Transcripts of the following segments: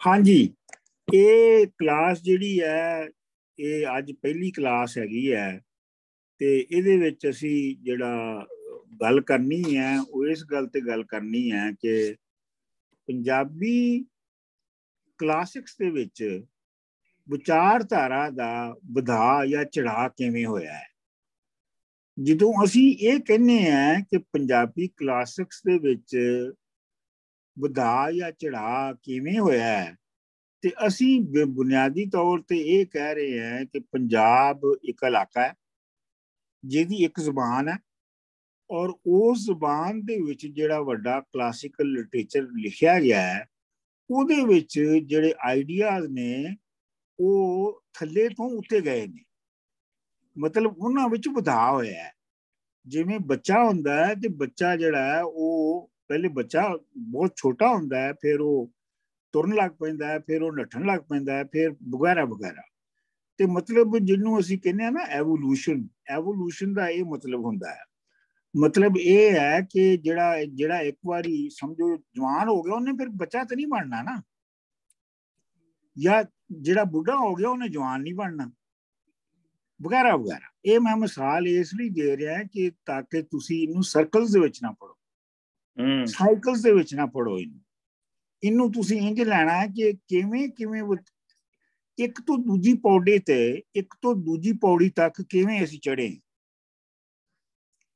हाँ जी, ये क्लास जिहड़ी है ये अज पहली क्लास हैगी है ते इहदे विच असी जिहड़ा गल करनी है वो इस गल ते गल करनी है कि पंजाबी क्लासिक्स दे विच विचारधारा दा वधा या चढ़ा किवें होया है। ਜਦੋਂ ਅਸੀਂ ਇਹ ਕਹਿੰਦੇ ਆ ਕਿ ਪੰਜਾਬੀ ਕਲਾਸਿਕਸ ਦੇ ਵਿੱਚ ਵਧਾ ਜਾਂ ਚੜਾ ਕਿਵੇਂ ਹੋਇਆ ਹੈ ਤੇ ਅਸੀਂ ਬੁਨਿਆਦੀ ਤੌਰ ਤੇ ਇਹ ਕਹਿ ਰਹੇ ਹਾਂ ਕਿ ਪੰਜਾਬ ਇੱਕ ਇਲਾਕਾ ਹੈ ਜਿਹਦੀ ਇੱਕ ਜ਼ੁਬਾਨ ਹੈ ਔਰ ਉਸ ਜ਼ੁਬਾਨ ਦੇ ਵਿੱਚ ਜਿਹੜਾ ਵੱਡਾ ਕਲਾਸਿਕਲ ਲਿਟਰੇਚਰ ਲਿਖਿਆ ਗਿਆ ਹੈ ਉਹਦੇ ਵਿੱਚ ਜਿਹੜੇ ਆਈਡੀਆਜ਼ ਨੇ ਉਹ ਥੱਲੇ ਤੋਂ ਉੱਤੇ ਗਏ ਨੇ, ਮਤਲਬ ਉਹਨਾਂ ਵਿੱਚ ਵਧਾ ਹੋਇਆ ਹੈ। ਜਿਵੇਂ ਬੱਚਾ ਹੁੰਦਾ ਹੈ ਤੇ ਬੱਚਾ ਜਿਹੜਾ ਹੈ ਉਹ ਪਹਿਲੇ ਬੱਚਾ ਬਹੁਤ ਛੋਟਾ ਹੁੰਦਾ ਹੈ, ਫਿਰ ਉਹ ਤੁਰਨ ਲੱਗ ਪੈਂਦਾ ਹੈ, ਫਿਰ ਉਹ ਨੱਠਣ ਲੱਗ ਪੈਂਦਾ ਹੈ, ਫਿਰ ਵਗੈਰਾ ਵਗੈਰਾ। ਤੇ ਮਤਲਬ ਜਿਹਨੂੰ ਅਸੀਂ ਕਹਿੰਦੇ ਆ ਨਾ ਐਵੋਲੂਸ਼ਨ ਦਾ ਇਹ ਮਤਲਬ ਹੁੰਦਾ ਹੈ। ਮਤਲਬ ਇਹ ਹੈ ਕਿ ਜਿਹੜਾ ਇੱਕ ਵਾਰੀ ਸਮਝੋ ਜਵਾਨ ਹੋ ਗਿਆ ਉਹਨੇ ਫਿਰ ਬੱਚਾ ਤਾਂ ਨਹੀਂ ਬਣਨਾ ਨਾ, ਜਾਂ ਜਿਹੜਾ ਬੁੱਢਾ ਹੋ ਗਿਆ ਉਹਨੇ ਜਵਾਨ ਨਹੀਂ ਬਣਨਾ ਵਗੈਰਾ ਵਗੈਰਾ। ਇਹ ਮੈਂ ਮਿਸਾਲ ਇਸ ਲਈ ਦੇ ਰਿਹਾ ਕਿ ਤਾਂ ਕਿ ਤੁਸੀਂ ਇਹਨੂੰ ਸਰਕਲਸ ਦੇ ਵਿੱਚ ਨਾ ਪੜੋ, ਸਾਈਕਲਸ ਦੇ ਵਿੱਚ ਨਾ ਪੜੋ। ਇਹਨੂੰ ਤੁਸੀਂ ਇੰਝ ਲੈਣਾ ਹੈ ਕਿ ਕਿਵੇਂ ਕਿਵੇਂ ਇੱਕ ਤੋਂ ਦੂਜੀ ਪੌੜੀ ਤੇ ਇੱਕ ਤੋਂ ਦੂਜੀ ਪੌੜੀ ਤੱਕ ਕਿਵੇਂ ਅਸੀਂ ਚੜ੍ਹੇ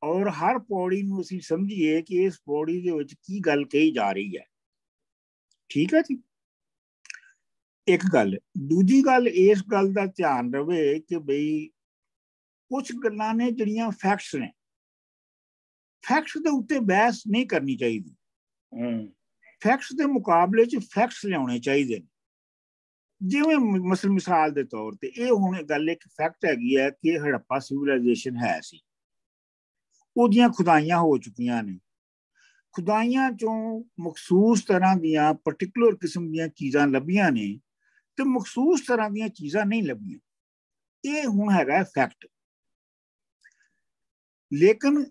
ਔਰ ਹਰ ਪੌੜੀ ਨੂੰ ਅਸੀਂ ਸਮਝੀਏ ਕਿ ਇਸ ਪੌੜੀ ਦੇ ਵਿੱਚ ਕੀ ਗੱਲ ਕਹੀ ਜਾ ਰਹੀ ਹੈ। ਠੀਕ ਹੈ ਜੀ, ਇੱਕ ਗੱਲ। ਦੂਜੀ ਗੱਲ ਇਸ ਗੱਲ ਦਾ ਧਿਆਨ ਰਵੇ ਕਿ ਬਈ ਕੁਝ ਗੱਲਾਂ ਨੇ ਜਿਹੜੀਆਂ ਫੈਕਟਸ ਨੇ, ਫੈਕਟਸ ਦੇ ਉੱਤੇ ਬਹਿਸ ਨਹੀਂ ਕਰਨੀ ਚਾਹੀਦੀ। ਫੈਕਟਸ ਦੇ ਮੁਕਾਬਲੇ 'ਚ ਫੈਕਟਸ ਲਿਆਉਣੇ ਚਾਹੀਦੇ ਨੇ। ਜਿਵੇਂ ਮਿਸਾਲ ਦੇ ਤੌਰ ਤੇ ਇਹ ਹੁਣ ਗੱਲ ਇੱਕ ਫੈਕਟ ਹੈਗੀ ਹੈ ਕਿ ਹੜੱਪਾ ਸਿਵਲਾਈਜੇਸ਼ਨ ਹੈ ਸੀ, ਉਹਦੀਆਂ ਖੁਦਾਈਆਂ ਹੋ ਚੁੱਕੀਆਂ ਨੇ। ਖੁਦਾਈਆਂ 'ਚੋਂ ਮਖਸੂਸ ਤਰ੍ਹਾਂ ਦੀਆਂ ਪਰਟੀਕੂਲਰ ਕਿਸਮ ਦੀਆਂ ਚੀਜ਼ਾਂ ਲੱਭੀਆਂ ਨੇ ਤੇ ਮਖਸੂਸ ਤਰ੍ਹਾਂ ਦੀਆਂ ਚੀਜ਼ਾਂ ਨਹੀਂ ਲੱਭੀਆਂ। ਇਹ ਹੁਣ ਹੈਗਾ ਫੈਕਟ। ਲੇਕਿਨ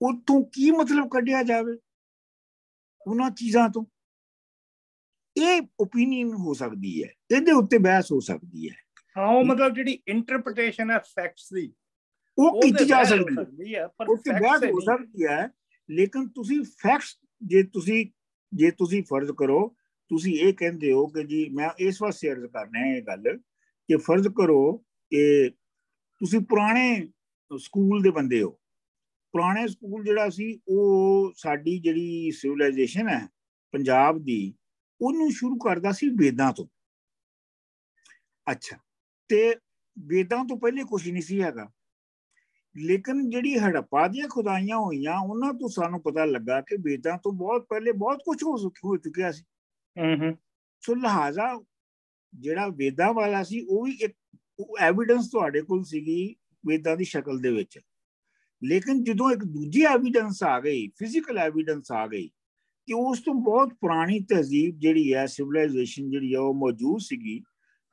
ਉੱਥੋਂ ਕੀ ਮਤਲਬ ਕੱਢਿਆ ਜਾਵੇ ਉਹਨਾਂ ਚੀਜ਼ਾਂ ਤੋਂ, ਇਹ ਓਪੀਨੀਅਨ ਹੋ ਸਕਦੀ ਹੈ, ਇਹਦੇ ਉੱਤੇ ਬਹਿਸ ਹੋ ਸਕਦੀ ਹੈ। ਹਾਂ, ਉਹ ਮਤਲਬ ਜਿਹੜੀ ਇੰਟਰਪ੍ਰੀਟੇਸ਼ਨ ਹੈ ਫੈਕਟਸ ਦੀ ਉਹ ਕੀਤੀ ਜਾ ਸਕਦੀ ਹੈ, ਪਰ ਉੱਤੇ ਬਹਿਸ ਹੋ ਸਕਦੀ ਹੈ। ਲੇਕਿਨ ਤੁਸੀਂ ਫੈਕਟਸ ਜੇ ਤੁਸੀਂ ਫਰਜ਼ ਕਰੋ, ਤੁਸੀਂ ਇਹ ਕਹਿੰਦੇ ਹੋ ਕਿ ਜੀ ਮੈਂ ਇਸ ਵਾਸਤੇ ਅਰਜ਼ ਕਰਨਾ ਇਹ ਗੱਲ ਕਿ ਫਰਜ਼ ਕਰੋ ਕਿ ਤੁਸੀਂ ਪੁਰਾਣੇ ਸਕੂਲ ਦੇ ਬੰਦੇ ਹੋ। ਪੁਰਾਣੇ ਸਕੂਲ ਜਿਹੜਾ ਸੀ ਉਹ ਸਾਡੀ ਜਿਹੜੀ ਸਿਵਲਾਈਜੇਸ਼ਨ ਹੈ ਪੰਜਾਬ ਦੀ ਉਹਨੂੰ ਸ਼ੁਰੂ ਕਰਦਾ ਸੀ ਵੇਦਾਂ ਤੋਂ। ਅੱਛਾ, ਤੇ ਵੇਦਾਂ ਤੋਂ ਪਹਿਲੇ ਕੁਛ ਨਹੀਂ ਸੀ ਹੈਗਾ। ਲੇਕਿਨ ਜਿਹੜੀ ਹੜੱਪਾ ਦੀਆਂ ਖੁਦਾਈਆਂ ਹੋਈਆਂ ਉਹਨਾਂ ਤੋਂ ਸਾਨੂੰ ਪਤਾ ਲੱਗਾ ਕਿ ਵੇਦਾਂ ਤੋਂ ਬਹੁਤ ਪਹਿਲੇ ਬਹੁਤ ਕੁਛ ਹੋ ਚੁੱਕਿਆ ਸੀ। ਸੋ ਲਿਹਾਜ਼ਾ ਜਿਹੜਾ ਵੇਦਾਂ ਵਾਲਾ ਸੀ ਉਹ ਵੀ ਇੱਕ ਐਵੀਡੈਂਸ ਤੁਹਾਡੇ ਕੋਲ ਸੀਗੀ ਵੇਦਾਂ ਦੀ ਸ਼ਕਲ ਦੇ ਵਿੱਚ। ਲੇਕਿਨ ਜਦੋਂ ਇੱਕ ਦੂਜੀ ਐਵੀਡੈਂਸ ਆ ਗਈ, ਫਿਜ਼ੀਕਲ ਐਵੀਡੈਂਸ ਆ ਗਈ ਕਿ ਉਸ ਤੋਂ ਬਹੁਤ ਪੁਰਾਣੀ ਤਹਿਜ਼ੀਬ ਜਿਹੜੀ ਹੈ, ਸਿਵਲਾਈਜੇਸ਼ਨ ਜਿਹੜੀ ਹੈ ਉਹ ਮੌਜੂਦ ਸੀਗੀ,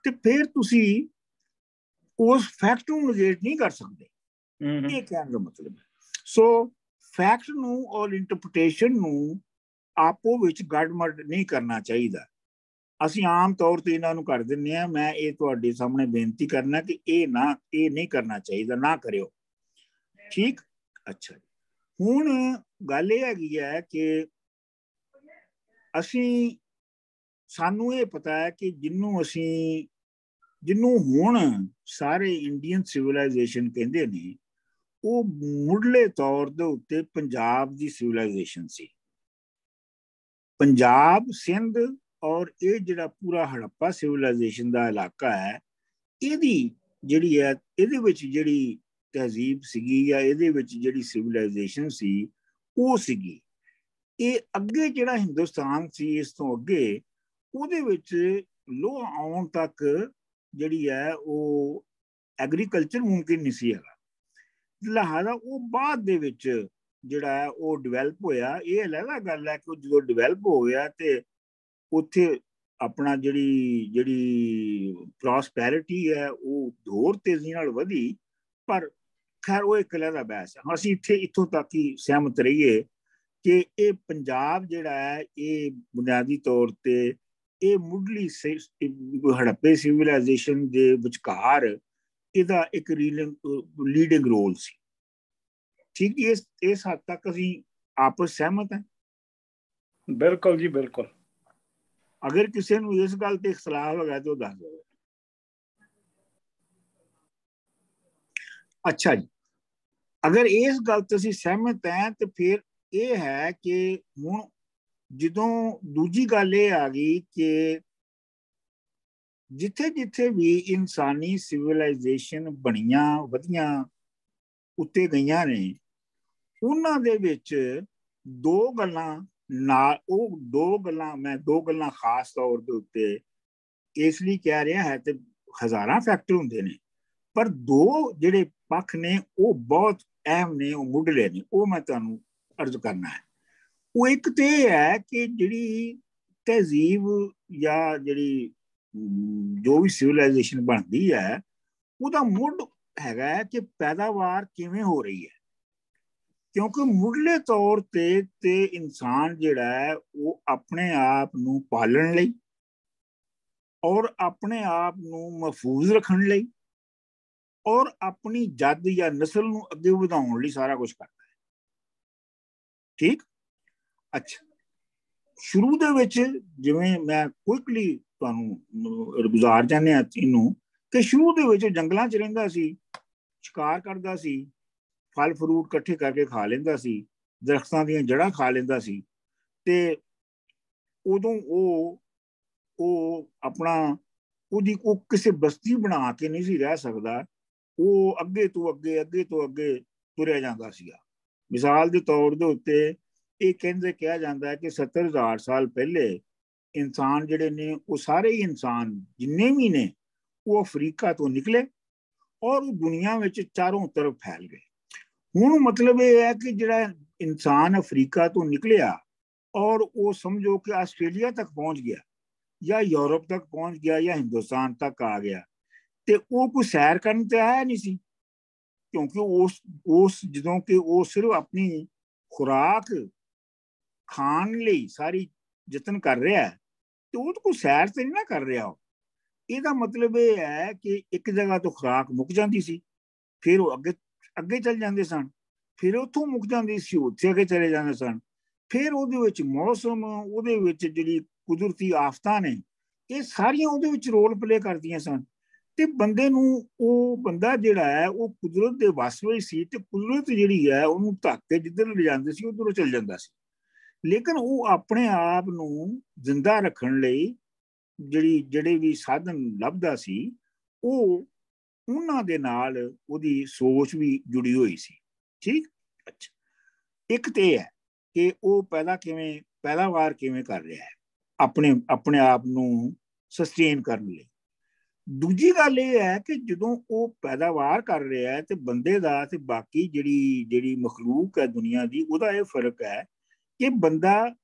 ਤੇ ਫਿਰ ਤੁਸੀਂ ਉਸ ਫੈਕਟ ਨੂੰ ਨਗੇਟ ਨਹੀਂ ਕਰ ਸਕਦੇ। ਇਹ ਕਹਿਣ ਦਾ ਮਤਲਬ ਹੈ। ਸੋ ਫੈਕਟ ਨੂੰ ਔਰ ਇੰਟਰਪ੍ਰੀਟੇਸ਼ਨ ਨੂੰ ਆਪੋ ਵਿੱਚ ਗੜਮੜ ਨਹੀਂ ਕਰਨਾ ਚਾਹੀਦਾ। ਅਸੀਂ ਆਮ ਤੌਰ ਤੇ ਇਹਨਾਂ ਨੂੰ ਕਰ ਦਿੰਦੇ ਹਾਂ। ਮੈਂ ਇਹ ਤੁਹਾਡੇ ਸਾਹਮਣੇ ਬੇਨਤੀ ਕਰਨਾ ਕਿ ਇਹ ਨਹੀਂ ਕਰਨਾ ਚਾਹੀਦਾ, ਨਾ ਕਰਿਓ। ਠੀਕ, ਅੱਛਾ। ਹੁਣ ਗੱਲ ਇਹ ਹੈਗੀ ਹੈ ਕਿ ਸਾਨੂੰ ਇਹ ਪਤਾ ਹੈ ਕਿ ਜਿਹਨੂੰ ਹੁਣ ਸਾਰੇ ਇੰਡੀਅਨ ਸਿਵਲਾਈਜੇਸ਼ਨ ਕਹਿੰਦੇ ਨੇ ਉਹ ਮੁੱਢਲੇ ਤੌਰ ਦੇ ਉੱਤੇ ਪੰਜਾਬ ਦੀ ਸਿਵਲਾਈਜੇਸ਼ਨ ਸੀ। ਪੰਜਾਬ, ਸਿੰਧ ਔਰ ਇਹ ਜਿਹੜਾ ਪੂਰਾ ਹੜੱਪਾ ਸਿਵਲਾਈਜੇਸ਼ਨ ਦਾ ਇਲਾਕਾ ਹੈ, ਇਹਦੀ ਜਿਹੜੀ ਹੈ ਇਹਦੇ ਵਿੱਚ ਜਿਹੜੀ ਤਹਿਜ਼ੀਬ ਸੀਗੀ ਜਾਂ ਇਹਦੇ ਵਿੱਚ ਜਿਹੜੀ ਸਿਵਲਾਈਜੇਸ਼ਨ ਸੀ ਉਹ ਸੀਗੀ। ਇਹ ਅੱਗੇ ਜਿਹੜਾ ਹਿੰਦੁਸਤਾਨ ਸੀ ਇਸ ਤੋਂ ਅੱਗੇ ਉਹਦੇ ਵਿੱਚ ਲੋਹ ਆਉਣ ਤੱਕ ਜਿਹੜੀ ਹੈ ਉਹ ਐਗਰੀਕਲਚਰ ਮੁਮਕਿਨ ਨਹੀਂ ਸੀ ਹੈਗਾ। ਲਿਹਾਜ਼ਾ ਉਹ ਬਾਅਦ ਦੇ ਵਿੱਚ ਜਿਹੜਾ ਹੈ ਉਹ ਡਿਵੈਲਪ ਹੋਇਆ। ਇਹ ਅਲੱਗ ਗੱਲ ਹੈ ਕਿ ਜਦੋਂ ਡਿਵੈਲਪ ਹੋ ਗਿਆ ਤੇ ਉੱਥੇ ਆਪਣਾ ਜਿਹੜੀ ਪ੍ਰੋਸਪੈਰਿਟੀ ਹੈ ਉਹ ਹੋਰ ਤੇਜ਼ੀ ਨਾਲ ਵਧੀ। ਪਰ ਖੈਰ ਉਹ ਇੱਕ ਅਲੱਗ ਬਹਿਸ ਹੈ। ਅਸੀਂ ਇੱਥੋਂ ਤੱਕ ਹੀ ਸਹਿਮਤ ਰਹੀਏ ਕਿ ਇਹ ਪੰਜਾਬ ਜਿਹੜਾ ਹੈ ਇਹ ਬੁਨਿਆਦੀ ਤੌਰ ਤੇ ਇਹ ਮੁੱਢਲੀ ਹੜੱਪੇ ਸਿਵਲਾਈਜੇਸ਼ਨ ਦੇ ਵਿਚਕਾਰ ਇਹਦਾ ਇੱਕ ਲੀਡਿੰਗ ਰੋਲ ਸੀ। ਠੀਕ, ਇਸ ਹੱਦ ਤੱਕ ਅਸੀਂ ਆਪਸ ਸਹਿਮਤ ਹਾਂ? ਬਿਲਕੁਲ ਜੀ, ਬਿਲकुल। ਅਗਰ ਕਿਸੇ ਨੂੰ ਇਸ ਗੱਲ ਤੇ ਇਖਤਲਾਫ ਹੈਗਾ ਤਾਂ ਉਹ ਦੱਸ ਦਿਓ। ਅੱਛਾ ਜੀ, ਅਗਰ ਇਸ ਗੱਲ ਤੇ ਅਸੀਂ ਸਹਿਮਤ ਹੈ ਤੇ ਫਿਰ ਇਹ ਹੈ ਕਿ ਹੁਣ ਜਦੋਂ ਦੂਜੀ ਗੱਲ ਇਹ ਆ ਗਈ ਕਿ ਜਿੱਥੇ ਜਿੱਥੇ ਵੀ ਇਨਸਾਨੀ ਸਿਵਲਾਈਜੇਸ਼ਨ ਬਣੀਆਂ ਵਧੀਆਂ ਉੱਤੇ ਗਈਆਂ ਨੇ, ਉਹਨਾਂ ਦੇ ਵਿੱਚ ਦੋ ਗੱਲਾਂ ਨਾਲ, ਉਹ ਦੋ ਗੱਲਾਂ ਖਾਸ ਤੌਰ ਦੇ ਉੱਤੇ ਇਸ ਲਈ ਕਹਿ ਰਿਹਾ ਹੈ, ਤੇ ਹਜ਼ਾਰਾਂ ਫੈਕਟਰ ਹੁੰਦੇ ਨੇ, ਪਰ ਦੋ ਜਿਹੜੇ ਪੱਖ ਨੇ ਉਹ ਬਹੁਤ ਅਹਿਮ ਨੇ, ਉਹ ਮੁੱਢਲੇ ਨੇ, ਉਹ ਮੈਂ ਤੁਹਾਨੂੰ ਅਰਜ਼ ਕਰਨਾ ਹੈ। ਉਹ ਇੱਕ ਤੇ ਇਹ ਹੈ ਕਿ ਜਿਹੜੀ ਤਹਿਜ਼ੀਬ ਜਾਂ ਜਿਹੜੀ ਜੋ ਵੀ ਸਿਵਲਾਈਜੇਸ਼ਨ ਬਣਦੀ ਹੈ, ਉਹਦਾ ਮੁੱਢ ਹੈਗਾ ਹੈ ਕਿ ਪੈਦਾਵਾਰ ਕਿਵੇਂ ਹੋ ਰਹੀ ਹੈ। ਕਿਉਂਕਿ ਮੁੱਢਲੇ ਤੌਰ ਤੇ ਇਨਸਾਨ ਜਿਹੜਾ ਹੈ ਉਹ ਆਪਣੇ ਆਪ ਨੂੰ ਪਾਲਣ ਲਈ ਔਰ ਆਪਣੇ ਆਪ ਨੂੰ ਮਹਿਫੂਜ਼ ਰੱਖਣ ਲਈ ਔਰ ਆਪਣੀ ਜੱਦ ਜਾਂ ਨਸਲ ਨੂੰ ਅੱਗੇ ਵਧਾਉਣ ਲਈ ਸਾਰਾ ਕੁਝ ਕਰਦਾ ਹੈ। ਠੀਕ, ਅੱਛਾ, ਸ਼ੁਰੂ ਦੇ ਵਿੱਚ ਜਿਵੇਂ ਮੈਂ ਕੁਇਕਲੀ ਤੁਹਾਨੂੰ ਗੁਜ਼ਾਰ ਜਾਂਦੇ ਹਾਂ ਇਹਨੂੰ, ਕਿ ਸ਼ੁਰੂ ਦੇ ਵਿੱਚ ਜੰਗਲਾਂ 'ਚ ਰਹਿੰਦਾ ਸੀ, ਸ਼ਿਕਾਰ ਕਰਦਾ ਸੀ, ਫਲ ਫਰੂਟ ਇਕੱਠੇ ਕਰਕੇ ਖਾ ਲੈਂਦਾ ਸੀ, ਦਰਖਤਾਂ ਦੀਆਂ ਜੜ੍ਹਾਂ ਖਾ ਲੈਂਦਾ ਸੀ, ਤੇ ਉਦੋਂ ਉਹ ਆਪਣਾ ਉਹ ਕਿਸੇ ਬਸਤੀ ਬਣਾ ਕੇ ਨਹੀਂ ਸੀ ਰਹਿ ਸਕਦਾ, ਉਹ ਅੱਗੇ ਤੋਂ ਅੱਗੇ ਤੁਰਿਆ ਜਾਂਦਾ ਸੀਗਾ। ਮਿਸਾਲ ਦੇ ਤੌਰ ਦੇ ਉੱਤੇ ਇਹ ਕਿਹਾ ਜਾਂਦਾ ਹੈ ਕਿ 70,000 ਸਾਲ ਪਹਿਲੇ ਇਨਸਾਨ ਜਿਹੜੇ ਨੇ, ਉਹ ਸਾਰੇ ਹੀ ਇਨਸਾਨ ਜਿੰਨੇ ਵੀ ਨੇ, ਉਹ ਅਫਰੀਕਾ ਤੋਂ ਨਿਕਲੇ ਔਰ ਉਹ ਦੁਨੀਆ ਵਿੱਚ ਚਾਰੋਂ ਤਰਫ ਫੈਲ ਗਏ। ਹੁਣ ਮਤਲਬ ਇਹ ਹੈ ਕਿ ਜਿਹੜਾ ਇਨਸਾਨ ਅਫਰੀਕਾ ਤੋਂ ਨਿਕਲਿਆ ਔਰ ਉਹ ਸਮਝੋ ਕਿ ਆਸਟ੍ਰੇਲੀਆ ਤੱਕ ਪਹੁੰਚ ਗਿਆ ਜਾਂ ਯੂਰਪ ਤੱਕ ਪਹੁੰਚ ਗਿਆ ਜਾਂ ਹਿੰਦੁਸਤਾਨ ਤੱਕ ਆ ਗਿਆ, ਤੇ ਉਹ ਕੋਈ ਸੈਰ ਕਰਨ ਤੇ ਆਇਆ ਨਹੀਂ ਸੀ, ਕਿਉਂਕਿ ਉਸ ਜਦੋਂ ਕਿ ਉਹ ਸਿਰਫ ਆਪਣੀ ਖੁਰਾਕ ਖਾਣ ਲਈ ਸਾਰੀ ਯਤਨ ਕਰ ਰਿਹਾ ਹੈ, ਤੇ ਉਹ ਤਾਂ ਕੋਈ ਸੈਰ ਤੇ ਨਹੀਂ ਨਾ ਕਰ ਰਿਹਾ। ਇਹਦਾ ਮਤਲਬ ਇਹ ਹੈ ਕਿ ਇੱਕ ਜਗ੍ਹਾ ਤੋਂ ਖੁਰਾਕ ਮੁੱਕ ਜਾਂਦੀ ਸੀ, ਫਿਰ ਉਹ ਅੱਗੇ ਚੱਲ ਜਾਂਦੇ ਸਨ, ਫਿਰ ਉੱਥੋਂ ਮੁੱਕ ਜਾਂਦੀ ਸੀ, ਉੱਥੇ ਅੱਗੇ ਚਲੇ ਜਾਂਦੇ ਸਨ, ਫਿਰ ਉਹਦੇ ਵਿੱਚ ਮੌਸਮ, ਉਹਦੇ ਵਿੱਚ ਜਿਹੜੀ ਕੁਦਰਤੀ ਆਫਤਾਂ ਨੇ, ਇਹ ਸਾਰੀਆਂ ਉਹਦੇ ਵਿੱਚ ਰੋਲ ਪਲੇ ਕਰਦੀਆਂ ਸਨ। ਤੇ ਬੰਦੇ ਨੂੰ, ਉਹ ਬੰਦਾ ਜਿਹੜਾ ਹੈ ਉਹ ਕੁਦਰਤ ਦੇ ਵੱਸ ਵਿੱਚ ਸੀ, ਤੇ ਕੁਦਰਤ ਜਿਹੜੀ ਹੈ ਉਹਨੂੰ ਧੱਕ ਕੇ ਜਿੱਧਰ ਲੈ ਜਾਂਦੇ ਸੀ ਉਧਰੋਂ ਚੱਲ ਜਾਂਦਾ ਸੀ। ਲੇਕਿਨ ਉਹ ਆਪਣੇ ਆਪ ਨੂੰ ਜ਼ਿੰਦਾ ਰੱਖਣ ਲਈ ਜਿਹੜੇ ਵੀ ਸਾਧਨ ਲੱਭਦਾ ਸੀ, ਉਹ ਉਹਨਾਂ ਦੇ ਨਾਲ ਉਹਦੀ ਸੋਚ ਵੀ ਜੁੜੀ ਹੋਈ ਸੀ। ਠੀਕ, ਅੱਛਾ, ਇੱਕ ਤੇ ਹੈ ਕਿ ਉਹ ਪੈਦਾਵਾਰ ਕਿਵੇਂ ਕਰ ਰਿਹਾ ਹੈ ਆਪਣੇ ਆਪ ਨੂੰ ਸਸਟੇਨ ਕਰਨ ਲਈ। ਦੂਜੀ ਗੱਲ ਇਹ ਹੈ ਕਿ ਜਦੋਂ ਉਹ ਪੈਦਾਵਾਰ ਕਰ ਰਿਹਾ ਹੈ ਤੇ ਬੰਦੇ ਦਾ ਤੇ ਬਾਕੀ ਜਿਹੜੀ ਮਖਲੂਕ ਹੈ ਦੁਨੀਆ ਦੀ, ਉਹਦਾ ਇਹ ਫਰਕ ਹੈ ਕਿ ਬੰਦਾ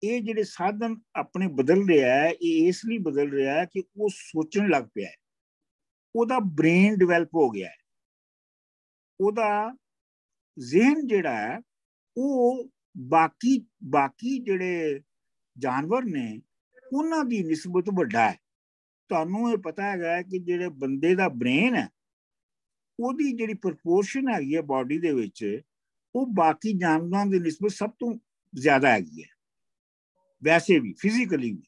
ਇਹ ਜਿਹੜੇ ਸਾਧਨ ਆਪਣੇ ਬਦਲ ਰਿਹਾ ਹੈ, ਇਹ ਇਸ ਲਈ ਬਦਲ ਰਿਹਾ ਹੈ ਕਿ ਉਹ ਸੋਚਣ ਲੱਗ ਪਿਆ ਹੈ, ਉਹਦਾ ਬ੍ਰੇਨ ਡਿਵੈਲਪ ਹੋ ਗਿਆ ਹੈ, ਉਹਦਾ ਜ਼ਿਹਨ ਜਿਹੜਾ ਹੈ ਉਹ ਬਾਕੀ ਜਿਹੜੇ ਜਾਨਵਰ ਨੇ ਉਹਨਾਂ ਦੀ ਨਿਸਬਤ ਵੱਡਾ ਹੈ। ਤੁਹਾਨੂੰ ਇਹ ਪਤਾ ਹੈਗਾ ਕਿ ਜਿਹੜੇ ਬੰਦੇ ਦਾ ਬ੍ਰੇਨ ਹੈ, ਉਹਦੀ ਜਿਹੜੀ ਪ੍ਰਪੋਰਸ਼ਨ ਹੈਗੀ ਹੈ ਬਾਡੀ ਦੇ ਵਿੱਚ, ਉਹ ਬਾਕੀ ਜਾਨਵਰਾਂ ਦੀ ਨਿਸਬਤ ਸਭ ਤੋਂ ਜ਼ਿਆਦਾ ਹੈਗੀ ਹੈ, ਵੈਸੇ ਵੀ ਫਿਜ਼ੀਕਲੀ ਵੀ।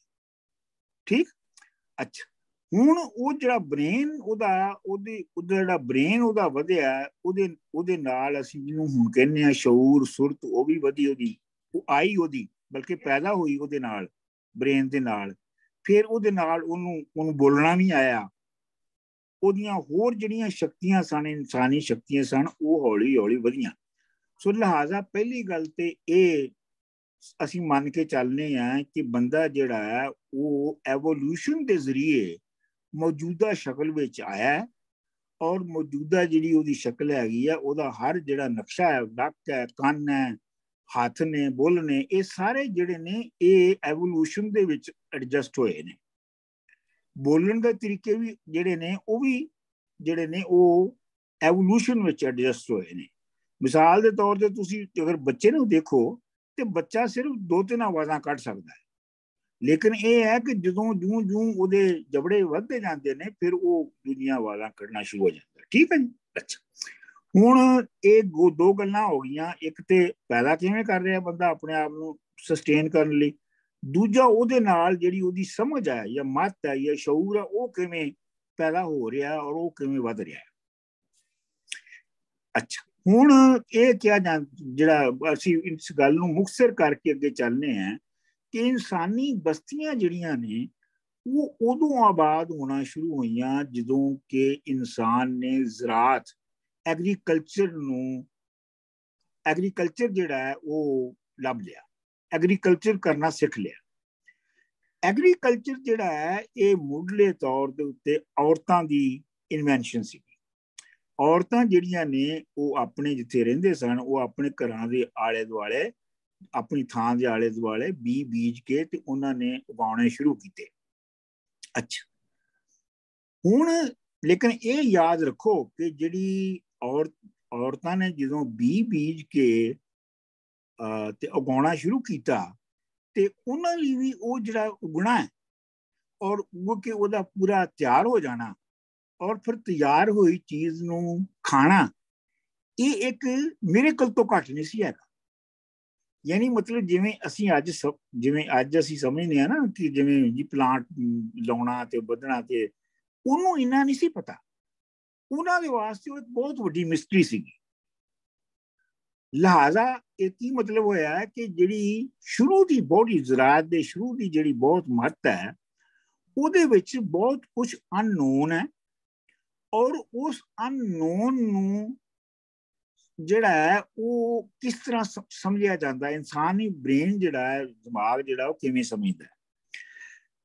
ਠੀਕ, ਅੱਛਾ, ਹੁਣ ਉਹ ਜਿਹੜਾ ਬ੍ਰੇਨ ਉਹਦਾ ਬ੍ਰੇਨ ਉਹਦਾ ਵਧਿਆ, ਉਹਦੇ ਨਾਲ ਅਸੀਂ ਜਿਹਨੂੰ ਹੁਣ ਕਹਿੰਦੇ ਆ ਸ਼ਊਰ ਸੁਰਤ, ਉਹ ਵੀ ਵਧੀ, ਉਹ ਆਈ ਉਹਦੀ, ਬਲਕਿ ਪੈਦਾ ਹੋਈ ਉਹਦੇ ਨਾਲ, ਬ੍ਰੇਨ ਦੇ ਨਾਲ। ਫਿਰ ਉਹਦੇ ਨਾਲ ਉਹਨੂੰ ਬੋਲਣਾ ਵੀ ਆਇਆ, ਉਹਦੀਆਂ ਹੋਰ ਜਿਹੜੀਆਂ ਸ਼ਕਤੀਆਂ ਸਨ, ਇਨਸਾਨੀ ਸ਼ਕਤੀਆਂ ਸਨ, ਉਹ ਹੌਲੀ ਹੌਲੀ ਵਧੀਆਂ। ਸੋ ਲਿਹਾਜ਼ਾ ਪਹਿਲੀ ਗੱਲ ਤੇ ਇਹ ਅਸੀਂ ਮੰਨ ਕੇ ਚੱਲਨੇ ਆ ਕਿ ਬੰਦਾ ਜਿਹੜਾ ਹੈ ਉਹ ਐਵੋਲੂਸ਼ਨ ਦੇ ਜ਼ਰੀਏ ਮੌਜੂਦਾ ਸ਼ਕਲ ਵਿੱਚ ਆਇਆ, ਔਰ ਮੌਜੂਦਾ ਜਿਹੜੀ ਉਹਦੀ ਸ਼ਕਲ ਹੈਗੀ ਆ, ਉਹਦਾ ਹਰ ਜਿਹੜਾ ਨਕਸ਼ਾ ਹੈ, ਨੱਕ ਹੈ, ਕੰਨ ਹੈ, ਹੱਥ ਨੇ, ਬੁੱਲ ਨੇ, ਇਹ ਸਾਰੇ ਜਿਹੜੇ ਨੇ ਇਹ ਐਵੋਲੂਸ਼ਨ ਦੇ ਵਿੱਚ ਐਡਜਸਟ ਹੋਏ ਨੇ। ਬੋਲਣ ਦੇ ਤਰੀਕੇ ਵੀ ਜਿਹੜੇ ਨੇ ਉਹ ਐਵੋਲੂਸ਼ਨ ਵਿੱਚ ਐਡਜਸਟ ਹੋਏ ਨੇ। ਮਿਸਾਲ ਦੇ ਤੌਰ ਤੇ ਤੁਸੀਂ ਅਗਰ ਬੱਚੇ ਨੂੰ ਦੇਖੋ ਤੇ ਬੱਚਾ ਸਿਰਫ 2-3 ਆਵਾਜ਼ਾਂ ਕੱਢ ਸਕਦਾ ਹੈ, ਲੇਕਿਨ ਇਹ ਹੈ ਕਿ ਜਦੋਂ ਜੂੰ ਉਹਦੇ ਜਬੜੇ ਵੱਧਦੇ ਜਾਂਦੇ ਨੇ ਫਿਰ ਉਹ ਦੁਨੀਆ ਵਾਲਾ ਕੱਢਣਾ ਸ਼ੁਰੂ ਹੋ ਜਾਂਦਾ। ਠੀਕ ਹੈ ਜੀ। ਅੱਛਾ, ਹੁਣ ਇਹ ਦੋ ਗੱਲਾਂ ਹੋ ਗਈਆਂ। ਇੱਕ ਤੇ ਪੈਦਾ ਕਿਵੇਂ ਕਰ ਰਿਹਾ ਬੰਦਾ ਆਪਣੇ ਆਪ ਨੂੰ ਸਸਟੇਨ ਕਰਨ ਲਈ, ਦੂਜਾ ਉਹਦੇ ਨਾਲ ਜਿਹੜੀ ਉਹਦੀ ਸਮਝ ਹੈ ਜਾਂ ਮੱਤ ਹੈ ਜਾਂ ਸ਼ਊਰ ਹੈ ਉਹ ਕਿਵੇਂ ਪੈਦਾ ਹੋ ਰਿਹਾ ਔਰ ਉਹ ਕਿਵੇਂ ਵੱਧ ਰਿਹਾ। ਅੱਛਾ, ਹੁਣ ਇਹ ਕਿਹਾ ਜਿਹੜਾ ਅਸੀਂ ਇਸ ਗੱਲ ਨੂੰ ਮੁਖਤਸਰ ਕਰਕੇ ਅੱਗੇ ਚੱਲਨੇ ਆ ਕਿ ਇਨਸਾਨੀ ਬਸਤੀਆਂ ਜਿਹੜੀਆਂ ਨੇ ਉਹ ਉਦੋਂ ਆਬਾਦ ਹੋਣਾ ਸ਼ੁਰੂ ਹੋਈਆਂ ਜਦੋਂ ਕਿ ਇਨਸਾਨ ਨੇ ਜ਼ਰਾਤ ਐਗਰੀਕਲਚਰ ਜਿਹੜਾ ਹੈ ਉਹ ਲੱਭ ਲਿਆ, ਐਗਰੀਕਲਚਰ ਕਰਨਾ ਸਿੱਖ ਲਿਆ। ਐਗਰੀਕਲਚਰ ਜਿਹੜਾ ਹੈ ਇਹ ਮੁੱਢਲੇ ਤੌਰ ਦੇ ਉੱਤੇ ਔਰਤਾਂ ਦੀ ਇਨਵੈਂਸ਼ਨ ਸੀ। ਔਰਤਾਂ ਜਿਹੜੀਆਂ ਨੇ ਉਹ ਆਪਣੇ ਜਿੱਥੇ ਰਹਿੰਦੇ ਸਨ ਉਹ ਆਪਣੇ ਘਰਾਂ ਦੇ ਆਲੇ ਦੁਆਲੇ, ਆਪਣੀ ਥਾਂ ਦੇ ਆਲੇ ਦੁਆਲੇ ਬੀਜ ਕੇ ਤੇ ਉਹਨਾਂ ਨੇ ਉਗਾਉਣੇ ਸ਼ੁਰੂ ਕੀਤੇ। ਅੱਛਾ, ਹੁਣ ਲੇਕਿਨ ਇਹ ਯਾਦ ਰੱਖੋ ਕਿ ਜਿਹੜੀ ਔਰਤਾਂ ਨੇ ਜਦੋਂ ਬੀਜ ਕੇ ਤੇ ਉਗਾਉਣਾ ਸ਼ੁਰੂ ਕੀਤਾ ਤੇ ਉਹਨਾਂ ਲਈ ਵੀ ਉਹ ਜਿਹੜਾ ਉਗਣਾ ਹੈ ਔਰ ਉਗ ਕੇ ਉਹਦਾ ਪੂਰਾ ਤਿਆਰ ਹੋ ਜਾਣਾ ਔਰ ਫਿਰ ਤਿਆਰ ਹੋਈ ਚੀਜ਼ ਨੂੰ ਖਾਣਾ, ਇਹ ਇੱਕ ਮਿਰੇਕਲ ਤੋਂ ਘੱਟ ਨਹੀਂ ਸੀ ਹੈਗਾ। ਯਾਨੀ ਮਤਲਬ ਜਿਵੇਂ ਅਸੀਂ ਅੱਜ ਅਸੀਂ ਸਮਝਦੇ ਹਾਂ ਨਾ ਕਿ ਜਿਵੇਂ ਜੀ ਪਲਾਂਟ ਲਾਉਣਾ ਤੇ ਵਧਣਾ, ਤੇ ਉਹਨੂੰ ਇੰਨਾ ਨਹੀਂ ਸੀ ਪਤਾ। ਉਹਨਾਂ ਦੇ ਵਾਸਤੇ ਉਹ ਇੱਕ ਬਹੁਤ ਵੱਡੀ ਮਿਸਟਰੀ ਸੀਗੀ। ਲਿਹਾਜ਼ਾ ਇਹ ਕੀ ਮਤਲਬ ਹੋਇਆ ਕਿ ਜਿਹੜੀ ਸ਼ੁਰੂ ਦੀ ਬੋਡੀ ਜ਼ਰਾਅਤ ਦੇ ਸ਼ੁਰੂ ਦੀ ਜਿਹੜੀ ਬਹੁਤ ਮਹੱਤ ਹੈ ਉਹਦੇ ਵਿੱਚ ਬਹੁਤ ਕੁਝ ਅਨਨੋਨ ਹੈ ਔਰ ਉਸ ਅਨਨੋਨ ਨੂੰ ਜਿਹੜਾ ਹੈ ਉਹ ਕਿਸ ਤਰ੍ਹਾਂ ਸਮਝਿਆ ਜਾਂਦਾ, ਇਨਸਾਨੀ ਬ੍ਰੇਨ ਜਿਹੜਾ ਹੈ, ਦਿਮਾਗ ਜਿਹੜਾ ਉਹ ਕਿਵੇਂ ਸਮਝਦਾ।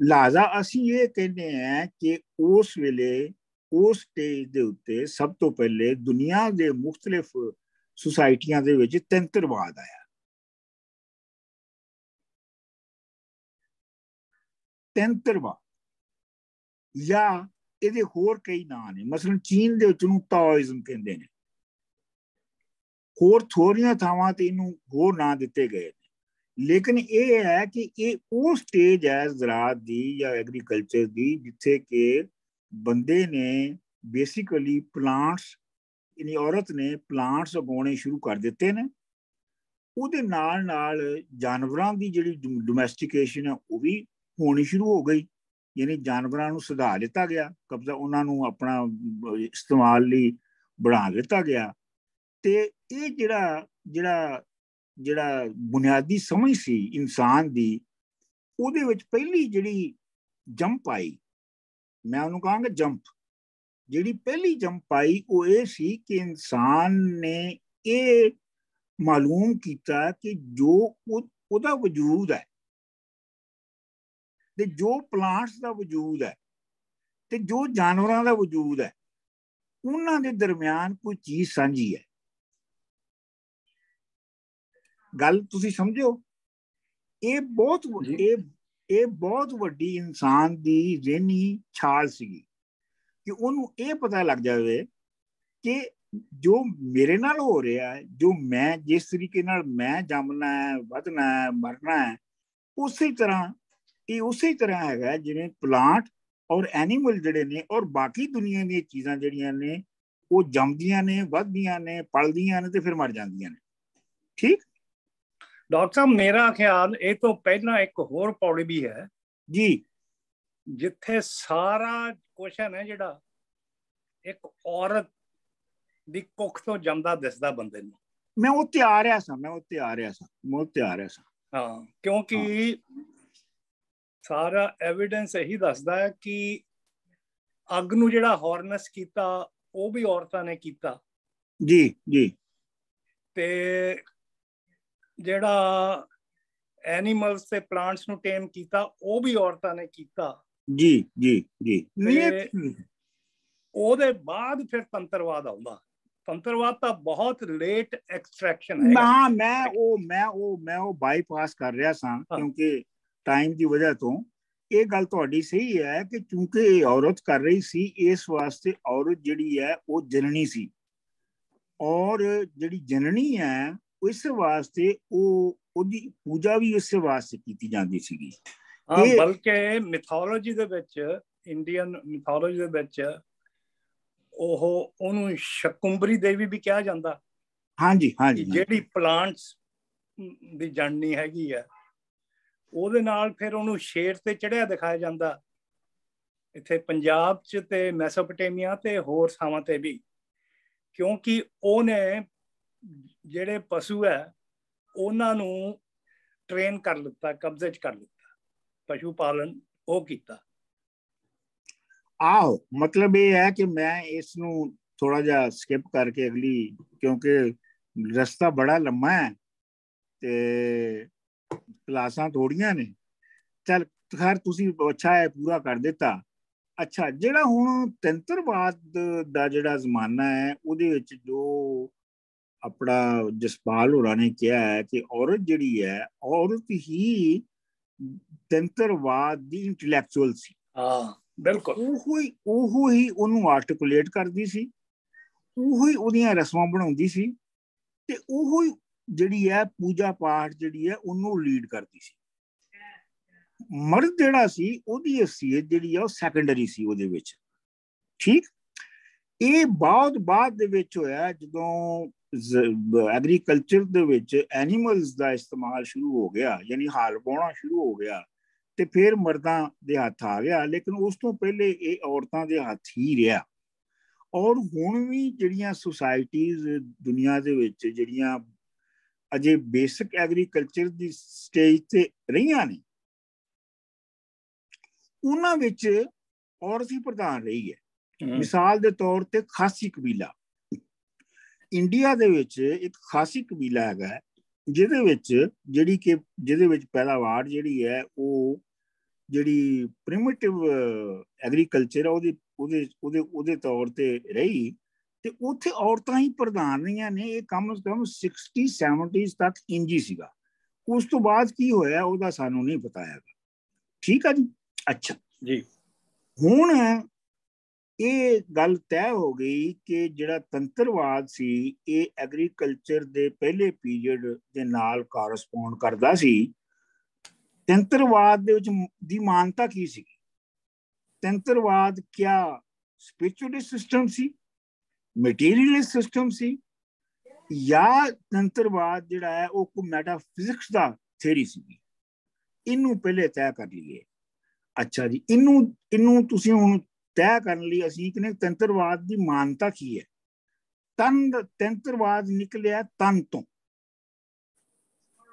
ਲਿਹਾਜ਼ਾ ਅਸੀਂ ਇਹ ਕਹਿੰਦੇ ਹਾਂ ਕਿ ਉਸ ਵੇਲੇ ਉਸ ਸਟੇਜ ਦੇ ਉੱਤੇ ਸਭ ਤੋਂ ਪਹਿਲੇ ਦੁਨੀਆ ਦੇ ਮੁਖਤਲਿਫ ਸੁਸਾਇਟੀਆਂ ਦੇ ਵਿੱਚ ਤੰਤਰਵਾਦ ਆਇਆ। ਤੰਤਰਵਾਦ ਜਾਂ ਇਹਦੇ ਹੋਰ ਕਈ ਨਾਂ ਨੇ, ਮਸਲਨ ਚੀਨ ਦੇ ਵਿੱਚ ਉਹਨੂੰ ਤਾਓਇਜ਼ਮ ਕਹਿੰਦੇ ਨੇ, ਹੋਰ ਥੋੜੀਆਂ ਥਾਵਾਂ ਤੇ ਇਹਨੂੰ ਹੋਰ ਨਾਂ ਦਿੱਤੇ ਗਏ ਨੇ। ਲੇਕਿਨ ਇਹ ਹੈ ਕਿ ਇਹ ਉਹ ਸਟੇਜ ਹੈ ਜ਼ਰਾਅਤ ਦੀ ਜਾਂ ਐਗਰੀਕਲਚਰ ਦੀ ਜਿੱਥੇ ਕਿ ਬੰਦੇ ਨੇ ਬੇਸਿਕਲੀ ਪਲਾਂਟਸ, ਯਾਨੀ ਔਰਤ ਨੇ ਪਲਾਂਟਸ ਉਗਾਉਣੇ ਸ਼ੁਰੂ ਕਰ ਦਿੱਤੇ ਨੇ। ਉਹਦੇ ਨਾਲ ਜਾਨਵਰਾਂ ਦੀ ਜਿਹੜੀ ਡੋਮੈਸਟੀਕੇਸ਼ਨ ਹੈ ਉਹ ਵੀ ਹੋਣੀ ਸ਼ੁਰੂ ਹੋ ਗਈ, ਯਾਨੀ ਜਾਨਵਰਾਂ ਨੂੰ ਸੁਧਾਰ ਦਿੱਤਾ ਗਿਆ, ਕਬਜ਼ਾ ਉਹਨਾਂ ਨੂੰ ਆਪਣਾ ਇਸਤੇਮਾਲ ਲਈ ਬਣਾ ਦਿੱਤਾ ਗਿਆ। ਤੇ ਇਹ ਜਿਹੜਾ ਬੁਨਿਆਦੀ ਸਮਝ ਸੀ ਇਨਸਾਨ ਦੀ, ਉਹਦੇ ਵਿੱਚ ਪਹਿਲੀ ਜਿਹੜੀ ਜੰਪ ਆਈ, ਮੈਂ ਉਹਨੂੰ ਕਹਾਂਗਾ ਜੰਪ, ਜਿਹੜੀ ਪਹਿਲੀ ਜੰਪ ਆਈ ਉਹ ਇਹ ਸੀ ਕਿ ਇਨਸਾਨ ਨੇ ਇਹ ਮਾਲੂਮ ਕੀਤਾ ਕਿ ਜੋ ਉਹਦਾ ਵਜੂਦ ਹੈ ਤੇ ਜੋ ਪਲਾਂਟਸ ਦਾ ਵਜੂਦ ਹੈ ਤੇ ਜੋ ਜਾਨਵਰਾਂ ਦਾ ਵਜੂਦ ਹੈ ਉਹਨਾਂ ਦੇ ਦਰਮਿਆਨ ਕੋਈ ਚੀਜ਼ ਸਾਂਝੀ ਹੈ। ਗੱਲ ਤੁਸੀਂ ਸਮਝੋ, ਇਹ ਬਹੁਤ ਵੱਡੀ ਇਨਸਾਨ ਦੀ ਜ਼ਿਹਨੀ ਛਾਲ ਸੀਗੀ ਕਿ ਉਹਨੂੰ ਇਹ ਪਤਾ ਲੱਗ ਜਾਵੇ ਕਿ ਜੋ ਮੇਰੇ ਨਾਲ ਹੋ ਰਿਹਾ ਹੈ, ਜੋ ਮੈਂ ਜਿਸ ਤਰੀਕੇ ਨਾਲ ਮੈਂ ਜੰਮਣਾ ਹੈ, ਵਧਣਾ ਹੈ, ਮਰਨਾ ਹੈ, ਉਸੇ ਤਰ੍ਹਾਂ ਹੈਗਾ ਜਿਵੇਂ ਪਲਾਂਟ ਔਰ ਐਨੀਮਲ ਜਿਹੜੇ ਨੇ ਔਰ ਬਾਕੀ ਦੁਨੀਆ ਦੀਆਂ ਚੀਜ਼ਾਂ ਜਿਹੜੀਆਂ ਨੇ ਉਹ ਜੰਮਦੀਆਂ ਨੇ, ਵੱਧਦੀਆਂ ਨੇ, ਪਲਦੀਆਂ ਨੇ ਤੇ ਫਿਰ ਮਰ ਜਾਂਦੀਆਂ ਨੇ। ਠੀਕ ਡਾਕਟਰ ਸਾਹਿਬ, ਮੇਰਾ ਖਿਆਲ ਇਹ ਤੋਂ ਪਹਿਲਾਂ ਇੱਕ ਹੋਰ ਪੌੜੀ ਵੀ ਹੈ ਜੀ, ਜਿੱਥੇ ਸਾਰਾ ਕੁਐਸਚਨ ਹੈ ਜਿਹੜਾ ਇੱਕ ਔਰਤ ਦੀ ਕੁੱਖ ਤੋਂ ਜੰਮਦਾ ਦਿਸਦਾ ਬੰਦੇ ਨੂੰ। ਮੈਂ ਉੱਤੇ ਆ ਰਿਹਾ ਸਾਂ ਹਾਂ, ਕਿਉਂਕਿ ਸਾਰਾ ਐਵੀਡੈਂਸ ਇਹੀ ਦੱਸਦਾ ਹੈ ਕਿ ਅੱਗ ਨੂੰ ਜਿਹੜਾ ਹਾਰਨੈਸ ਕੀਤਾ ਉਹ ਵੀ ਔਰਤਾਂ ਨੇ ਕੀਤਾ ਜੀ ਤੇ ਜਿਹੜਾ ਐਨੀਮਲਸ ਤੇ ਪਲਾਂਟਸ ਨੂੰ ਟੇਮ ਕੀਤਾ ਉਹ ਵੀ ਔਰਤਾਂ ਨੇ ਕੀਤਾ ਜੀ ਉਹਦੇ ਬਾਅਦ ਫਿਰ ਤੰਤਰਵਾਦ ਆਉਂਦਾ। ਤੰਤਰਵਾਦ ਤਾਂ ਬਹੁਤ ਲੇਟ ਐਕਸਟ੍ਰੈਕਸ਼ਨ ਹੈ। ਮੈਂ ਉਹ ਬਾਈਪਾਸ ਕਰ ਰਿਹਾ ਸਾਂ ਕਿਉਂਕਿ ਟਾਈਮ ਦੀ ਵਜ੍ਹਾ ਤੋਂ। ਇਹ ਗੱਲ ਤੁਹਾਡੀ ਸਹੀ ਹੈ ਕਿ ਕਿਉਂਕਿ ਇਹ ਔਰਤ ਕਰ ਰਹੀ ਸੀ, ਇਸ ਵਾਸਤੇ ਔਰਤ ਜਿਹੜੀ ਹੈ ਉਹ ਜਨਨੀ ਸੀ, ਔਰ ਜਿਹੜੀ ਜਨਨੀ ਹੈ ਇਸ ਵਾਸਤੇ ਉਹਦੀ ਪੂਜਾ ਵੀ ਇਸੇ ਵਾਸਤੇ ਕੀਤੀ ਜਾਂਦੀ ਸੀਗੀ ਹਾਂ, ਬਲਕਿ ਮਿਥੋਲੋਜੀ ਦੇ ਵਿੱਚ, ਇੰਡੀਅਨ ਮਿਥੋਲੋਜੀ ਦੇ ਵਿੱਚ ਉਹਨੂੰ ਸ਼ਕੁੰਭਰੀ ਦੇਵੀ ਵੀ ਕਿਹਾ ਜਾਂਦਾ। ਹਾਂਜੀ ਹਾਂਜੀ, ਜਿਹੜੀ ਪਲਾਂਟਸ ਦੀ ਜਣਨੀ ਹੈਗੀ ਆ, ਉਹਦੇ ਨਾਲ ਫਿਰ ਉਹਨੂੰ ਸ਼ੇਰ ਤੇ ਚੜਿਆ ਦਿਖਾਇਆ ਜਾਂਦਾ ਇੱਥੇ ਪੰਜਾਬ 'ਚ ਤੇ ਮੈਸੋਪੋਟੇਮੀਆ ਤੇ ਹੋਰ ਥਾਵਾਂ ਤੇ ਵੀ, ਕਿਉਂਕਿ ਉਹਨੇ ਜਿਹੜੇ ਪਸ਼ੂ ਹੈ ਉਹਨਾਂ ਨੂੰ ਟ੍ਰੇਨ ਕਰ ਲਿੱਤਾ, ਕਬਜ਼ੇ 'ਚ ਕਰ ਲਿੱਤਾ, ਪਸ਼ੂ ਪਾਲਣ ਉਹ ਕੀਤਾ। ਆਹੋ, ਮਤਲਬ ਇਹ ਹੈ ਕਿ ਮੈਂ ਇਸ ਨੂੰ ਥੋੜਾ ਜਿਹਾ ਸਕਿਪ ਕਰਕੇ ਅਗਲੀ, ਕਿਉਂਕਿ ਰਸਤਾ ਬੜਾ ਲੰਮਾ ਹੈ ਤੇ ਕਲਾਸਾਂ ਥੋੜੀਆਂ ਨੇ। ਚੱਲ ਖੈਰ, ਤੁਸੀਂ ਅੱਛਾ ਹੈ ਪੂਰਾ ਕਰ ਦਿੱਤਾ। ਅੱਛਾ, ਜਿਹੜਾ ਹੁਣ ਤੰਤਰਵਾਦ ਦਾ ਜਿਹੜਾ ਜ਼ਮਾਨਾ ਹੈ ਉਹਦੇ ਵਿੱਚ ਜੋ ਆਪਣਾ ਜਸਪਾਲ ਹੋਰਾਂ ਨੇ ਕਿਹਾ ਹੈ ਕਿ ਔਰਤ ਜਿਹੜੀ ਹੈ, ਔਰਤ ਹੀ ਤੰਤਰਵਾਦ ਦੀ ਇੰਟੈਲੈਕਚੁਅਲ ਸੀ। ਹਾਂ ਬਿਲਕੁਲ, ਉਹ ਹੀ ਉਹਨੂੰ ਆਰਟੀਕੂਲੇਟ ਕਰਦੀ ਸੀ, ਉਹ ਹੀ ਉਹਦੀਆਂ ਰਸਮਾਂ ਬਣਾਉਂਦੀ ਸੀ, ਤੇ ਉਹ ਹੀ ਜਿਹੜੀ ਹੈ ਪੂਜਾ ਪਾਠ ਜਿਹੜੀ ਹੈ ਉਹਨੂੰ ਲੀਡ ਕਰਦੀ ਸੀ। ਮਰਦ ਜਿਹੜਾ ਸੀ ਉਹਦੀ ਹਸੀਅਤ ਜਿਹੜੀ ਆ ਉਹ ਸੈਕੰਡਰੀ ਸੀ ਉਹਦੇ ਵਿੱਚ। ਠੀਕ, ਇਹ ਬਹੁਤ ਬਾਅਦ ਦੇ ਵਿੱਚ ਹੋਇਆ ਜਦੋਂ ਐਗਰੀਕਲਚਰ ਦੇ ਵਿੱਚ ਐਨੀਮਲਸ ਦਾ ਇਸਤੇਮਾਲ ਸ਼ੁਰੂ ਹੋ ਗਿਆ, ਯਾਨੀ ਹਲ ਵਾਹੁਣਾ ਸ਼ੁਰੂ ਹੋ ਗਿਆ, ਤੇ ਫਿਰ ਮਰਦਾਂ ਦੇ ਹੱਥ ਆ ਗਿਆ। ਲੇਕਿਨ ਉਸ ਤੋਂ ਪਹਿਲੇ ਇਹ ਔਰਤਾਂ ਦੇ ਹੱਥ ਹੀ ਰਿਹਾ। ਔਰ ਹੁਣ ਵੀ ਜਿਹੜੀਆਂ ਸੁਸਾਇਟੀਜ਼ ਦੁਨੀਆ ਦੇ ਵਿੱਚ ਜਿਹੜੀਆਂ ਅਜੇ ਬੇਸਿਕ ਐਗਰੀਕਲਚਰ ਦੀ ਸਟੇਜ ਤੇ ਰਹੀਆਂ ਨੇ, ਉਹਨਾਂ ਵਿੱਚ ਔਰਤ ਹੀ ਪ੍ਰਧਾਨ ਰਹੀ ਹੈ। ਮਿਸਾਲ ਦੇ ਤੌਰ ਤੇ ਖਾਸੀ ਕਬੀਲਾ, ਇੰਡੀਆ ਦੇ ਵਿੱਚ ਇੱਕ ਖਾਸੀ ਕਬੀਲਾ ਹੈਗਾ ਜਿਹਦੇ ਵਿੱਚ ਪੈਦਾਵਾਰ ਜਿਹੜੀ ਹੈ ਉਹ ਜਿਹੜੀ ਪ੍ਰਿਮਿਟਿਵ ਐਗਰੀਕਲਚਰ ਹੈ ਉਹਦੇ ਤੌਰ ਤੇ ਰਹੀ, ਤੇ ਉੱਥੇ ਔਰਤਾਂ ਹੀ ਪ੍ਰਧਾਨ ਰਹੀਆਂ ਨੇ। ਇਹ ਕਮ ਸੇ ਕਮ 60-70 ਤੱਕ ਇੰਜੀ ਸੀਗਾ। ਉਸ ਤੋਂ ਬਾਅਦ ਕੀ ਹੋਇਆ ਉਹਦਾ ਸਾਨੂੰ ਨਹੀਂ ਪਤਾ ਹੈਗਾ। ਠੀਕ ਆ ਜੀ। ਅੱਛਾ ਜੀ, ਹੁਣ ਇਹ ਗੱਲ ਤੈਅ ਹੋ ਗਈ ਕਿ ਜਿਹੜਾ ਤੰਤਰਵਾਦ ਸੀ ਇਹ ਐਗਰੀਕਲਚਰ ਦੇ ਪਹਿਲੇ ਪੀਰੀਅਡ ਦੇ ਨਾਲ ਕਾਰਸਪੌਂਡ ਕਰਦਾ ਸੀ। ਤੰਤਰਵਾਦ ਦੇ ਵਿੱਚ ਦੀ ਮਾਨਤਾ ਕੀ ਸੀ? ਤੰਤਰਵਾਦ ਕਿਆ ਸਪਿਰਿਚੁਅਲਿਸਟ ਸਿਸਟਮ ਸੀ, ਮਟੀਰੀਅਲਿਸਟ ਸਿਸਟਮ ਸੀ, ਜਾਂ ਤੰਤਰਵਾਦ ਜਿਹੜਾ ਹੈ ਉਹ ਕੋਈ ਮੈਟਾਫਿਜ਼ਿਕਸ ਦਾ ਥਿਊਰੀ ਸੀ? ਇਹਨੂੰ ਪਹਿਲੇ ਤੈਅ ਕਰ ਲਈਏ। ਅੱਛਾ ਜੀ, ਇਹਨੂੰ ਤੁਸੀਂ ਹੁਣ ਤੈਅ ਕਰਨ ਲਈ ਅਸੀਂ ਕਹਿੰਦੇ ਤੰਤਰਵਾਦ ਦੀ ਮਾਨਤਾ ਕੀ ਹੈ? ਤੰਤਰਵਾਦ ਨਿਕਲਿਆ ਤਨ ਤੋਂ।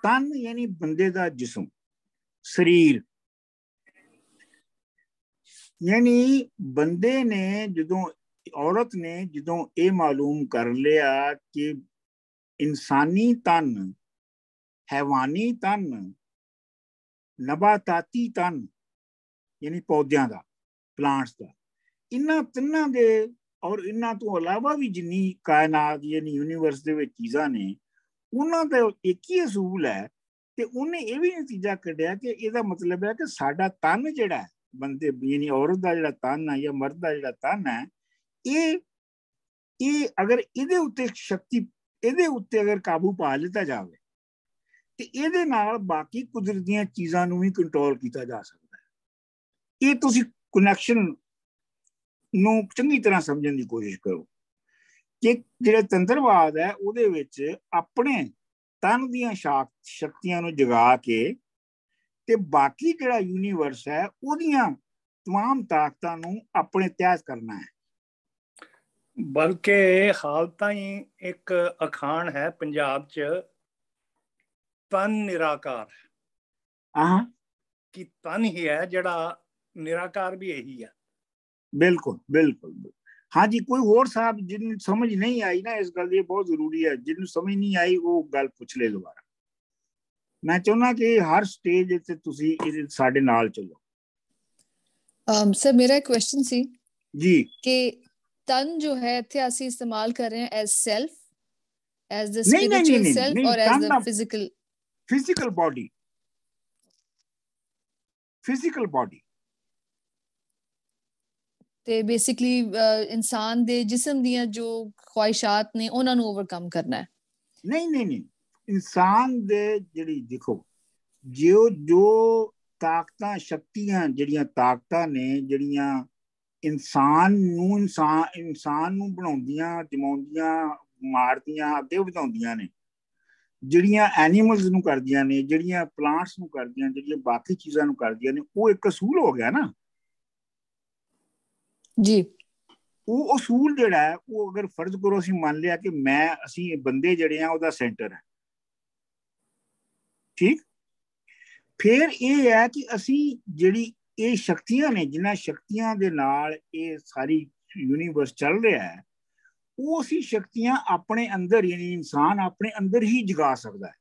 ਤਨ ਯਾਨੀ ਬੰਦੇ ਦਾ ਜਿਸਮ, ਸਰੀਰ, ਯਾਨੀ ਬੰਦੇ ਨੇ ਔਰਤ ਨੇ ਜਦੋਂ ਇਹ ਮਾਲੂਮ ਕਰ ਲਿਆ ਕਿ ਇਨਸਾਨੀ ਤਨ, ਹੈਵਾਨੀ ਤਨ, ਨਬਾਤਾਤੀ ਤਨ ਯਾਨੀ ਪੌਦਿਆਂ ਦਾ, ਪਲਾਂਟਸ ਦਾ, ਇਹਨਾਂ ਤਿੰਨਾਂ ਦੇ ਔਰ ਇਹਨਾਂ ਤੋਂ ਇਲਾਵਾ ਵੀ ਜਿੰਨੀ ਕਾਇਨਾਤ ਯਾਨੀ ਯੂਨੀਵਰਸ ਦੇ ਵਿੱਚ ਚੀਜ਼ਾਂ ਨੇ, ਉਹਨਾਂ ਦਾ ਇੱਕ ਹੀ ਅਸੂਲ ਹੈ। ਤੇ ਉਹਨੇ ਇਹ ਵੀ ਨਤੀਜਾ ਕੱਢਿਆ ਕਿ ਇਹਦਾ ਮਤਲਬ ਹੈ ਕਿ ਸਾਡਾ ਤਨ ਜਿਹੜਾ ਹੈ, ਬੰਦੇ ਯਾਨੀ ਔਰਤ ਦਾ ਜਿਹੜਾ ਤਨ ਹੈ ਜਾਂ ਮਰਦ ਦਾ ਜਿਹੜਾ ਤਨ ਹੈ, ਇਹ ਅਗਰ ਇਹਦੇ ਉੱਤੇ ਅਗਰ ਕਾਬੂ ਪਾ ਲਿੱਤਾ ਜਾਵੇ ਤੇ ਇਹਦੇ ਨਾਲ ਬਾਕੀ ਕੁਦਰਤ ਦੀਆਂ ਚੀਜ਼ਾਂ ਨੂੰ ਵੀ ਕੰਟਰੋਲ ਕੀਤਾ ਜਾ ਸਕਦਾ ਹੈ। ਇਹ ਤੁਸੀਂ ਕਨੈਕਸ਼ਨ ਨੂੰ ਚੰਗੀ ਤਰ੍ਹਾਂ ਸਮਝਣ ਦੀ ਕੋਸ਼ਿਸ਼ ਕਰੋ ਕਿ ਜਿਹੜਾ ਤੰਤਰਵਾਦ ਹੈ ਉਹਦੇ ਵਿੱਚ ਆਪਣੇ ਤਨ ਦੀਆਂ ਸ਼ਕਤੀਆਂ ਨੂੰ ਜਗਾ ਕੇ ਤੇ ਬਾਕੀ ਜਿਹੜਾ ਯੂਨੀਵਰਸ ਹੈ ਉਹਦੀਆਂ तमाम ਤਾਕਤਾਂ ਨੂੰ ਆਪਣੇ ਤਹਿਤ ਕਰਨਾ ਹੈ। ਬਲਕਿ ਹਾਲ ਤਾਈਂ ਇੱਕ ਅਖਾਣ ਹੈ ਪੰਜਾਬ 'ਚ, ਤਨ ਨਿਰਾਕਾਰ। ਹਾਂ, ਕਿ ਤਨ ਹੀ ਹੈ ਜਿਹੜਾ, ਨਿਰਾਕਾਰ ਵੀ ਇਹੀ ਹੈ। ਬਿਲਕੁਲ ਬਿਲकुल। ਹਾਂਜੀ, ਕੋਈ ਹੋਰ ਸਾਹਿਬ ਜਿਹਨੂੰ ਸਮਝ ਨਹੀਂ ਆਈ ਨਾ ਇਸ ਗੱਲ ਦੀ, ਬਹੁਤ ਜ਼ਰੂਰੀ ਹੈ, ਜਿਹਨੂੰ ਸਮਝ ਨਹੀਂ ਆਈ ਉਹ ਗੱਲ ਪੁੱਛ ਲੈ ਦੁਬਾਰਾ। ਮੈਂ ਚਾਹੁੰਦਾ ਕਿ ਹਰ ਸਟੇਜ ਤੇ ਤੁਸੀਂ ਸਾਡੇ ਨਾਲ ਚੱਲੋ। ਸਰ ਮੇਰਾ ਇੱਕ ਕੁਐਸਚਨ ਸੀ ਜੀ ਕਿ ਤਨ ਜੋ ਹੈ ਇੱਥੇ ਅਸੀਂ ਇਸਤੇਮਾਲ ਕਰ ਰਹੇ ਹਾਂ ਐਜ਼ ਸੈਲਫ, ਐਜ਼ ਦ ਨਹੀਂ ਸਪਿਰਿਚੁਅਲ ਸੈਲਫ, ਔਰ ਐਜ਼ ਦ ਫਿਜ਼ੀਕਲ ਬੋਡੀ, ਫਿਜ਼ੀਕਲ ਬੋਡੀ। ਤੇ ਬੇਸਿਕਲੀ ਇਨਸਾਨ ਦੇ ਜਿਸਮ ਦੀਆਂ ਜੋ ਖਵਾਇਸ਼ਾਤ ਨੇ ਉਹਨਾਂ ਨੂੰ ਓਵਰਕਮ ਕਰਨਾ ਹੈ। ਨਹੀਂ, ਇਨਸਾਨ ਦੇ ਜਿਹੜੀ ਦੇਖੋ ਜੋ ਤਾਕਤਾਂ ਸ਼ਕਤੀਆਂ ਜਿਹੜੀਆਂ ਤਾਕਤਾਂ ਨੇ ਜਿਹੜੀਆਂ ਇਨਸਾਨ ਨੂੰ ਬਣਾਉਂਦੀਆਂ ਜਮਾਉਂਦੀਆਂ ਮਾਰਦੀਆਂ ਅੱਗੇ ਵਧਾਉਂਦੀਆਂ ਨੇ, ਜਿਹੜੀਆਂ ਐਨੀਮਲਸ ਨੂੰ ਕਰਦੀਆਂ ਨੇ, ਜਿਹੜੀਆਂ ਪਲਾਂਟਸ ਨੂੰ ਕਰਦੀਆਂ, ਜਿਹੜੀਆਂ ਬਾਕੀ ਚੀਜ਼ਾਂ ਨੂੰ ਕਰਦੀਆਂ ਨੇ, ਉਹ ਇੱਕ ਅਸੂਲ ਹੋ ਗਿਆ ਨਾ ਜੀ। ਉਹ ਅਸੂਲ ਜਿਹੜਾ ਹੈ ਉਹ ਅਗਰ ਫਰਜ਼ ਕਰੋ ਅਸੀਂ ਮੰਨ ਲਿਆ ਕਿ ਅਸੀਂ ਬੰਦੇ ਜਿਹੜੇ ਆ ਉਹਦਾ ਸੈਂਟਰ ਹੈ, ਠੀਕ, ਫਿਰ ਇਹ ਹੈ ਕਿ ਅਸੀਂ ਜਿਹੜੀ ਇਹ ਸ਼ਕਤੀਆਂ ਨੇ, ਜਿਨ੍ਹਾਂ ਸ਼ਕਤੀਆਂ ਦੇ ਨਾਲ ਇਹ ਸਾਰੀ ਯੂਨੀਵਰਸ ਚੱਲ ਰਿਹਾ ਹੈ, ਉਹ ਅਸੀਂ ਸ਼ਕਤੀਆਂ ਆਪਣੇ ਅੰਦਰ, ਯਾਨੀ ਇਨਸਾਨ ਆਪਣੇ ਅੰਦਰ ਹੀ ਜਗਾ ਸਕਦਾ ਹੈ।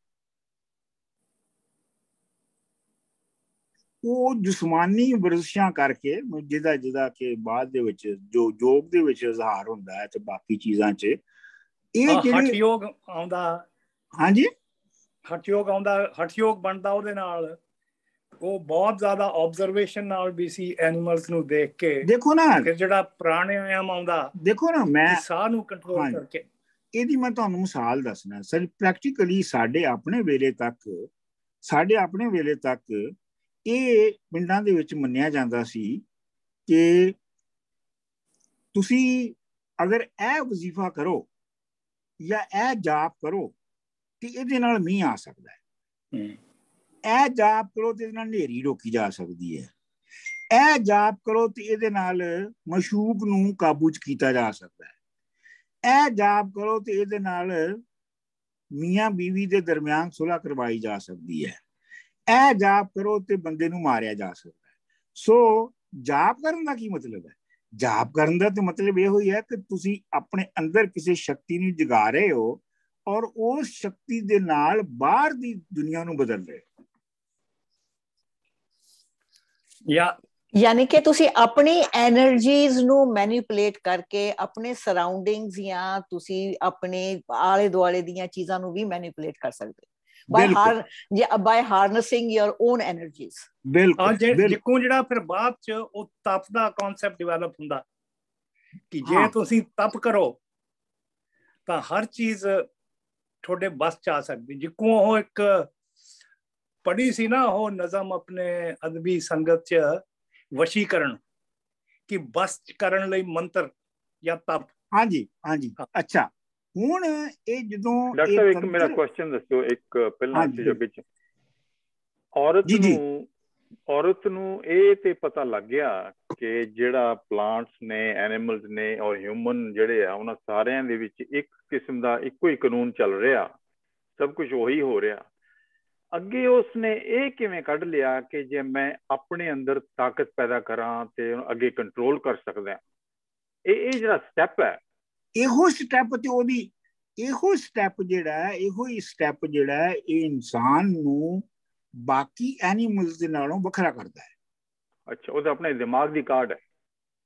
ਉਹ ਜਿਸਮਾਨੀ ਵਰਜ਼ਿਸ਼ਾਂ ਕਰਕੇ, ਜਿਹਦਾ ਕਿ ਬਾਅਦ ਦੇ ਵਿੱਚ ਜੋ ਯੋਗ ਦੇ ਵਿੱਚ ਇਜ਼ਹਾਰ ਹੁੰਦਾ ਹੈ ਤੇ ਬਾਕੀ ਚੀਜ਼ਾਂ 'ਚ ਇਹ ਹਠ ਯੋਗ ਆਉਂਦਾ, ਹਾਂਜੀ ਹਠ ਯੋਗ ਆਉਂਦਾ, ਹਠ ਯੋਗ ਬਣਦਾ ਉਹਦੇ ਨਾਲ। ਉਹ ਬਹੁਤ ਜ਼ਿਆਦਾ ਆਬਜ਼ਰਵੇਸ਼ਨ ਨਾਲ ਵੀ ਸੀ ਐਨੀਮਲਸ ਨੂੰ ਦੇਖ ਕੇ। ਦੇਖੋ ਨਾ, ਫਿਰ ਜਿਹੜਾ ਪ੍ਰਾਣਾਯਾਮ ਆਉਂਦਾ, ਦੇਖੋ ਨਾ, ਮੈਂ ਸਾਹ ਨੂੰ ਕੰਟਰੋਲ ਕਰਕੇ, ਇਹਦੀ ਮੈਂ ਤੁਹਾਨੂੰ ਮਿਸਾਲ ਦੱਸਣਾ। ਸਰ ਪ੍ਰੈਕਟੀਕਲੀ ਸਾਡੇ ਆਪਣੇ ਵੇਲੇ ਤੱਕ ਇਹ ਪਿੰਡਾਂ ਦੇ ਵਿੱਚ ਮੰਨਿਆ ਜਾਂਦਾ ਸੀ ਕਿ ਤੁਸੀਂ ਅਗਰ ਇਹ ਵਜ਼ੀਫਾ ਕਰੋ ਜਾਂ ਇਹ ਜਾਪ ਕਰੋ ਤੇ ਇਹਦੇ ਨਾਲ ਮੀਂਹ ਆ ਸਕਦਾ ਹੈ, ਇਹ ਜਾਪ ਕਰੋ ਤੇ ਇਹਦੇ ਨਾਲ ਹਨੇਰੀ ਰੋਕੀ ਜਾ ਸਕਦੀ ਹੈ, ਇਹ ਜਾਪ ਕਰੋ ਤੇ ਇਹਦੇ ਨਾਲ ਮਸ਼ੂਕ ਨੂੰ ਕਾਬੂ 'ਚ ਕੀਤਾ ਜਾ ਸਕਦਾ ਹੈ, ਇਹ ਜਾਪ ਕਰੋ ਤੇ ਇਹਦੇ ਨਾਲ ਮੀਆਂ ਬੀਵੀ ਦੇ ਦਰਮਿਆਨ ਸੁਲ੍ਹਾ ਕਰਵਾਈ ਜਾ ਸਕਦੀ ਹੈ, ਇਹ ਜਾਪ ਕਰੋ ਤੇ ਬੰਦੇ ਨੂੰ ਮਾਰਿਆ ਜਾ ਸਕਦਾ ਹੈ। ਸੋ ਜਾਪ ਕਰਨ ਦਾ ਕੀ ਮਤਲਬ ਹੈ? ਜਾਪ ਕਰਨ ਦਾ ਤੇ ਮਤਲਬ ਇਹੋ ਹੀ ਹੈ ਕਿ ਤੁਸੀਂ ਆਪਣੇ ਅੰਦਰ ਕਿਸੇ ਸ਼ਕਤੀ ਨੂੰ ਜਗਾ ਰਹੇ ਹੋ ਔਰ ਉਸ ਸ਼ਕਤੀ ਦੇ ਨਾਲ ਬਾਹਰ ਦੀ ਦੁਨੀਆ ਨੂੰ ਬਦਲ ਰਹੇ ਹੋ। ਯਾਨੀ ਕਿ ਤੁਸੀਂ ਆਪਣੀ એનર્ਜੀਜ਼ ਨੂੰ ਮੈਨੀਪੂਲੇਟ ਕਰਕੇ ਆਪਣੇ ਸਰਾਊਂਡਿੰਗਸ ਜਾਂ ਤੁਸੀਂ ਆਪਣੇ ਆਲੇ ਦੁਆਲੇ ਦੀਆਂ ਚੀਜ਼ਾਂ ਨੂੰ ਵੀ ਮੈਨੀਪੂਲੇਟ ਕਰ ਸਕਦੇ by harnessing your own energies। ਬਿਲਕੁਲ। ਜਿੱਕੂ ਜਿਹੜਾ ਫਿਰ ਬਾਅਦ ਚ ਉਹ ਤਪ ਦਾ ਕਨਸੈਪਟ ਡਿਵੈਲਪ ਹੁੰਦਾ ਕਿ ਜੇ ਤੁਸੀਂ ਤਪ ਕਰੋ ਤਾਂ ਹਰ ਚੀਜ਼ ਤੁਹਾਡੇ ਬਸ ਚ ਆ ਸਕਦੀ। ਜਿੱਕੂ ਉਹ ਇੱਕ ਪੜ੍ਹੀ ਸੀ ਨਾ ਉਹ ਨਜ਼ਮ ਆਪਣੇ ਅਦਬੀ ਸੰਗਤ ਚ, ਵਸ਼ੀਕਰਨ, ਕਿ ਬਸ ਕਰਨ ਲਈ ਮੰਤਰ ਜਾਂ ਤਪ। ਹਾਂਜੀ। ਅੱਛਾ, ਹੁਣ ਇਹ ਜਦੋਂ ਡਾਕਟਰ ਸਾਹਿਬ ਇੱਕ ਮੇਰਾ ਕੁਐਸਚਨ ਦੱਸੋ, ਇੱਕ ਪਹਿਲਾਂ ਵਿੱਚ ਔਰਤ ਨੂੰ ਇਹ ਤੇ ਪਤਾ ਲੱਗ ਗਿਆ ਕਿ ਜਿਹੜਾ ਪਲਾਂਟਸ ਨੇ, ਐਨੀਮਲਸ ਨੇ ਔਰ ਹਿਊਮਨ ਜਿਹੜੇ ਆ, ਉਹਨਾਂ ਸਾਰਿਆਂ ਦੇ ਵਿੱਚ ਇੱਕ ਕਿਸਮ ਦਾ ਇੱਕੋ ਹੀ ਕਾਨੂੰਨ ਚੱਲ ਰਿਹਾ, ਸਭ ਕੁਝ ਉਹੀ ਹੋ ਰਿਹਾ। ਅੱਗੇ ਉਸਨੇ ਇਹ ਕਿਵੇਂ ਕੱਢ ਲਿਆ ਕਿ ਜੇ ਮੈਂ ਆਪਣੇ ਅੰਦਰ ਤਾਕਤ ਪੈਦਾ ਕਰਾਂ ਤੇ ਅੱਗੇ ਕੰਟਰੋਲ ਕਰ ਸਕਦਾ? ਇਹ ਜਿਹੜਾ ਸਟੈਪ ਹੈ, ਇਹੋ ਸਟੈਪ ਜਿਹੜਾ ਇਹ ਇਨਸਾਨ ਨੂੰ ਬਾਕੀ ਐਨੀਮਲਸ ਦੇ ਨਾਲੋਂ ਵੱਖਰਾ ਕਰਦਾ ਹੈ। ਅੱਛਾ, ਉਹਦਾ ਆਪਣੇ ਦਿਮਾਗ ਦੀ ਕਾਢ ਹੈ,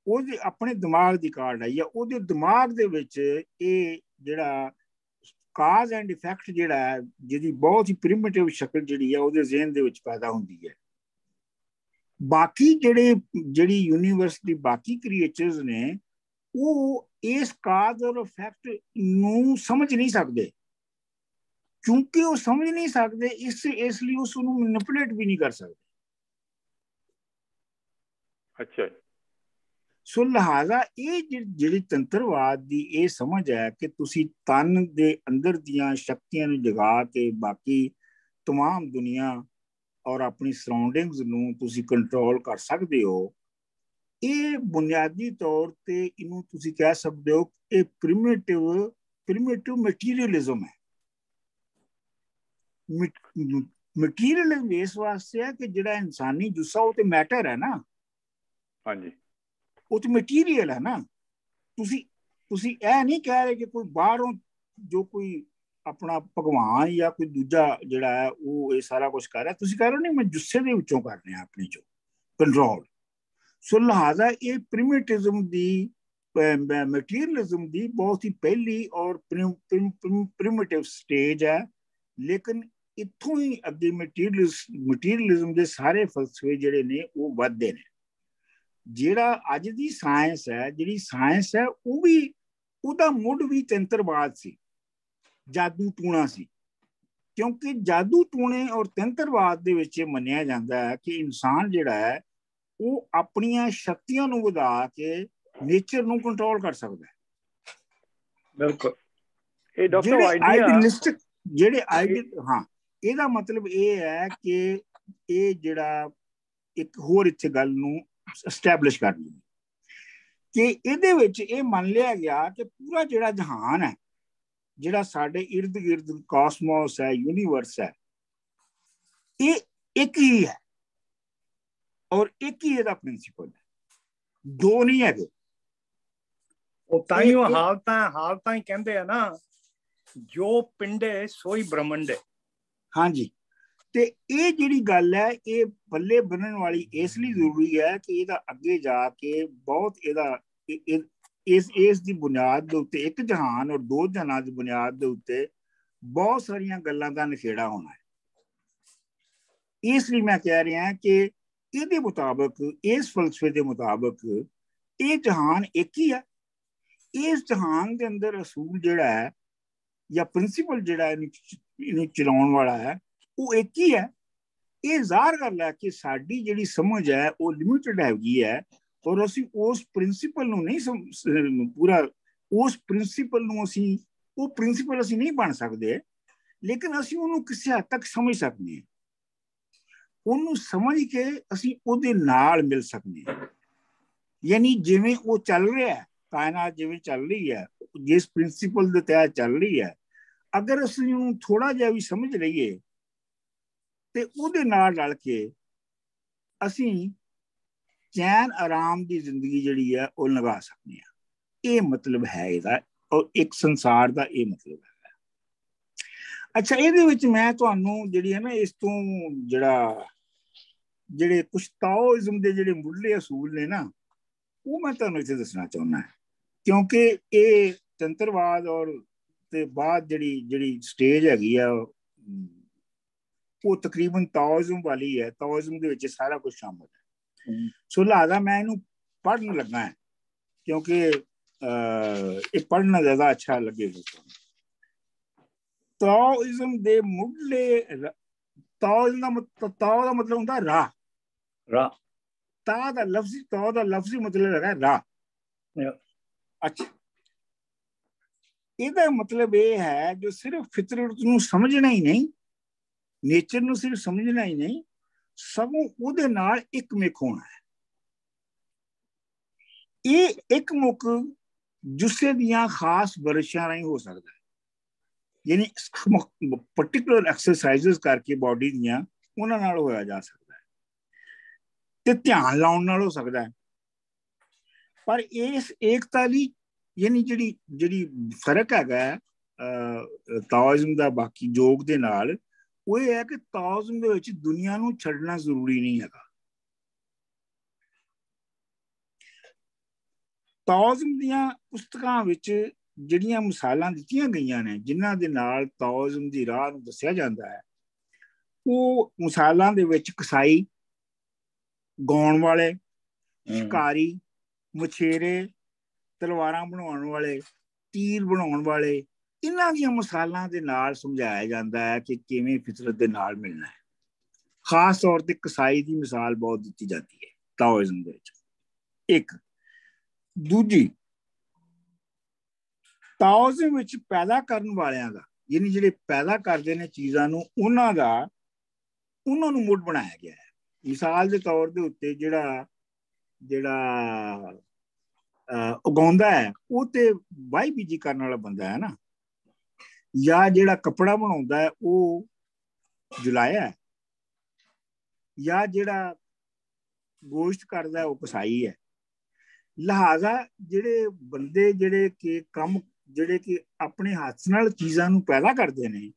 ਉਹਦੇ ਆਪਣੇ ਦਿਮਾਗ ਦੀ ਕਾਢ ਹੈ, ਜਾਂ ਉਹਦੇ ਦਿਮਾਗ ਦੇ ਵਿੱਚ ਇਹ ਜਿਹੜਾ ਕਾਜ਼ ਐਂਡ ਇਫੈਕਟ ਜਿਹੜਾ ਹੈ, ਜਿਹਦੀ ਬਹੁਤ ਹੀ ਪ੍ਰਿਮਿਟਿਵ ਸ਼ਕਲ ਜਿਹੜੀ ਹੈ ਉਹਦੇ ਜ਼ਿਹਨ ਦੇ ਵਿੱਚ ਪੈਦਾ ਹੁੰਦੀ ਹੈ। ਬਾਕੀ ਜਿਹੜੀ ਯੂਨੀਵਰਸ ਦੀ ਬਾਕੀ ਕ੍ਰੀਏਚਰਸ ਨੇ ਉਹ ਇਸ ਕਾਜ਼ ਔਰ ਇਫੈਕਟ ਨੂੰ ਸਮਝ ਨਹੀਂ ਸਕਦੇ। ਕਿਉਂਕਿ ਉਹ ਸਮਝ ਨਹੀਂ ਸਕਦੇ, ਇਸ ਲਈ ਉਸ ਨੂੰ ਮੈਨੀਪੂਲੇਟ ਵੀ ਨਹੀਂ ਕਰ ਸਕਦੇ। ਅੱਛਾ, ਸੋ ਲਿਹਾਜ਼ਾ ਇਹ ਜਿਹੜੀ ਤੰਤਰਵਾਦ ਦੀ ਇਹ ਸਮਝ ਹੈ ਕਿ ਤੁਸੀਂ ਤਨ ਦੇ ਅੰਦਰ ਦੀਆਂ ਸ਼ਕਤੀਆਂ ਨੂੰ ਜਗਾ ਕੇ ਬਾਕੀ ਤਮਾਮ ਦੁਨੀਆ ਔਰ ਆਪਣੀ ਸਰਾਊਂਡਿੰਗਸ ਨੂੰ ਤੁਸੀਂ ਕੰਟਰੋਲ ਕਰ ਸਕਦੇ ਹੋ, ਇਹ ਬੁਨਿਆਦੀ ਤੌਰ ਤੇ ਇਹਨੂੰ ਤੁਸੀਂ ਕਹਿ ਸਕਦੇ ਹੋ ਇਹ ਪ੍ਰਿਮਿਟਿਵ ਮਟੀਰੀਅਲਿਜ਼ਮ ਹੈ। ਮਟੀਰੀਅਲਿਜ਼ਮ ਇਸ ਵਾਸਤੇ ਹੈ ਕਿ ਜਿਹੜਾ ਇਨਸਾਨੀ ਜੁੱਸਾ ਉਹ ਤੇ ਮੈਟਰ ਹੈ ਨਾ, ਹਾਂਜੀ, ਉਹ ਤੇ ਮਟੀਰੀਅਲ ਹੈ ਨਾ। ਤੁਸੀਂ ਇਹ ਨਹੀਂ ਕਹਿ ਰਹੇ ਕਿ ਕੋਈ ਬਾਹਰੋਂ ਜੋ ਕੋਈ ਆਪਣਾ ਭਗਵਾਨ ਜਾਂ ਕੋਈ ਦੂਜਾ ਜਿਹੜਾ ਹੈ ਉਹ ਇਹ ਸਾਰਾ ਕੁਝ ਕਰ ਰਿਹਾ, ਤੁਸੀਂ ਕਹਿ ਰਹੇ ਹੋ ਨਹੀਂ ਮੈਂ ਜੁੱਸੇ ਦੇ ਵਿੱਚੋਂ ਕਰ ਰਿਹਾ ਆਪਣੇ ਚੋਂ ਕੰਟਰੋਲ। ਸੋ ਲਿਹਾਜ਼ਾ ਇਹ ਪ੍ਰਿਮਿਟਿਜ਼ਮ ਦੀ ਮਟੀਰੀਅਲਿਜ਼ਮ ਦੀ ਬਹੁਤ ਹੀ ਪਹਿਲੀ ਔਰ ਪ੍ਰਿਮਿਟਿਵ ਸਟੇਜ ਹੈ। ਲੇਕਿਨ ਇੱਥੋਂ ਹੀ ਅੱਗੇ ਮਟੀਰੀਅਲਿਜ਼ਮ ਦੇ ਸਾਰੇ ਫਲਸਫੇ ਜਿਹੜੇ ਨੇ ਉਹ ਵੱਧਦੇ ਨੇ। ਜਿਹੜਾ ਅੱਜ ਦੀ ਸਾਇੰਸ ਹੈ ਉਹ ਵੀ ਉਹਦਾ ਮੁੱਢ ਵੀ ਤੰਤਰਵਾਦ ਸੀ, ਜਾਦੂ ਟੂਣਾ ਸੀ। क्योंकि जादू टूणे और तंत्रवाद ਦੇ ਵਿੱਚ ਮੰਨਿਆ ਜਾਂਦਾ ਹੈ ਕਿ ਇਨਸਾਨ ਜਿਹੜਾ ਹੈ ਉਹ ਆਪਣੀਆਂ ਸ਼ਕਤੀਆਂ ਨੂੰ ਵਧਾ ਕੇ ਨੇਚਰ ਨੂੰ ਕੰਟਰੋਲ ਕਰ ਸਕਦਾ ਹੈ। ਬਿਲਕੁਲ। ਇਹ ਡਾਕਟਰ ਆਈਡੀਆ ਜਿਹੜੇ ਹਾਂ, ਇਹਦਾ ਮਤਲਬ ਇਹ ਹੈ ਕਿ ਇਹ ਜਿਹੜਾ ਇੱਕ ਹੋਰ ਇੱਥੇ ਗੱਲ ਨੂੰ ਐਸਟੈਬਲਿਸ਼ ਕਰਨੀ ਕਿ ਇਹਦੇ ਵਿੱਚ ਇਹ ਮੰਨ ਲਿਆ ਗਿਆ ਕਿ ਪੂਰਾ ਜਿਹੜਾ ਜਹਾਨ ਹੈ, ਜਿਹੜਾ ਸਾਡੇ ਇਰਦ ਗਿਰਦ ਕਾਸਮੋਸ ਹੈ, ਯੂਨੀਵਰਸ ਹੈ, ਇਹ ਇੱਕ ਹੀ ਹੈ ਔਰ ਇੱਕ ਹੀ ਇਹਦਾ ਪ੍ਰਿੰਸੀਪਲ ਹੈ, ਦੋ ਨਹੀਂ ਹੈਗੇ। ਉਹ ਤਾਂ ਹੀ ਉਹ ਹਾਲਤਾਂ ਹੀ ਕਹਿੰਦੇ ਆ ਨਾ, ਜੋ ਪਿੰਡੇ ਸੋਈ ਬ੍ਰਹਮੰਡ। ਹਾਂਜੀ। ਤੇ ਇਹ ਜਿਹੜੀ ਗੱਲ ਹੈ ਇਹ ਬੱਲੇ ਬੰਨਣ ਵਾਲੀ ਇਸ ਲਈ ਜ਼ਰੂਰੀ ਹੈ ਕਿ ਇਹਦਾ ਅੱਗੇ ਜਾ ਕੇ ਬਹੁਤ ਇਹਦਾ ਇਸ ਦੀ ਬੁਨਿਆਦ ਦੇ ਉੱਤੇ, ਇੱਕ ਜਹਾਨ ਔਰ ਦੋ ਜਹਾਨਾਂ ਦੀ ਬੁਨਿਆਦ ਦੇ ਉੱਤੇ ਬਹੁਤ ਸਾਰੀਆਂ ਗੱਲਾਂ ਦਾ ਨਿਖੇੜਾ ਹੋਣਾ ਹੈ। ਇਸ ਲਈ ਮੈਂ ਕਹਿ ਰਿਹਾ ਕਿ ਇਹਦੇ ਮੁਤਾਬਕ, ਇਸ ਫਲਸਫੇ ਦੇ ਮੁਤਾਬਕ ਇਹ ਜਹਾਨ ਇੱਕ ਹੀ ਹੈ। ਇਸ ਜਹਾਨ ਦੇ ਅੰਦਰ ਅਸੂਲ ਜਿਹੜਾ ਹੈ ਜਾਂ ਪ੍ਰਿੰਸੀਪਲ ਜਿਹੜਾ ਇਹਨੂੰ ਚਲਾਉਣ ਵਾਲਾ ਹੈ ਉਹ ਇੱਕ ਹੀ ਹੈ। ਇਹ ਜ਼ਾਹਰ ਗੱਲ ਹੈ ਕਿ ਸਾਡੀ ਜਿਹੜੀ ਸਮਝ ਹੈ ਉਹ ਲਿਮਿਟਡ ਹੈਗੀ ਹੈ ਔਰ ਅਸੀਂ ਉਸ ਪ੍ਰਿੰਸੀਪਲ ਨੂੰ ਨਹੀਂ ਪੂਰਾ, ਉਸ ਪ੍ਰਿੰਸੀਪਲ ਨੂੰ ਅਸੀਂ, ਉਹ ਪ੍ਰਿੰਸੀਪਲ ਅਸੀਂ ਨਹੀਂ ਬਣ ਸਕਦੇ, ਲੇਕਿਨ ਅਸੀਂ ਉਹਨੂੰ ਕਿਸੇ ਹੱਦ ਤੱਕ ਸਮਝ ਸਕਦੇ ਹਾਂ। ਉਹਨੂੰ ਸਮਝ ਕੇ ਅਸੀਂ ਉਹਦੇ ਨਾਲ ਮਿਲ ਸਕਦੇ ਹਾਂ। ਯਾਨੀ ਜਿਵੇਂ ਉਹ ਚੱਲ ਰਿਹਾ ਹੈ, ਕਾਇਨਾਤ ਜਿਵੇਂ ਚੱਲ ਰਹੀ ਹੈ, ਜਿਸ ਪ੍ਰਿੰਸੀਪਲ ਦੇ ਤਹਿਤ ਚੱਲ ਰਹੀ ਹੈ, ਅਗਰ ਅਸੀਂ ਉਹਨੂੰ ਥੋੜਾ ਜਿਹਾ ਵੀ ਸਮਝ ਲਈਏ ਤੇ ਉਹਦੇ ਨਾਲ ਰਲ ਕੇ ਅਸੀਂ ਚੈਨ ਆਰਾਮ ਦੀ ਜ਼ਿੰਦਗੀ ਜਿਹੜੀ ਹੈ ਉਹ ਲਗਾ ਸਕਦੇ ਹਾਂ। ਇਹ ਮਤਲਬ ਹੈ ਇਹਦਾ, ਔਰ ਇੱਕ ਸੰਸਾਰ ਦਾ ਇਹ ਮਤਲਬ ਹੈ। ਅੱਛਾ, ਇਹਦੇ ਵਿੱਚ ਮੈਂ ਤੁਹਾਨੂੰ ਜਿਹੜੀ ਹੈ ਨਾ, ਇਸ ਤੋਂ ਜਿਹੜੇ ਕੁਛ ਤਾਓਇਜ਼ਮ ਦੇ ਜਿਹੜੇ ਮੁੱਢਲੇ ਅਸੂਲ ਨੇ ਨਾ, ਉਹ ਮੈਂ ਤੁਹਾਨੂੰ ਇੱਥੇ ਦੱਸਣਾ ਚਾਹੁੰਦਾ, ਕਿਉਂਕਿ ਇਹ ਤੰਤਰਵਾਦ ਔਰ ਤੇ ਬਾਅਦ ਜਿਹੜੀ ਸਟੇਜ ਹੈਗੀ ਆ ਉਹ ਤਕਰੀਬਨ ਤਾਓਇਜ਼ਮ ਵਾਲੀ ਹੈ। ਤਾਓਇਜ਼ਮ ਦੇ ਵਿੱਚ ਸਾਰਾ ਕੁਝ ਸ਼ਾਮਲ ਹੈ। ਸੋ ਲਿਹਾਜ਼ਾ ਮੈਂ ਇਹਨੂੰ ਪੜ੍ਹਨ ਲੱਗਾ ਹੈ ਕਿਉਂਕਿ ਇਹ ਪੜ੍ਹਨਾ ਜ਼ਿਆਦਾ ਅੱਛਾ ਲੱਗੇਗਾ। ਤਾਓਇਜ਼ਮ ਦੇ ਮੁੱਢਲੇ, ਤਾਓ ਦਾ ਮਤਲਬ ਹੁੰਦਾ ਰਾਹ। ਤਾਓ ਦਾ ਲਫ਼ਜ਼ੀ ਮਤਲਬ ਹੈਗਾ ਰਾਹ। ਅੱਛਾ, ਇਹਦਾ ਮਤਲਬ ਇਹ ਹੈ ਜੋ ਸਿਰਫ ਫਿਤਰਤ ਨੂੰ ਸਮਝਣਾ ਹੀ ਨਹੀਂ, ਨੇਚਰ ਨੂੰ ਸਿਰਫ ਸਮਝਣਾ ਹੀ ਨਹੀਂ, ਸਗੋਂ ਉਹਦੇ ਨਾਲ ਇੱਕਮੁੱਖ ਹੋਣਾ ਹੈ। ਇਹ ਇੱਕਮੁੱਖ ਜੁੱਸੇ ਦੀਆਂ ਖਾਸ ਵਰਸ਼ਾਂ ਰਾਹੀਂ ਹੋ ਸਕਦਾ ਹੈ। ਯਾਨੀ ਪਾਰਟਿਕੂਲਰ ਐਕਸਰਸਾਈਜ਼ਸ ਕਰਕੇ ਬਾਡੀ ਦੀਆਂ ਉਹਨਾਂ ਨਾਲ ਹੋਇਆ ਜਾ ਸਕਦਾ ਹੈ ਤੇ ਧਿਆਨ ਲਾਉਣ ਨਾਲ ਹੋ ਸਕਦਾ ਹੈ। ਪਰ ਇਸ ਏਕਤਾ ਲਈ ਯਾਨੀ ਜਿਹੜੀ ਫਰਕ ਹੈਗਾ ਤਾਓਇਜ਼ਮ ਦਾ ਬਾਕੀ ਯੋਗ ਦੇ ਨਾਲ, ਉਹ ਇਹ ਹੈ ਕਿ ਤਾਓਇਜ਼ਮ ਦੇ ਵਿੱਚ ਦੁਨੀਆ ਨੂੰ ਛੱਡਣਾ ਜ਼ਰੂਰੀ ਨਹੀਂ ਹੈਗਾ। ਤਾਓਇਜ਼ਮ ਦੀਆਂ ਪੁਸਤਕਾਂ ਵਿੱਚ ਜਿਹੜੀਆਂ ਮਿਸਾਲਾਂ ਦਿੱਤੀਆਂ ਗਈਆਂ ਨੇ ਜਿਨ੍ਹਾਂ ਦੇ ਨਾਲ ਤਾਓਇਜ਼ਮ ਦੀ ਰਾਹ ਨੂੰ ਦੱਸਿਆ ਜਾਂਦਾ ਹੈ, ਉਹ ਮਿਸਾਲਾਂ ਦੇ ਵਿੱਚ ਕਸਾਈ, ਗਾਉਣ ਵਾਲੇ, ਸ਼ਿਕਾਰੀ, ਮਛੇਰੇ, ਤਲਵਾਰਾਂ ਬਣਾਉਣ ਵਾਲੇ, ਤੀਰ ਬਣਾਉਣ ਵਾਲੇ, ਇਹਨਾਂ ਦੀਆਂ ਮਿਸਾਲਾਂ ਦੇ ਨਾਲ ਸਮਝਾਇਆ ਜਾਂਦਾ ਹੈ ਕਿ ਕਿਵੇਂ ਫਿਤਰਤ ਦੇ ਨਾਲ ਮਿਲਣਾ ਹੈ। ਖਾਸ ਤੌਰ ਤੇ ਕਸਾਈ ਦੀ ਮਿਸਾਲ ਬਹੁਤ ਦਿੱਤੀ ਜਾਂਦੀ ਹੈ ਤਾਓਇਜ਼ਮ ਦੇ ਵਿੱਚ। ਇੱਕ ਦੂਜੀ, ਤਾਓਇਜ਼ਮ ਵਿੱਚ ਪੈਦਾ ਕਰਨ ਵਾਲਿਆਂ ਦਾ, ਯਾਨੀ ਜਿਹੜੇ ਪੈਦਾ ਕਰਦੇ ਨੇ ਚੀਜ਼ਾਂ ਨੂੰ, ਉਹਨਾਂ ਨੂੰ ਮੁੱਢ ਬਣਾਇਆ ਗਿਆ ਹੈ। ਮਿਸਾਲ ਦੇ ਤੌਰ ਦੇ ਉੱਤੇ ਜਿਹੜਾ ਉਗਾਉਂਦਾ ਹੈ ਉਹ ਤੇ ਵਾਹੀ ਬੀਜੀ ਕਰਨ ਵਾਲਾ ਬੰਦਾ ਹੈ ਨਾ, ਜਾਂ ਜਿਹੜਾ ਕੱਪੜਾ ਬਣਾਉਂਦਾ ਹੈ ਉਹ ਜੁਲਾਇਆ ਹੈ, ਜਾਂ ਜਿਹੜਾ ਗੋਸ਼ਤ ਕਰਦਾ ਉਹ ਕਸਾਈ ਹੈ। ਲਿਹਾਜ਼ਾ ਜਿਹੜੇ ਬੰਦੇ ਜਿਹੜੇ ਕਿ ਆਪਣੇ ਹੱਥ ਨਾਲ ਚੀਜ਼ਾਂ ਨੂੰ ਪੈਦਾ ਕਰਦੇ ਨੇ,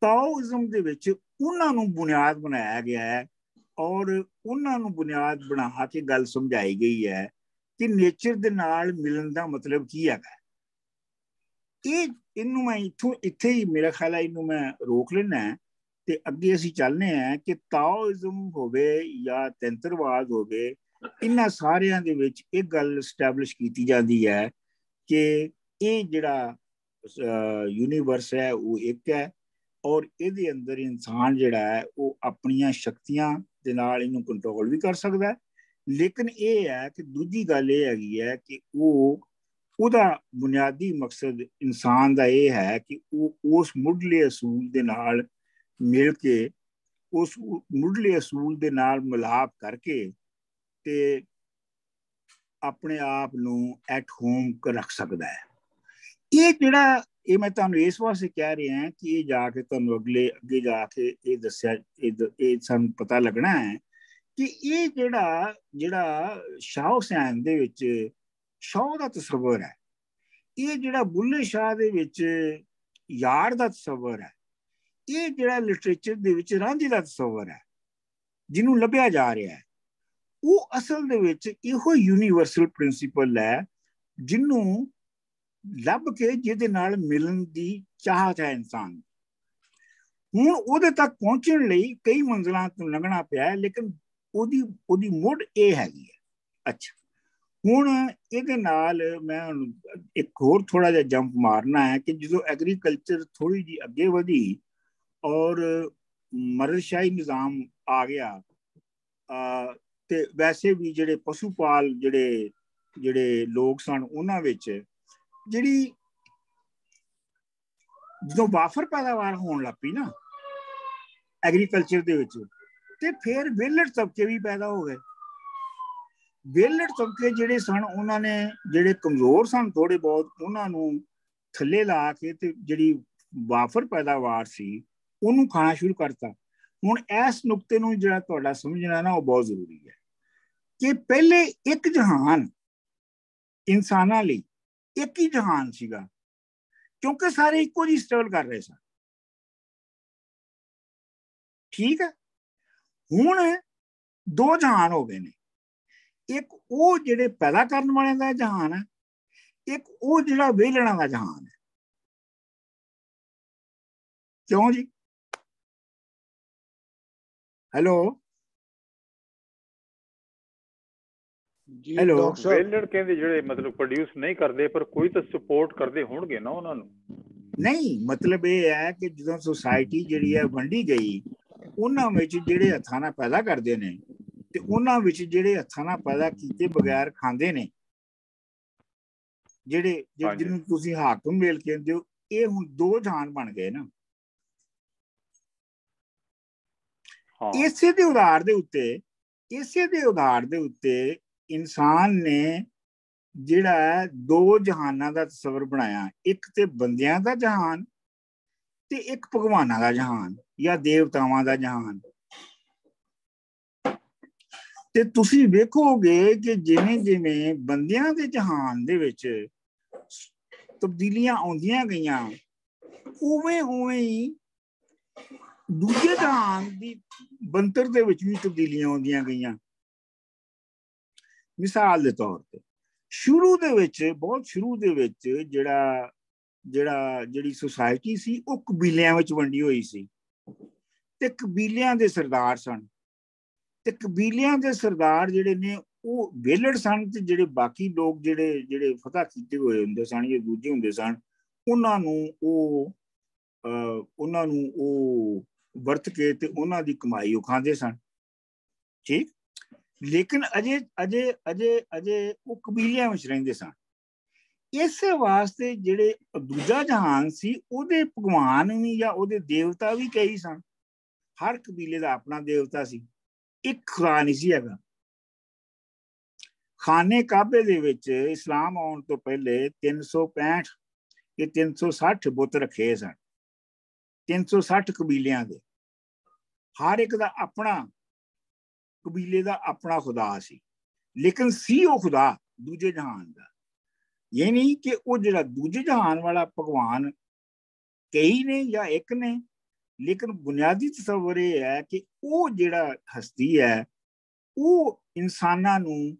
ਤਾਓਇਜ਼ਮ ਦੇ ਵਿੱਚ ਉਹਨਾਂ ਨੂੰ ਬੁਨਿਆਦ ਬਣਾਇਆ ਗਿਆ ਹੈ ਔਰ ਉਹਨਾਂ ਨੂੰ ਬੁਨਿਆਦ ਬਣਾ ਕੇ ਗੱਲ ਸਮਝਾਈ ਗਈ ਹੈ ਕਿ ਨੇਚਰ ਦੇ ਨਾਲ ਮਿਲਣ ਦਾ ਮਤਲਬ ਕੀ ਹੈਗਾ। ਇਹਨੂੰ ਮੈਂ ਇੱਥੇ ਹੀ ਮੇਰਾ ਖਿਆਲ ਹੈ ਇਹਨੂੰ ਮੈਂ ਰੋਕ ਲੈਣਾ ਤੇ ਅੱਗੇ ਅਸੀਂ ਚੱਲਦੇ ਹਾਂ ਕਿ ਤਾਓਇਜ਼ਮ ਹੋਵੇ ਜਾਂ ਤੰਤਰਵਾਦ ਹੋਵੇ, ਇਹਨਾਂ ਸਾਰਿਆਂ ਦੇ ਵਿੱਚ ਇਹ ਗੱਲ ਸਟੈਬਲਿਸ਼ ਕੀਤੀ ਜਾਂਦੀ ਹੈ ਕਿ ਇਹ ਜਿਹੜਾ ਯੂਨੀਵਰਸ ਹੈ ਉਹ ਇੱਕ ਹੈ, ਔਰ ਇਹਦੇ ਅੰਦਰ ਇਨਸਾਨ ਜਿਹੜਾ ਹੈ ਉਹ ਆਪਣੀਆਂ ਸ਼ਕਤੀਆਂ ਦੇ ਨਾਲ ਇਹਨੂੰ ਕੰਟਰੋਲ ਵੀ ਕਰ ਸਕਦਾ ਹੈ। ਲੇਕਿਨ ਇਹ ਹੈ ਕਿ ਦੂਜੀ ਗੱਲ ਇਹ ਹੈਗੀ ਹੈ ਕਿ ਉਹਦਾ ਬੁਨਿਆਦੀ ਮਕਸਦ ਇਨਸਾਨ ਦਾ ਇਹ ਹੈ ਕਿ ਉਹ ਉਸ ਮੁੱਢਲੇ ਅਸੂਲ ਦੇ ਨਾਲ ਮਿਲ ਕੇ, ਉਸ ਮੁੱਢਲੇ ਅਸੂਲ ਦੇ ਨਾਲ ਮਿਲਾਪ ਕਰਕੇ ਤੇ ਆਪਣੇ ਆਪ ਨੂੰ ਐਟ ਹੋਮ ਰੱਖ ਸਕਦਾ ਹੈ। ਇਹ ਜਿਹੜਾ ਇਹ ਮੈਂ ਤੁਹਾਨੂੰ ਇਸ ਵਾਸਤੇ ਕਹਿ ਰਿਹਾ ਕਿ ਇਹ ਜਾ ਕੇ ਤੁਹਾਨੂੰ ਅੱਗੇ ਜਾ ਕੇ ਇਹ ਦੱਸਿਆ, ਇਹ ਸਾਨੂੰ ਪਤਾ ਲੱਗਣਾ ਹੈ ਕਿ ਇਹ ਜਿਹੜਾ ਸ਼ਾਹ ਹੁਸੈਨ ਦੇ ਵਿੱਚ ਸ਼ਾਹ ਦਾ ਤਸੱਵਰ ਹੈ, ਇਹ ਜਿਹੜਾ ਬੁੱਲੇ ਸ਼ਾਹ ਦੇ ਵਿੱਚ ਯਾਰ ਦਾ ਤਸੱਵਰ ਹੈ, ਇਹ ਜਿਹੜਾ ਲਿਟਰੇਚਰ ਦੇ ਵਿੱਚ ਰਾਂਝੇ ਦਾ ਤਸੱਵਰ ਹੈ ਜਿਹਨੂੰ ਲੱਭਿਆ ਜਾ ਰਿਹਾ ਹੈ, ਉਹ ਅਸਲ ਦੇ ਵਿੱਚ ਇਹੋ ਯੂਨੀਵਰਸਲ ਪ੍ਰਿੰਸੀਪਲ ਹੈ ਜਿਹਨੂੰ ਲੱਭ ਕੇ ਜਿਹਦੇ ਨਾਲ ਮਿਲਣ ਦੀ ਚਾਹਤ ਹੈ ਇਨਸਾਨ। ਹੁਣ ਉਹਦੇ ਤੱਕ ਪਹੁੰਚਣ ਲਈ ਕਈ ਮੰਜ਼ਿਲਾਂ ਤੋਂ ਲੰਘਣਾ ਪਿਆ, ਲੇਕਿਨ ਉਹਦੀ ਮੁੱਢ ਇਹ ਹੈਗੀ ਹੈ। ਅੱਛਾ, ਹੁਣ ਇਹਦੇ ਨਾਲ ਮੈਂ ਇੱਕ ਹੋਰ ਥੋੜਾ ਜਿਹਾ ਜੰਪ ਮਾਰਨਾ ਹੈ ਕਿ ਜਦੋਂ ਐਗਰੀਕਲਚਰ ਥੋੜੀ ਜਿਹੀ ਅੱਗੇ ਵਧੀ ਔਰ ਮਰਦਸ਼ਾਹੀ ਨਿਜ਼ਾਮ ਆ ਗਿਆ ਤੇ ਵੈਸੇ ਵੀ ਜਿਹੜੇ ਪਸ਼ੂ ਪਾਲ ਜਿਹੜੇ ਲੋਕ ਸਨ ਉਹਨਾਂ ਵਿੱਚ ਜਿਹੜੀ ਜਦੋਂ ਵਾਫਰ ਪੈਦਾਵਾਰ ਹੋਣ ਲੱਗ ਪਈ ਨਾ ਐਗਰੀਕਲਚਰ ਦੇ ਵਿੱਚ, ਤੇ ਫਿਰ ਵਿਹਲੜ ਤਬਕੇ ਵੀ ਪੈਦਾ ਹੋ ਗਏ। ਵਿਹਲੜ ਤਬਕੇ ਜਿਹੜੇ ਸਨ ਉਹਨਾਂ ਨੇ, ਜਿਹੜੇ ਕਮਜ਼ੋਰ ਸਨ ਥੋੜੇ ਬਹੁਤ, ਉਹਨਾਂ ਨੂੰ ਥੱਲੇ ਲਾ ਕੇ ਤੇ ਜਿਹੜੀ ਵਾਫਰ ਪੈਦਾਵਾਰ ਸੀ ਉਹਨੂੰ ਖਾਣਾ ਸ਼ੁਰੂ ਕਰਤਾ। ਹੁਣ ਇਸ ਨੁਕਤੇ ਨੂੰ ਜਿਹੜਾ ਤੁਹਾਡਾ ਸਮਝਣਾ ਨਾ ਉਹ ਬਹੁਤ ਜ਼ਰੂਰੀ ਹੈ ਕਿ ਪਹਿਲੇ ਇੱਕ ਜਹਾਨ ਇਨਸਾਨਾਂ ਲਈ ਇੱਕ ਹੀ ਜਹਾਨ ਸੀਗਾ, ਕਿਉਂਕਿ ਸਾਰੇ ਇੱਕੋ ਜਿਹੀ ਸਟਰਗਲ ਕਰ ਰਹੇ ਸਨ। ਠੀਕ ਹੈ, ਹੁਣ ਦੋ ਜਹਾਨ ਹੋ ਗਏ ਨੇ, ਇੱਕ ਉਹ ਜਿਹੜੇ ਪੈਦਾ ਕਰਨ ਵਾਲਿਆਂ ਦਾ ਜਹਾਨ ਹੈ, ਇੱਕ ਉਹ ਜਿਹੜਾ ਵਿਹਲੜਾਂ ਦਾ ਜਹਾਨ ਹੈ। ਕਿਉਂ ਜੀ? ਹੈਲੋ ਜੀ ਡਾਕਟਰ ਸਾਹਿਬ, ਵਿਹਲੜ ਕਹਿੰਦੇ ਜਿਹੜੇ ਮਤਲਬ ਪ੍ਰੋਡਿਊਸ ਨਹੀਂ ਕਰਦੇ ਪਰ ਕੋਈ ਤਾਂ ਸਪੋਰਟ ਕਰਦੇ ਹੋਣਗੇ ਨਾ ਉਹਨਾਂ ਨੂੰ। ਨਹੀਂ, ਮਤਲਬ ਇਹ ਹੈ ਕਿ ਜਦੋਂ ਸੁਸਾਇਟੀ ਜਿਹੜੀ ਹੈ ਵੰਡੀ ਗਈ, ਉਹਨਾਂ ਵਿੱਚ ਜਿਹੜੇ ਹੱਥਾਂ ਨਾਲ ਪੈਦਾ ਕਰਦੇ ਨੇ ਤੇ ਉਹਨਾਂ ਵਿੱਚ ਜਿਹੜੇ ਹੱਥਾਂ ਨਾਲ ਪੈਦਾ ਕੀਤੇ ਬਗੈਰ ਖਾਂਦੇ ਨੇ, ਜਿਹੜੇ ਜਿਹਨੂੰ ਤੁਸੀਂ ਹਾਕਮ ਮੇਲ ਕਹਿੰਦੇ ਹੋ, ਇਹ ਹੁਣ ਦੋ ਜਹਾਨ ਬਣ ਗਏ ਨਾ। ਇਸੇ ਦੇ ਆਧਾਰ ਦੇ ਉੱਤੇ ਇਨਸਾਨ ਨੇ ਜਿਹੜਾ ਦੋ ਜਹਾਨਾਂ ਦਾ ਤਸਵਰ ਬਣਾਇਆ, ਇੱਕ ਤੇ ਬੰਦਿਆਂ ਦਾ ਜਹਾਨ ਤੇ ਇੱਕ ਭਗਵਾਨਾਂ ਦਾ ਜਹਾਨ ਜਾਂ ਦੇਵਤਾਵਾਂ ਦਾ ਜਹਾਨ। ਤੇ ਤੁਸੀਂ ਵੇਖੋਗੇ ਕਿ ਜਿਵੇਂ ਜਿਵੇਂ ਬੰਦਿਆਂ ਦੇ ਜਹਾਨ ਦੇ ਵਿੱਚ ਤਬਦੀਲੀਆਂ ਆਉਂਦੀਆਂ ਗਈਆਂ, ਉਵੇਂ ਹੀ ਦੂਜੇ ਜਹਾਨ ਦੀ ਬਣਤਰ ਦੇ ਵਿੱਚ ਵੀ ਤਬਦੀਲੀਆਂ ਆਉਂਦੀਆਂ ਗਈਆਂ। ਮਿਸਾਲ ਦੇ ਤੌਰ ਤੇ ਬਹੁਤ ਸ਼ੁਰੂ ਦੇ ਵਿੱਚ ਜਿਹੜੀ ਸੁਸਾਇਟੀ ਸੀ ਉਹ ਕਬੀਲਿਆਂ ਵਿੱਚ ਵੰਡੀ ਹੋਈ ਸੀ ਤੇ ਕਬੀਲਿਆਂ ਦੇ ਸਰਦਾਰ ਸਨ, ਤੇ ਕਬੀਲਿਆਂ ਦੇ ਸਰਦਾਰ ਜਿਹੜੇ ਨੇ ਉਹ ਵਿਹਲੜ ਸਨ, ਤੇ ਜਿਹੜੇ ਬਾਕੀ ਲੋਕ ਜਿਹੜੇ ਫਤਹ ਕੀਤੇ ਹੋਏ ਹੁੰਦੇ ਸਨ ਜਾਂ ਦੂਜੇ ਹੁੰਦੇ ਸਨ, ਉਹਨਾਂ ਨੂੰ ਉਹ ਵਰਤ ਕੇ ਤੇ ਉਹਨਾਂ ਦੀ ਕਮਾਈ ਉਹ ਖਾਂਦੇ ਸਨ। ਠੀਕ, ਲੇਕਿਨ ਅਜੇ ਉਹ ਕਬੀਲਿਆਂ ਵਿੱਚ ਰਹਿੰਦੇ ਸਨ। ਇਸੇ ਵਾਸਤੇ ਜਿਹੜੇ ਦੂਜਾ ਜਹਾਨ ਸੀ ਉਹਦੇ ਭਗਵਾਨ ਵੀ ਜਾਂ ਉਹਦੇ ਦੇਵਤਾ ਵੀ ਕਈ ਸਨ। ਹਰ ਕਬੀਲੇ ਦਾ ਆਪਣਾ ਦੇਵਤਾ ਸੀ, ਇੱਕ ਖੁਦਾ ਨਹੀਂ ਸੀ ਹੈਗਾ। ਖਾਨੇ ਕਾਬੇ ਦੇ ਵਿੱਚ ਇਸਲਾਮ ਆਉਣ ਤੋਂ ਪਹਿਲੇ 365 ਜਾਂ 360 ਬੁੱਤ ਰੱਖੇ ਸਨ, 360 ਕਬੀਲਿਆਂ ਦੇ। ਹਰ ਇੱਕ ਦਾ ਆਪਣਾ ਕਬੀਲੇ ਦਾ ਆਪਣਾ ਖੁਦਾ ਸੀ, ਲੇਕਿਨ ਸੀ ਉਹ ਖੁਦਾ ਦੂਜੇ ਜਹਾਨ ਦਾ। ਇਹ ਨਹੀਂ ਕਿ ਉਹ ਜਿਹੜਾ ਦੂਜੇ ਜਹਾਨ ਵਾਲਾ ਭਗਵਾਨ ਕਈ ਨੇ ਜਾਂ ਇੱਕ ਨੇ, ਲੇਕਿਨ ਬੁਨਿਆਦੀ ਤਸੱਵਰ ਇਹ ਹੈ ਕਿ ਉਹ ਜਿਹੜਾ ਹਸਤੀ ਹੈ ਉਹ ਇਨਸਾਨਾਂ ਨੂੰ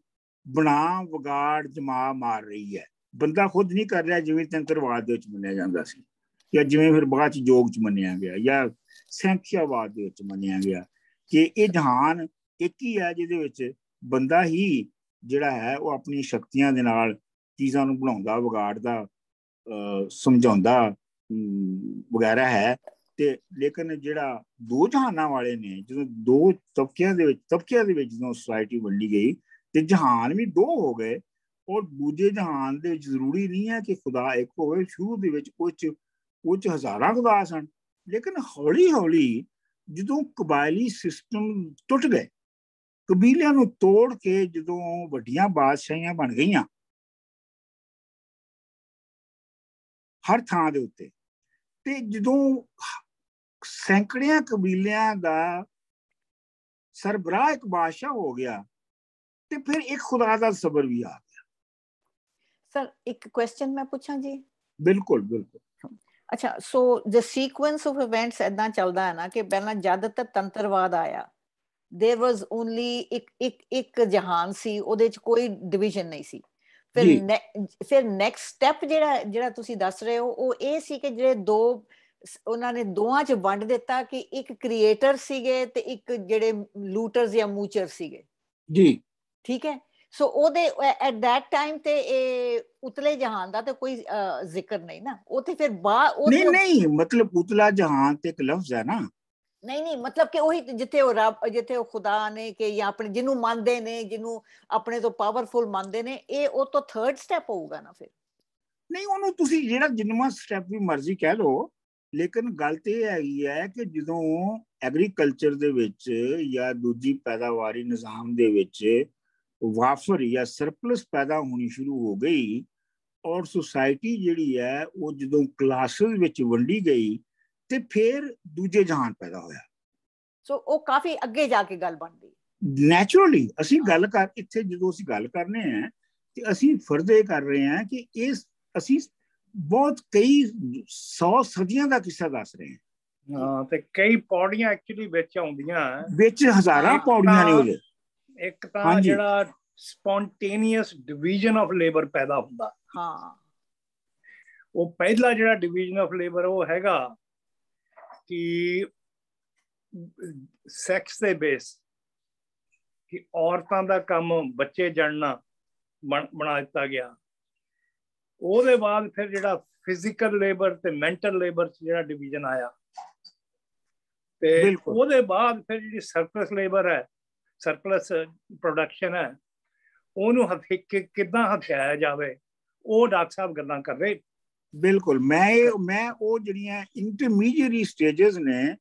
ਬਣਾ ਵਿਗਾੜ ਜਮਾ ਮਾਰ ਰਹੀ ਹੈ। ਬੰਦਾ ਖੁਦ ਨਹੀਂ ਕਰ ਰਿਹਾ, ਜਿਵੇਂ ਤੰਤਰਵਾਦ ਦੇ ਵਿੱਚ ਮੰਨਿਆ ਜਾਂਦਾ ਸੀ, ਜਾਂ ਜਿਵੇਂ ਫਿਰ ਬਾਅਦ 'ਚ ਯੋਗ 'ਚ ਮੰਨਿਆ ਗਿਆ, ਜਾਂ ਸੈਂਖਿਆਵਾਦ ਦੇ ਵਿੱਚ ਮੰਨਿਆ ਗਿਆ ਕਿ ਇਹ ਜਹਾਨ ਇੱਕ ਹੀ ਹੈ ਜਿਹਦੇ ਵਿੱਚ ਬੰਦਾ ਹੀ ਜਿਹੜਾ ਹੈ ਉਹ ਆਪਣੀ ਸ਼ਕਤੀਆਂ ਦੇ ਨਾਲ ਚੀਜ਼ਾਂ ਨੂੰ ਬਣਾਉਂਦਾ, ਵਿਗਾੜਦਾ, ਸਮਝਾਉਂਦਾ ਵਗੈਰਾ ਹੈ। ਤੇ ਲੇਕਿਨ ਜਿਹੜਾ ਦੋ ਜਹਾਨਾਂ ਵਾਲੇ ਨੇ, ਜਦੋਂ ਦੋ ਤਬਕਿਆਂ ਦੇ ਵਿੱਚ ਜਦੋਂ ਸੋਸਾਇਟੀ ਵੰਡੀ ਗਈ ਤੇ ਜਹਾਨ ਵੀ ਦੋ ਹੋ ਗਏ, ਔਰ ਦੂਜੇ ਜਹਾਨ ਦੇ ਵਿੱਚ ਜ਼ਰੂਰੀ ਨਹੀਂ ਹੈ ਕਿ ਖੁਦਾ ਇੱਕ ਹੋਵੇ। ਸ਼ੁਰੂ ਦੇ ਵਿੱਚ ਉਹ 'ਚ ਹਜ਼ਾਰਾਂ ਖੁਦਾ ਸਨ, ਲੇਕਿਨ ਹੌਲੀ ਹੌਲੀ ਜਦੋਂ ਕਬਾਇਲੀ ਸਿਸਟਮ ਟੁੱਟ ਗਏ, ਕਬੀਲਿਆਂ ਨੂੰ ਤੋੜ ਕੇ ਜਦੋਂ ਵੱਡੀਆਂ ਬਾਦਸ਼ਾਹੀਆਂ ਬਣ ਗਈਆਂ ਹਰ ਥਾਂ ਦੇ ਉੱਤੇ, ਤੇ ਜਦੋਂ ਸੈਂਕੜਿਆਂ ਕਬੀਲਿਆਂ ਦਾ ਸਰਬਰਾਹ ਇੱਕ ਬਾਦਸ਼ਾਹ ਹੋ ਗਿਆ, ਤੇ ਫਿਰ ਇੱਕ ਖੁਦਾ ਦਾ ਸਬਰ ਵੀ ਆ ਗਿਆ। ਸਰ ਇੱਕ ਕੁਐਸਚਨ ਮੈਂ ਪੁੱਛਾਂ ਜੀ? ਬਿਲਕੁਲ ਬਿਲਕੁਲ। ਅੱਛਾ, ਸੋ ਦ ਸੀਕੁਐਂਸ ਆਫ ਇਵੈਂਟਸ ਏਦਾਂ ਚੱਲਦਾ ਹੈ ਨਾ ਕਿ ਪਹਿਲਾਂ ਜਦ ਤੱਕ ਤੰਤਰਵਾਦ ਆਇਆ, there was only ਇੱਕ ਜਹਾਨ ਸੀ, ਉਹਦੇ ਚ ਕੋਈ ਡਿਵੀਜ਼ਨ ਨਹੀਂ ਸੀ। ਫਿਰ ਨੈਕਸਟ ਸਟੈਪ ਜਿਹੜਾ ਤੁਸੀਂ ਦੱਸ ਰਹੇ ਹੋ ਉਹ ਇਹ ਸੀ ਕਿ ਜਿਹੜੇ ਦੋ, ਉਹਨਾਂ ਨੇ ਦੋਵਾਂ ਚ ਵੰਡ ਦਿੱਤਾ ਕਿ ਇੱਕ ਕ੍ਰੀਏਟਰ ਸੀਗੇ ਤੇ ਇੱਕ ਜਿਹੜੇ ਲੂਟਰਸ ਜਾਂ ਮੂਚਰ ਸੀਗੇ ਜੀ। ਠੀਕ ਹੈ। ਸੋ ਉਹਦੇ ਐਟ ਦੈਟ ਟਾਈਮ ਤੇ ਇਹ ਉਤਲੇ ਜਹਾਨ ਦਾ ਤੇ ਕੋਈ ਜ਼ਿਕਰ ਨਹੀਂ ਨਾ, ਉਹ ਤੇ ਫਿਰ ਨਹੀਂ ਮਤਲਬ ਉਤਲਾ ਜਹਾਨ ਤੇ ਇੱਕ ਲਫ਼ਜ਼ ਹੈ ਨਾ। ਨਹੀਂ ਮਤਲਬ ਕਿ ਉਹੀ ਜਿੱਥੇ ਉਹ ਰੱਬ, ਜਿੱਥੇ ਉਹ ਖੁਦਾ ਨੇ ਕਿ ਜਾਂ ਆਪਣੇ ਜਿਹਨੂੰ ਮੰਨਦੇ ਨੇ, ਜਿਹਨੂੰ ਆਪਣੇ ਤੋਂ ਪਾਵਰਫੁਲ ਮੰਨਦੇ ਨੇ, ਇਹ ਉਹ ਤੋਂ ਥਰਡ ਸਟੈਪ ਹੋਊਗਾ ਨਾ ਫਿਰ? ਨਹੀਂ, ਉਹਨੂੰ ਤੁਸੀਂ ਜਿਹੜਾ ਜਿੰਨਵਾਂ ਸਟੈਪ ਵੀ ਮਰਜ਼ੀ ਕਹਿ ਲਓ, ਲੇਕਿਨ ਗੱਲ ਤੇ ਇਹ ਹੈਗੀ ਹੈ ਕਿ ਜਦੋਂ ਐਗਰੀਕਲਚਰ ਦੇ ਵਿੱਚ ਜਾਂ ਦੂਜੀ ਪੈਦਾਵਾਰੀ ਨਿਜ਼ਾਮ ਦੇ ਵਿੱਚ ਵਾਫਰ ਜਾਂ ਸਰਪਲਸ ਪੈਦਾ ਹੋਣੀ ਸ਼ੁਰੂ ਹੋ ਗਈ, ਔਰ ਸੁਸਾਇਟੀ ਜਿਹੜੀ ਹੈ ਉਹ ਜਦੋਂ ਕਲਾਸਿਸ ਵਿੱਚ ਵੰਡੀ ਗਈ, ਤੇ ਫਿਰ ਦੂਜੇ ਜਹਾਨ ਪੈਦਾ ਹੋਇਆ। ਸੋ ਉਹ ਕਾਫੀ ਅੱਗੇ ਜਾ ਕੇ ਗੱਲ ਬਣਦੀ ਨੈਚੁਰਲੀ। ਅਸੀਂ ਗੱਲ ਕਰ ਇੱਥੇ ਜਦੋਂ ਅਸੀਂ ਗੱਲ ਕਰਨੇ ਆ ਤੇ ਅਸੀਂ ਫਰਜ਼ ਕਰ ਰਹੇ ਹਾਂ ਕਿ ਅਸੀਂ ਬਹੁਤ ਕਈ 100 ਸਦੀਆਂ ਦਾ ਕਿੱਸਾ ਦੱਸ ਰਹੇ ਹਾਂ। ਹਾਂ, ਤੇ ਕਈ ਪੌੜੀਆਂ ਐਕਚੁਅਲੀ ਵਿੱਚ ਆਉਂਦੀਆਂ, ਵਿੱਚ ਹਜ਼ਾਰਾਂ ਪੌੜੀਆਂ ਨੇ ਉਹਦੇ। ਇੱਕ ਤਾਂ ਜਿਹੜਾ ਸਪੌਂਟੇਨੀਅਸ ਡਿਵੀਜ਼ਨ ਆਫ ਲੇਬਰ ਪੈਦਾ ਹੁੰਦਾ, ਹਾਂ, ਉਹ ਪਹਿਲਾ ਜਿਹੜਾ ਡਿਵੀਜ਼ਨ ਆਫ ਲੇਬਰ ਉਹ ਹੈਗਾ ਕਿ ਸੈਕਸ ਦੇ ਬੇਸ, ਕਿ ਔਰਤਾਂ ਦਾ ਕੰਮ ਬੱਚੇ ਜਣਨਾ ਬਣਾ ਦਿੱਤਾ ਗਿਆ। ਉਹਦੇ ਬਾਅਦ ਫਿਰ ਜਿਹੜਾ ਫਿਜ਼ੀਕਲ ਲੇਬਰ ਤੇ ਮੈਂਟਲ ਲੇਬਰ ਚ ਜਿਹੜਾ ਡਿਵੀਜ਼ਨ ਆਇਆ, ਤੇ ਉਹਦੇ ਬਾਅਦ ਫਿਰ ਜਿਹੜੀ ਸਰਪਲਸ ਲੇਬਰ ਹੈ, ਸਰਪਲਸ ਪ੍ਰੋਡਕਸ਼ਨ ਹੈ, ਉਹਨੂੰ ਕਿੱਦਾਂ ਹਥਿਆਇਆ ਜਾਵੇ, ਉਹ ਡਾਕਟਰ ਸਾਹਿਬ ਗੱਲਾਂ ਕਰ ਰਹੇ। ਬਿਲਕੁਲ। ਮੈਂ ਉਹ ਜਿਹੜੀਆਂ ਇੰਟਰਮੀਡੀਏਟ ਸਟੇਜਸ ਨੇ,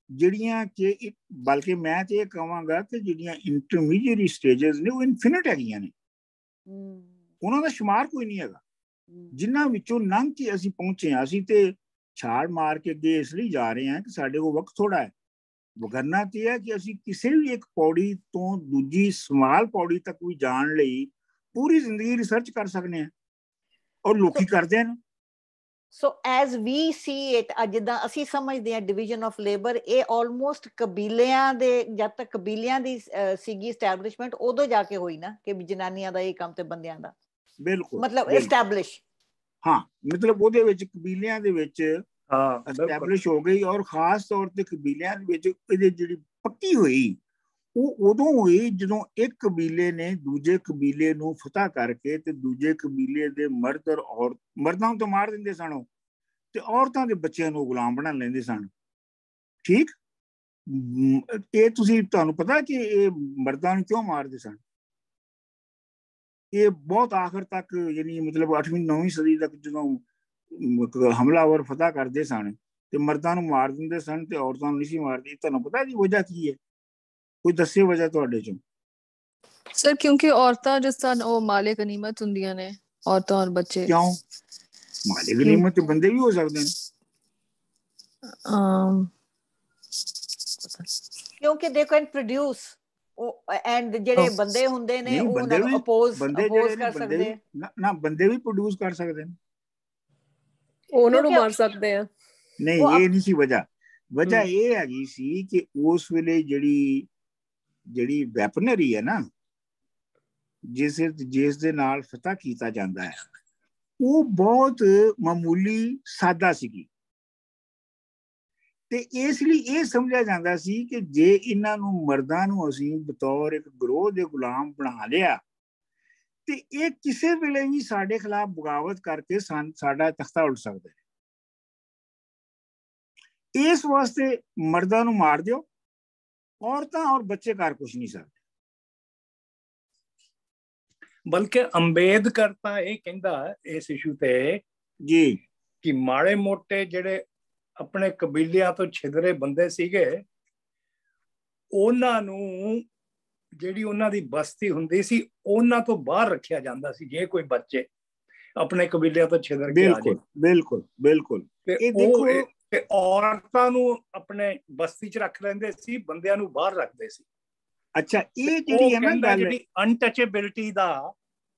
ਜਿਹੜੀਆਂ ਕਿ ਬਲਕਿ ਮੈਂ ਤੇ ਇਹ ਕਹਾਂਗਾ ਕਿ ਜਿਹੜੀਆਂ ਇੰਟਰਮੀਡੀਏਟ ਸਟੇਜਸ ਨੇ ਉਹ ਇਨਫਿਨਿਟ ਹੈਗੀਆਂ ਨੇ, ਉਹਨਾਂ ਦਾ ਸ਼ੁਮਾਰ ਕੋਈ ਨਹੀਂ ਹੈਗਾ, ਜਿਨ੍ਹਾਂ ਵਿੱਚੋਂ ਲੰਘ ਕੇ ਅਸੀਂ ਪਹੁੰਚੇ ਹਾਂ। ਅਸੀਂ ਤੇ ਛਾਲ ਮਾਰ ਕੇ ਅੱਗੇ ਇਸ ਲਈ ਜਾ ਰਹੇ ਹਾਂ ਕਿ ਸਾਡੇ ਕੋਲ ਵਕਤ ਥੋੜਾ ਹੈ। ਵਗਰਨਾ ਤੇ ਹੈ ਕਿ ਅਸੀਂ ਕਿਸੇ ਵੀ ਇੱਕ ਪੌੜੀ ਤੋਂ ਦੂਜੀ ਸਮਾਲ ਪੌੜੀ ਤੱਕ ਵੀ ਜਾਣ ਲਈ ਪੂਰੀ ਜ਼ਿੰਦਗੀ ਰਿਸਰਚ ਕਰ ਸਕਦੇ ਹਾਂ, ਔਰ ਲੋਕੀ ਕਰਦੇ ਹਨ। So as we C it, ਜਿੱਦਾਂ ਅਸੀਂ ਸਮਝਦੇ ਹਾਂ ਡਿਵੀਜ਼ਨ ਆਫ ਲੇਬਰ, ਇਹ ਆਲਮੋਸਟ ਕਬੀਲਿਆਂ ਦੇ, ਜਦ ਤੱਕ ਕਬੀਲਿਆਂ ਦੀ ਸੀਗੀ ਐਸਟੈਬਲਿਸ਼ਮੈਂਟ, ਉਦੋਂ ਜਾ ਕੇ ਹੋਈ ਨਾ ਕਿ ਜਨਾਨੀਆਂ ਦਾ ਇਹ ਕੰਮ ਤੇ ਬੰਦਿਆਂ ਦਾ। ਬਿਲਕੁਲ, ਮਤਲਬ ਐਸਟੈਬਲਿਸ਼, ਹਾਂ, ਮਤਲਬ ਉਹਦੇ ਵਿੱਚ ਕਬੀਲਿਆਂ ਦੇ ਵਿੱਚ ਐਸਟੈਬਲਿਸ਼ ਹੋ ਗਈ, ਔਰ ਖਾਸ ਤੌਰ ਤੇ ਕਬੀਲਿਆਂ ਦੇ ਵਿੱਚ ਇਹਦੀ ਜਿਹੜੀ ਪੱਕੀ ਹੋਈ ਉਹ ਉਦੋਂ ਹੋਈ ਜਦੋਂ ਇੱਕ ਕਬੀਲੇ ਨੇ ਦੂਜੇ ਕਬੀਲੇ ਨੂੰ ਫਤਹ ਕਰਕੇ ਤੇ ਦੂਜੇ ਕਬੀਲੇ ਦੇ ਮਰਦ ਔਰ ਮਰਦਾਂ ਨੂੰ ਤਾਂ ਮਾਰ ਦਿੰਦੇ ਸਨ ਉਹ, ਤੇ ਔਰਤਾਂ ਦੇ ਬੱਚਿਆਂ ਨੂੰ ਗੁਲਾਮ ਬਣਾ ਲੈਂਦੇ ਸਨ। ਠੀਕ, ਇਹ ਤੁਹਾਨੂੰ ਪਤਾ ਕਿ ਇਹ ਮਰਦਾਂ ਨੂੰ ਕਿਉਂ ਮਾਰਦੇ ਸਨ? ਇਹ ਬਹੁਤ ਆਖਰ ਤੱਕ, ਯਾਨੀ ਮਤਲਬ 8ਵੀਂ 9ਵੀਂ ਸਦੀ ਤੱਕ ਜਦੋਂ ਹਮਲਾਵਰ ਫਤਹ ਕਰਦੇ ਸਨ ਤੇ ਮਰਦਾਂ ਨੂੰ ਮਾਰ ਦਿੰਦੇ ਸਨ ਤੇ ਔਰਤਾਂ ਨੂੰ ਨਹੀਂ ਸੀ ਮਾਰਦੇ। ਤੁਹਾਨੂੰ ਪਤਾ ਜੀ ਵਜ੍ਹਾ ਕੀ ਹੈ? ਕੋਈ ਦੱਸੇ ਵਜ੍ਹਾ ਤੁਹਾਡੇ ਚੋਂ? ਸਰ ਕਿਉਂਕਿ ਔਰਤਾਂ ਜਿਸ ਤਰ੍ਹਾਂ ਉਹ ਮਾਲੇ ਗਨੀਮਤ ਹੁੰਦੀਆਂ ਨੇ, ਔਰਤਾਂ ਔਰ ਬੱਚੇ। ਕਿਉਂ ਮਾਲੇ ਗਨੀਮਤ? ਤੇ ਬੰਦੇ ਵੀ ਹੋ ਸਕਦੇ ਨੇ। ਕਿਉਂਕਿ ਦੇ ਕੈਨ ਪ੍ਰੋਡਿਊਸ, ਐਂਡ ਜਿਹੜੇ ਬੰਦੇ ਹੁੰਦੇ ਨੇ ਉਹ ਉਹਨਾਂ ਨੂੰ ਅਪੋਜ਼ ਕਰ ਸਕਦੇ ਨਾ, ਬੰਦੇ ਵੀ ਪ੍ਰੋਡਿਊਸ ਕਰ ਸਕਦੇ ਨੇ, ਉਹਨਾਂ ਨੂੰ ਮਾਰ ਸਕਦੇ ਆ। ਨਹੀਂ, ਇਹ ਨਹੀਂ ਸੀ ਵਜ੍ਹਾ। ਵਜ੍ਹਾ ਇਹ ਹੈਗੀ ਸੀ ਕਿ ਉਸ ਵੇਲੇ ਜਿਹੜੀ ਵੈਪਨਰੀ ਹੈ ਨਾ, ਜਿਸ ਦੇ ਨਾਲ ਫਤਹ ਕੀਤਾ ਜਾਂਦਾ ਹੈ, ਉਹ ਬਹੁਤ ਮਾਮੂਲੀ ਸਾਦਾ ਸੀਗੀ, ਤੇ ਇਸ ਲਈ ਇਹ ਸਮਝਿਆ ਜਾਂਦਾ ਸੀ ਕਿ ਜੇ ਇਹਨਾਂ ਨੂੰ ਮਰਦਾਂ ਨੂੰ ਅਸੀਂ ਬਤੌਰ ਇੱਕ ਗਰੋਹ ਦੇ ਗੁਲਾਮ ਬਣਾ ਲਿਆ ਤੇ ਇਹ ਕਿਸੇ ਵੇਲੇ ਵੀ ਸਾਡੇ ਖਿਲਾਫ ਬਗਾਵਤ ਕਰਕੇ ਸਾਡਾ ਤਖਤਾ ਉਲਟ ਸਕਦੇ ਨੇ। ਇਸ ਵਾਸਤੇ ਮਰਦਾਂ ਨੂੰ ਮਾਰ ਦਿਓ, ਔਰਤਾਂ ਔਰ ਬੱਚੇ ਘਰ ਕੁਝ ਨਹੀਂ ਸਕਦੇ। ਬਲਕਿ ਅੰਬੇਦਕਰ ਤਾਂ ਇਹ ਕਹਿੰਦਾ ਇਸ ਇਸ਼ੂ ਤੇ ਜੀ ਕਿ ਮਾੜੇ ਮੋਟੇ ਜਿਹੜੇ ਆਪਣੇ ਕਬੀਲਿਆਂ ਤੋਂ ਛਿਦਰੇ ਬੰਦੇ ਸੀਗੇ, ਉਹਨਾਂ ਨੂੰ ਜਿਹੜੀ ਉਹਨਾਂ ਦੀ ਬਸਤੀ ਹੁੰਦੀ ਸੀ ਉਹਨਾਂ ਤੋਂ ਬਾਹਰ ਰੱਖਿਆ ਜਾਂਦਾ ਸੀ। ਜੇ ਕੋਈ ਬੱਚੇ ਆਪਣੇ ਕਬੀਲਿਆਂ ਤੋਂ ਛਿਦਰ ਕੇ ਆ ਜਾਏ, ਬਿਲਕੁਲ ਬਿਲਕੁਲ। ਇਹ ਦੇਖੋ, ਤੇ ਔਰਤਾਂ ਨੂੰ ਆਪਣੇ ਬਸਤੀ 'ਚ ਰੱਖ ਲੈਂਦੇ ਸੀ, ਬੰਦਿਆਂ ਨੂੰ ਬਾਹਰ ਰੱਖਦੇ ਸੀ। ਅੱਛਾ, ਇਹ ਜਿਹੜੀ ਹੈ ਨਾ ਗੱਲ, ਜਿਹੜੀ ਅਨਟਚੇਬਿਲਟੀ ਦਾ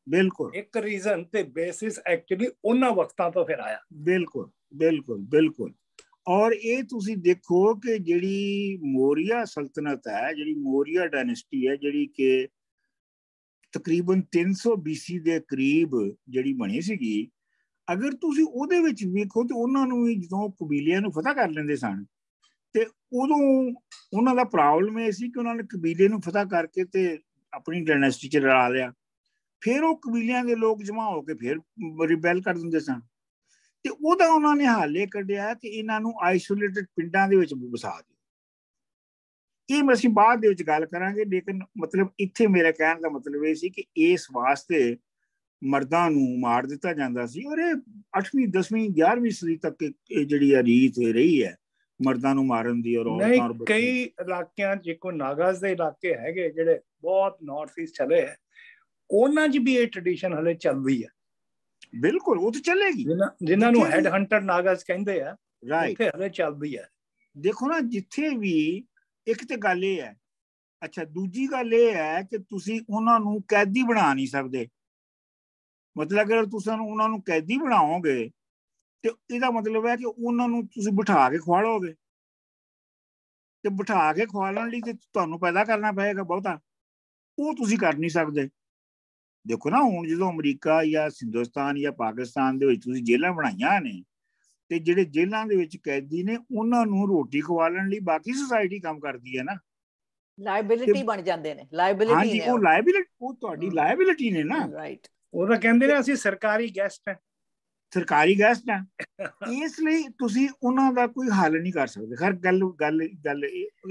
ਬਿਲਕੁਲ ਇੱਕ ਰੀਜ਼ਨ ਤੇ ਬੇਸਿਸ ਐਕਚੁਅਲੀ ਉਹਨਾਂ ਵਕਤਾਂ ਤੋਂ ਫਿਰ ਆਇਆ। ਬਿਲਕੁਲ ਬਿਲਕੁਲ ਬਿਲਕੁਲ। ਔਰ ਇਹ ਤੁਸੀਂ ਦੇਖੋ ਕਿ ਜਿਹੜੀ ਮੌਰੀਆ ਸਲਤਨਤ ਹੈ, ਜਿਹੜੀ ਮੌਰੀਆ ਡਾਇਨੈਸਟੀ ਹੈ, ਜਿਹੜੀ ਕਿ ਤਕਰੀਬਨ 300 BC ਦੇ ਕਰੀਬ ਜਿਹੜੀ ਬਣੀ ਸੀਗੀ, ਅਗਰ ਤੁਸੀਂ ਉਹਦੇ ਵਿੱਚ ਵੇਖੋ ਤੇ ਉਹਨਾਂ ਨੂੰ ਵੀ ਜਦੋਂ ਕਬੀਲਿਆਂ ਨੂੰ ਫਤਹ ਕਰ ਲੈਂਦੇ ਸਨ, ਤੇ ਉਦੋਂ ਉਹਨਾਂ ਦਾ ਪ੍ਰੋਬਲਮ ਇਹ ਸੀ ਕਿ ਉਹਨਾਂ ਨੇ ਕਬੀਲੇ ਨੂੰ ਫਤਹ ਕਰਕੇ ਤੇ ਆਪਣੀ ਡਾਇਨੈਸਟੀ 'ਚ ਰਲਾ ਲਿਆ। ਫਿਰ ਉਹ ਕਬੀਲਿਆਂ ਦੇ ਲੋਕ ਜਮ੍ਹਾਂ ਹੋ ਕੇ ਫਿਰ ਰਿਬੈਲ ਕਰ ਦਿੰਦੇ ਸਨ, ਤੇ ਉਹਦਾ ਉਹਨਾਂ ਨੇ ਹੱਲ ਇਹ ਕੱਢਿਆ ਕਿ ਇਹਨਾਂ ਨੂੰ ਆਈਸੋਲੇਟਡ ਪਿੰਡਾਂ ਦੇ ਵਿੱਚ ਵਸਾ ਦਿਓ। ਇਹ ਅਸੀਂ ਬਾਅਦ ਦੇ ਵਿੱਚ ਗੱਲ ਕਰਾਂਗੇ, ਲੇਕਿਨ ਮਤਲਬ ਇੱਥੇ ਮੇਰਾ ਕਹਿਣ ਦਾ ਮਤਲਬ ਇਹ ਸੀ ਕਿ ਇਸ ਵਾਸਤੇ ਮਰਦਾਂ ਨੂੰ ਮਾਰ ਦਿੱਤਾ ਜਾਂਦਾ ਸੀ। ਔਰ ਇਹ 8ਵੀਂ 10ਵੀਂ 11ਵੀਂ ਸਦੀ ਤੱਕ ਇਹ ਜਿਹੜੀ ਆ ਰੀਤ ਰਹੀ ਹੈ ਮਰਦਾਂ ਨੂੰ ਮਾਰਨ ਦੀ। ਔਰ ਔਰਤਾਂ ਔਰ ਕਈ ਇਲਾਕਿਆਂ 'ਚ ਕੋ ਨਾਗਾਜ਼ ਦੇ ਇਲਾਕੇ ਹੈਗੇ ਜਿਹੜੇ ਬਹੁਤ ਨਾਰਥ ਈਸਟ ਚਲੇ ਹੈ, ਉਹਨਾਂ 'ਚ ਵੀ ਇਹ ਟ੍ਰੈਡੀਸ਼ਨ ਹਲੇ ਚੱਲਦੀ ਹੈ। ਬਿਲਕੁਲ, ਉਹ ਤਾਂ ਚੱਲੇਗੀ। ਜਿਨ੍ਹਾਂ ਨੂੰ ਹੈਡ ਹੰਟਰ ਨਾਗਾਜ਼ ਕਹਿੰਦੇ ਆ, ਰਾਈਟ, ਉੱਥੇ ਹਲੇ ਚੱਲਦੀ ਹੈ। ਦੇਖੋ ਨਾ, ਜਿੱਥੇ ਵੀ ਇੱਕ ਤੇ ਗੱਲ ਇਹ ਹੈ। ਅੱਛਾ, ਦੂਜੀ ਗੱਲ ਇਹ ਹੈ ਕਿ ਤੁਸੀਂ ਉਹਨਾਂ ਨੂੰ ਕੈਦੀ ਬਣਾ ਨਹੀਂ ਸਕਦੇ। ਮਤਲਬ ਅਗਰ ਤੁਸੀਂ ਉਹਨਾਂ ਨੂੰ ਕੈਦੀ ਬਣਾਓਗੇ ਤੇ ਇਹਦਾ ਮਤਲਬ ਹੈ ਕਿ ਉਹਨਾਂ ਨੂੰ ਤੁਸੀਂ ਬਿਠਾ ਕੇ ਖਵਾਲੋਗੇ, ਤੇ ਬਿਠਾ ਕੇ ਖਵਾਲਣ ਲਈ ਤੇ ਤੁਹਾਨੂੰ ਪੈਦਾ ਕਰਨਾ ਪਏਗਾ ਬਹੁਤਾ, ਉਹ ਤੁਸੀਂ ਕਰ ਨਹੀਂ ਸਕਦੇ। ਦੇਖੋ ਨਾ, ਹੁਣ ਜਦੋਂ ਅਮਰੀਕਾ ਜਾਂ ਹਿੰਦੁਸਤਾਨ ਜਾਂ ਪਾਕਿਸਤਾਨ ਦੇ ਵਿੱਚ ਤੁਸੀਂ ਜੇਲ੍ਹਾਂ ਬਣਾਈਆਂ ਨੇ, ਤੇ ਜਿਹੜੇ ਜੇਲ੍ਹਾਂ ਦੇ ਵਿੱਚ ਕੈਦੀ ਨੇ ਉਹਨਾਂ ਨੂੰ ਰੋਟੀ ਖਵਾਲਣ ਲਈ ਬਾਕੀ ਸੁਸਾਇਟੀ ਕੰਮ ਕਰਦੀ ਹੈ ਨਾ, ਲਾਇਬਿਲਿਟੀ ਬਣ ਜਾਂਦੇ ਨੇ, ਲਾਇਬਿਲਿਟੀ ਹਾਂਜੀ, ਉਹ ਲਾਇਬਿਲਿਟੀ, ਉਹ ਤੁਹਾਡੀ ਲਾਇਬਿਲਿਟੀ ਨੇ ਨਾ। ਰਾਈਟ, ਉਹ ਤਾਂ ਕਹਿੰਦੇ ਨੇ ਅਸੀਂ ਸਰਕਾਰੀ ਗੈਸਟ ਹੈ, ਸਰਕਾਰੀ ਗੈਸਟ ਹੈ, ਇਸ ਲਈ ਤੁਸੀਂ ਉਹਨਾਂ ਦਾ ਕੋਈ ਹੱਲ ਨਹੀਂ ਕਰ ਸਕਦੇ। ਹਰ ਗੱਲ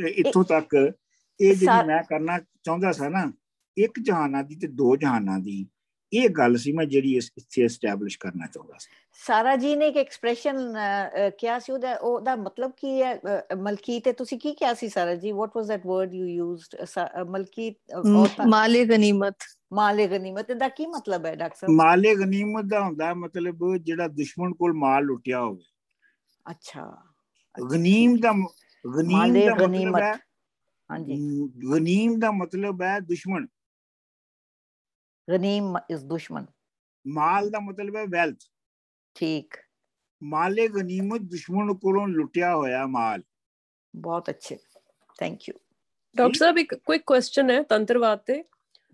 ਇੱਥੋਂ ਤੱਕ ਇਹ ਜਿਹੜੀ ਮੈਂ ਕਰਨਾ ਚਾਹੁੰਦਾ ਸੀ ਨਾ, ਇੱਕ ਜਹਾਨਾਂ ਦੀ ਤੇ ਦੋ ਜਹਾਨਾਂ ਦੀ, ਇਹ ਗੱਲ ਸੀ ਮੈਂ ਜਿਹੜੀ ਇੱਥੇ ਐਸਟੈਬਲਿਸ਼ ਕਰਨਾ ਚਾਹੁੰਦਾ ਸੀ। ਸਾਰਾ ਜੀ ਨੇ ਇੱਕ ਐਕਸਪ੍ਰੈਸ਼ਨ ਕਿਹਾ ਸੀ, ਉਹਦਾ ਮਤਲਬ ਕੀ ਹੈ? ਮਲਕੀ ਤੇ ਤੁਸੀਂ ਕੀ ਕਿਹਾ ਸੀ ਸਾਰਾ ਜੀ? ਵਾਟ ਵਾਸ ਦੈਟ ਵਰਡ ਯੂ ਯੂਜ਼ਡ? ਮਲਕੀ, ਮਾਲੇ ਗਨੀਮਤ। ਮਾਲੇ ਗਨੀਮਤ ਦਾ ਕੀ ਮਤਲਬ ਹੈ ਡਾਕਟਰ ਸਾਹਿਬ? ਮਾਲੇ ਗਨੀਮਤ ਦਾ ਹੁੰਦਾ ਮਤਲਬ ਜਿਹੜਾ ਦੁਸ਼ਮਣ ਕੋਲ ਮਾਲ ਲੁੱਟਿਆ ਹੋਵੇ। ਅੱਛਾ, ਗਨੀਮ ਦਾ ਮਤਲਬ ਹੈ, ਹਾਂਜੀ, ਗਨੀਮ ਦਾ ਮਤਲਬ ਹੈ ਦੁਸ਼ਮਣ। ਗਨੀਮ ਇਜ਼ ਦੁਸ਼ਮਣ। ਮਾਲ ਦਾ ਮਤਲਬ ਹੈ ਵੈਲਥ। ਠੀਕ, ਮਾਲੇ ਗਨੀਮਤ ਦੁਸ਼ਮਣ ਕੋਲੋਂ ਲੁੱਟਿਆ ਹੋਇਆ ਮਾਲ। ਬਹੁਤ ਅੱਛੇ, ਥੈਂਕ ਯੂ ਡਾਕਟਰ ਸਾਹਿਬ। ਇੱਕ ਕੁਇਕ ਕੁਐਸਚਨ ਹੈ ਤੰਤਰਵਾਦ ਤੇ,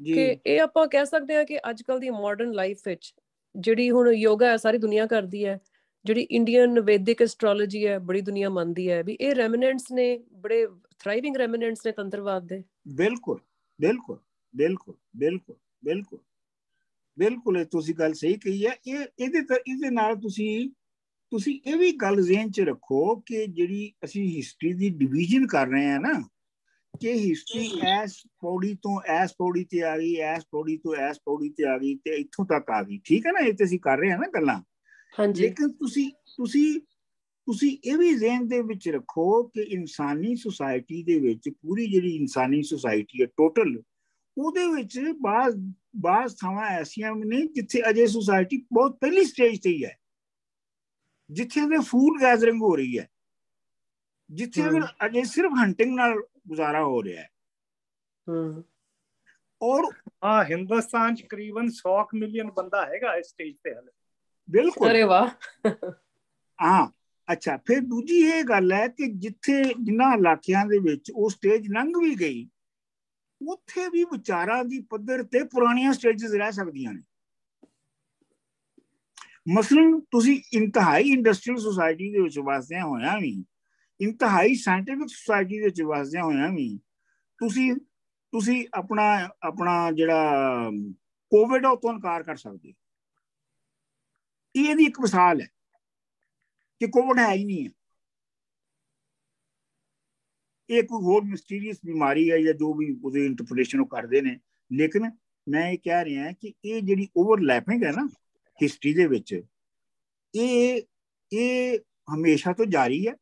ਕਿ ਇਹ ਆਪਾਂ ਕਹਿ ਸਕਦੇ ਹਾਂ ਕਿ ਅੱਜ ਕੱਲ ਦੀ ਮਾਡਰਨ ਲਾਈਫ ਵਿੱਚ ਜਿਹੜੀ ਹੁਣ ਯੋਗਾ ਹੈ ਸਾਰੀ ਦੁਨੀਆ ਕਰਦੀ ਹੈ, ਜਿਹੜੀ ਇੰਡੀਅਨ ਵੈਦਿਕ ਐਸਟ੍ਰੋਲੋਜੀ ਹੈ ਬੜੀ ਦੁਨੀਆ ਮੰਨਦੀ ਹੈ, ਵੀ ਇਹ ਰੈਮੀਨੈਂਟਸ ਨੇ, ਬੜੇ ਥ੍ਰਾਈਵਿੰਗ ਰੈਮੀਨੈਂਟਸ ਨੇ ਤੰਤਰਵਾਦ ਦੇ। ਬਿਲਕੁਲ ਬਿਲਕੁਲ ਬਿਲਕੁਲ ਬਿਲਕੁਲ ਬਿਲਕੁਲ ਬਿਲਕੁਲ, ਤੁਸੀਂ ਗੱਲ ਸਹੀ ਕਹੀ ਹੈ। ਇਹਦੇ ਨਾਲ ਤੁਸੀਂ ਇਹ ਵੀ ਗੱਲ ਜ਼ਿਹਨ 'ਚ ਰੱਖੋ ਕਿ ਜਿਹੜੀ ਅਸੀਂ ਹਿਸਟਰੀ ਦੀ ਡਿਵੀਜ਼ਨ ਕਰ ਰਹੇ ਹਾਂ ਨਾ, ਕਿ ਹਿਸਟਰੀ ਇਸ ਪੌੜੀ ਤੋਂ ਇਸ ਪੌੜੀ ਤੇ ਆ ਗਈ, ਇਸ ਪੌੜੀ ਤੋਂ ਇਸ ਪੌੜੀ ਤੇ ਆ ਗਈ, ਤੇ ਇੱਥੋਂ ਤੱਕ ਆ ਗਈ, ਠੀਕ ਹੈ ਨਾ? ਇਹ ਤੇ ਅਸੀਂ ਕਰ ਰਹੇ ਹਾਂ ਨਾ ਗੱਲਾਂ। ਲੇਕਿਨ ਤੁਸੀਂ ਇਹ ਵੀ ਜ਼ਿਹਨ ਦੇ ਵਿੱਚ ਰੱਖੋ ਕਿ ਇਨਸਾਨੀ ਸੁਸਾਇਟੀ ਦੇ ਵਿੱਚ, ਪੂਰੀ ਜਿਹੜੀ ਇਨਸਾਨੀ ਸੁਸਾਇਟੀ ਹੈ ਟੋਟਲ, ਉਹਦੇ ਵਿੱਚ ਬਾਜ਼ ਥਾਵਾਂ ਐਸੀਆਂ ਵੀ ਨੇ ਜਿੱਥੇ ਅਜੇ ਸੁਸਾਇਟੀ ਬਹੁਤ ਪਹਿਲੀ ਸਟੇਜ ਤੇ ਹੀ ਹੈ, ਜਿੱਥੇ ਦੇ ਫੂਡ ਗੈਦਰਿੰਗ ਹੋ ਰਹੀ ਹੈ, ਜਿੱਥੇ ਅਜੇ ਸਿਰਫ ਹੰਟਿੰਗ ਨਾਲ ਗੁਜ਼ਾਰਾ ਹੋ ਰਿਹਾ ਹੈ। ਔਰ ਹਿੰਦੁਸਤਾਨ ਚ ਕਰੀਬਨ 100 ਮਿਲੀਅਨ ਬੰਦਾ ਹੈਗਾ ਇਸ ਸਟੇਜ ਤੇ ਹਲੇ। ਬਿਲਕੁਲ, ਅਰੇ ਵਾਹ। ਹਾਂ, ਅੱਛਾ, ਫਿਰ ਦੂਜੀ ਇਹ ਗੱਲ ਹੈ ਕਿ ਜਿਨ੍ਹਾਂ ਇਲਾਕਿਆਂ ਦੇ ਵਿੱਚ ਉਹ ਸਟੇਜ ਲੰਘ ਵੀ ਗਈ, ਉੱਥੇ ਵੀ ਵਿਚਾਰਾਂ ਦੀ ਪੱਧਰ ਤੇ ਪੁਰਾਣੀਆਂ ਸਟੇਜਸ ਰਹਿ ਸਕਦੀਆਂ ਨੇ। ਮਸਲਨ ਤੁਸੀਂ ਇੰਤਹਾਈ ਇੰਡਸਟਰੀਅਲ ਸੁਸਾਇਟੀ ਦੇ ਵਿੱਚ ਵਸਦਿਆਂ ਹੋਇਆਂ ਵੀ, ਇੰਤਹਾਈ ਸਾਇੰਟੀਫਿਕ ਸੁਸਾਇਟੀ ਦੇ ਵਿੱਚ ਵਸਦਿਆਂ ਹੋਇਆਂ ਵੀ, ਤੁਸੀਂ ਆਪਣਾ ਜਿਹੜਾ ਕੋਵਿਡ ਆ ਉਹ ਤੋਂ ਇਨਕਾਰ ਕਰ ਸਕਦੇ। ਇਹਦੀ ਇੱਕ ਮਿਸਾਲ ਹੈ ਕਿ ਕੋਵਿਡ ਹੈ ਹੀ ਨਹੀਂ ਹੈ। ਇਹ ਕੋਈ ਹੋਰ ਮਿਸਟੀਰੀਅਸ ਬਿਮਾਰੀ ਹੈ ਜਾਂ ਜੋ ਵੀ ਉਹਦੀ ਇੰਟਰਪ੍ਰੀਟੇਸ਼ਨ ਉਹ ਕਰਦੇ ਨੇ। ਲੇਕਿਨ ਮੈਂ ਇਹ ਕਹਿ ਰਿਹਾ ਕਿ ਇਹ ਜਿਹੜੀ ਓਵਰਲੈਪਿੰਗ ਹੈ ਨਾ ਹਿਸਟਰੀ ਦੇ ਵਿੱਚ, ਇਹ ਹਮੇਸ਼ਾ ਤੋਂ ਜਾਰੀ ਹੈ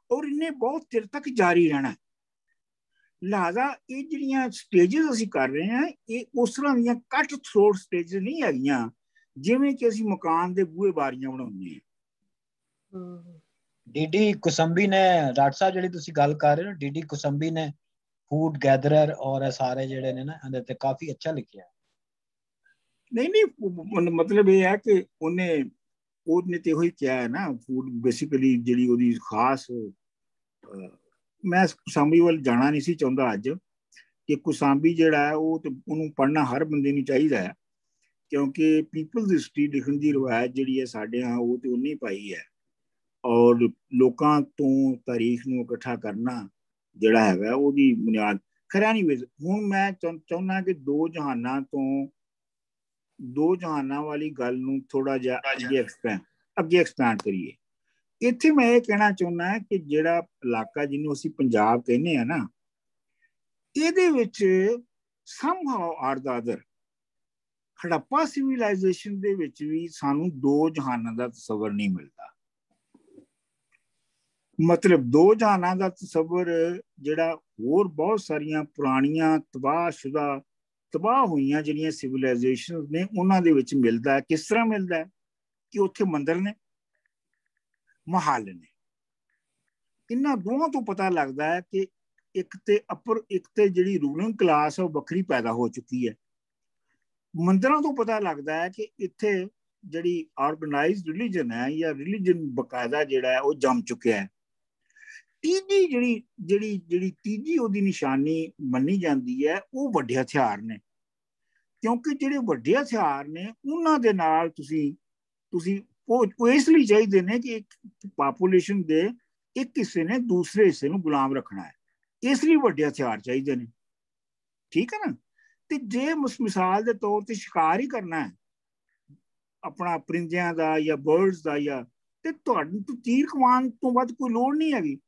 ਔਰ ਇਹਨੇ ਬਹੁਤ ਚਿਰ ਤੱਕ ਜਾਰੀ ਰਹਿਣਾ। ਲਿਹਾਜ਼ਾ ਇਹ ਜਿਹੜੀਆਂ ਸਟੇਜਸ ਅਸੀਂ ਕਰ ਰਹੇ ਹਾਂ ਇਹ ਉਸ ਤਰ੍ਹਾਂ ਦੀਆਂ ਕੱਟ ਥਰੋਟ ਸਟੇਜਸ ਨਹੀਂ ਹੈਗੀਆਂ ਜਿਵੇਂ ਕਿ ਅਸੀਂ ਮਕਾਨ ਦੇ ਬੂਹੇ ਬਾਰੀਆਂ ਬਣਾਉਂਦੇ ਹਾਂ। ਡੀਡੀ ਕੁਸੰਬੀ ਨੇ, ਡਾਕਟਰ ਸਾਹਿਬ ਜਿਹੜੀ ਤੁਸੀਂ ਗੱਲ ਕਰ ਰਹੇ ਹੋ, ਡੀਡੀ ਕੁਸੰਬੀ ਨੇ ਫੂਡ ਗੈਦਰਰ ਔਰ ਸਾਰੇ ਜਿਹੜੇ ਨੇ ਨਾ ਇਹਦੇ ਤੇ ਕਾਫੀ ਅੱਛਾ ਲਿਖਿਆ। ਨਹੀਂ ਮਤਲਬ ਇਹ ਹੈ ਕਿ ਉਹਨੇ ਤੇ ਉਹੀ ਕਿਹਾ ਹੈ ਨਾ, ਫੂਡ ਬੇਸਿਕਲੀ ਜਿਹੜੀ ਉਹਦੀ ਖਾਸ, ਮੈਂ ਕੁਸਾਂਬੀ ਵੱਲ ਜਾਣਾ ਨਹੀਂ ਸੀ ਚਾਹੁੰਦਾ ਅੱਜ, ਕਿ ਕੁਸਾਂਬੀ ਜਿਹੜਾ ਹੈ ਉਹ ਤੇ ਉਹਨੂੰ ਪੜ੍ਹਨਾ ਹਰ ਬੰਦੇ ਨੂੰ ਚਾਹੀਦਾ ਹੈ, ਕਿਉਂਕਿ ਪੀਪਲਜ਼ ਹਿਸਟਰੀ ਲਿਖਣ ਦੀ ਰਵਾਇਤ ਜਿਹੜੀ ਹੈ ਸਾਡੇ ਹਾਂ ਉਹ ਤੇ ਉਹਨੇ ਪਾਈ ਹੈ, ਔਰ ਲੋਕਾਂ ਤੋਂ ਤਾਰੀਖ ਨੂੰ ਇਕੱਠਾ ਕਰਨਾ ਜਿਹੜਾ ਹੈਗਾ ਉਹਦੀ ਬੁਨਿਆਦ ਖਰਾ ਨਹੀਂ। ਹੁਣ ਮੈਂ ਚਾਹੁੰਦਾ ਕਿ ਦੋ ਜਹਾਨਾਂ ਵਾਲੀ ਗੱਲ ਨੂੰ ਥੋੜਾ ਜਿਹਾ ਅੱਗੇ ਐਕਸਪੈਂਡ ਕਰੀਏ। ਇੱਥੇ ਮੈਂ ਇਹ ਕਹਿਣਾ ਚਾਹੁੰਦਾ ਕਿ ਜਿਹੜਾ ਇਲਾਕਾ ਜਿਹਨੂੰ ਅਸੀਂ ਪੰਜਾਬ ਕਹਿੰਦੇ ਆ ਨਾ, ਇਹਦੇ ਵਿੱਚ somehow or the other Harappa civilisation ਦੇ ਵਿੱਚ ਵੀ ਸਾਨੂੰ ਦੋ ਜਹਾਨਾਂ ਦਾ ਤਸੱਵਰ ਨਹੀਂ ਮਿਲਦਾ। ਮਤਲਬ ਦੋ ਜਹਾਨਾਂ ਦਾ ਤਸੱਵਰ ਜਿਹੜਾ ਹੋਰ ਬਹੁਤ ਸਾਰੀਆਂ ਪੁਰਾਣੀਆਂ ਤਬਾਹ ਹੋਈਆਂ ਜਿਹੜੀਆਂ ਸਿਵਿਲਾਈਜੇਸ਼ਨ ਨੇ ਉਹਨਾਂ ਦੇ ਵਿੱਚ ਮਿਲਦਾ ਹੈ। ਕਿਸ ਤਰ੍ਹਾਂ ਮਿਲਦਾ ਹੈ ਕਿ ਉੱਥੇ ਮੰਦਿਰ ਨੇ, ਮਹੱਲ ਨੇ। ਇਹਨਾਂ ਦੋਵਾਂ ਤੋਂ ਪਤਾ ਲੱਗਦਾ ਹੈ ਕਿ ਇੱਕ ਤੇ ਜਿਹੜੀ ਰੂਲਿੰਗ ਕਲਾਸ ਹੈ ਉਹ ਵੱਖਰੀ ਪੈਦਾ ਹੋ ਚੁੱਕੀ ਹੈ। ਮੰਦਿਰਾਂ ਤੋਂ ਪਤਾ ਲੱਗਦਾ ਹੈ ਕਿ ਇੱਥੇ ਜਿਹੜੀ ਆਰਗੇਨਾਈਜ਼ਡ ਰਿਲੀਜਨ ਹੈ ਜਾਂ ਰਿਲੀਜਨ ਬਕਾਇਦਾ ਜਿਹੜਾ ਹੈ ਉਹ ਜੰਮ ਚੁੱਕਿਆ ਹੈ। ਜਿਹੜੀ ਤੀਜੀ ਉਹਦੀ ਨਿਸ਼ਾਨੀ ਮੰਨੀ ਜਾਂਦੀ ਹੈ ਉਹ ਵੱਡੇ ਹਥਿਆਰ ਨੇ, ਕਿਉਂਕਿ ਜਿਹੜੇ ਵੱਡੇ ਹਥਿਆਰ ਨੇ ਉਹਨਾਂ ਦੇ ਨਾਲ ਤੁਸੀਂ ਉਹ ਇਸ ਲਈ ਚਾਹੀਦੇ ਨੇ ਕਿ ਇੱਕ ਪਾਪੂਲੇਸ਼ਨ ਦੇ ਇੱਕ ਹਿੱਸੇ ਨੇ ਦੂਸਰੇ ਹਿੱਸੇ ਨੂੰ ਗੁਲਾਮ ਰੱਖਣਾ ਹੈ, ਇਸ ਲਈ ਵੱਡੇ ਹਥਿਆਰ ਚਾਹੀਦੇ ਨੇ। ਠੀਕ ਹੈ ਨਾ। ਤੇ ਜੇ ਮਿਸਾਲ ਦੇ ਤੌਰ ਤੇ ਸ਼ਿਕਾਰ ਹੀ ਕਰਨਾ ਹੈ ਆਪਣਾ ਪਰਿੰਦਿਆਂ ਦਾ ਜਾਂ ਬਰਡਸ ਦਾ, ਜਾਂ ਤੇ ਤੁਹਾਨੂੰ ਤੀਰ ਕਮਾਨ ਤੋਂ ਵੱਧ ਕੋਈ ਲੋੜ ਨਹੀਂ ਹੈਗੀ,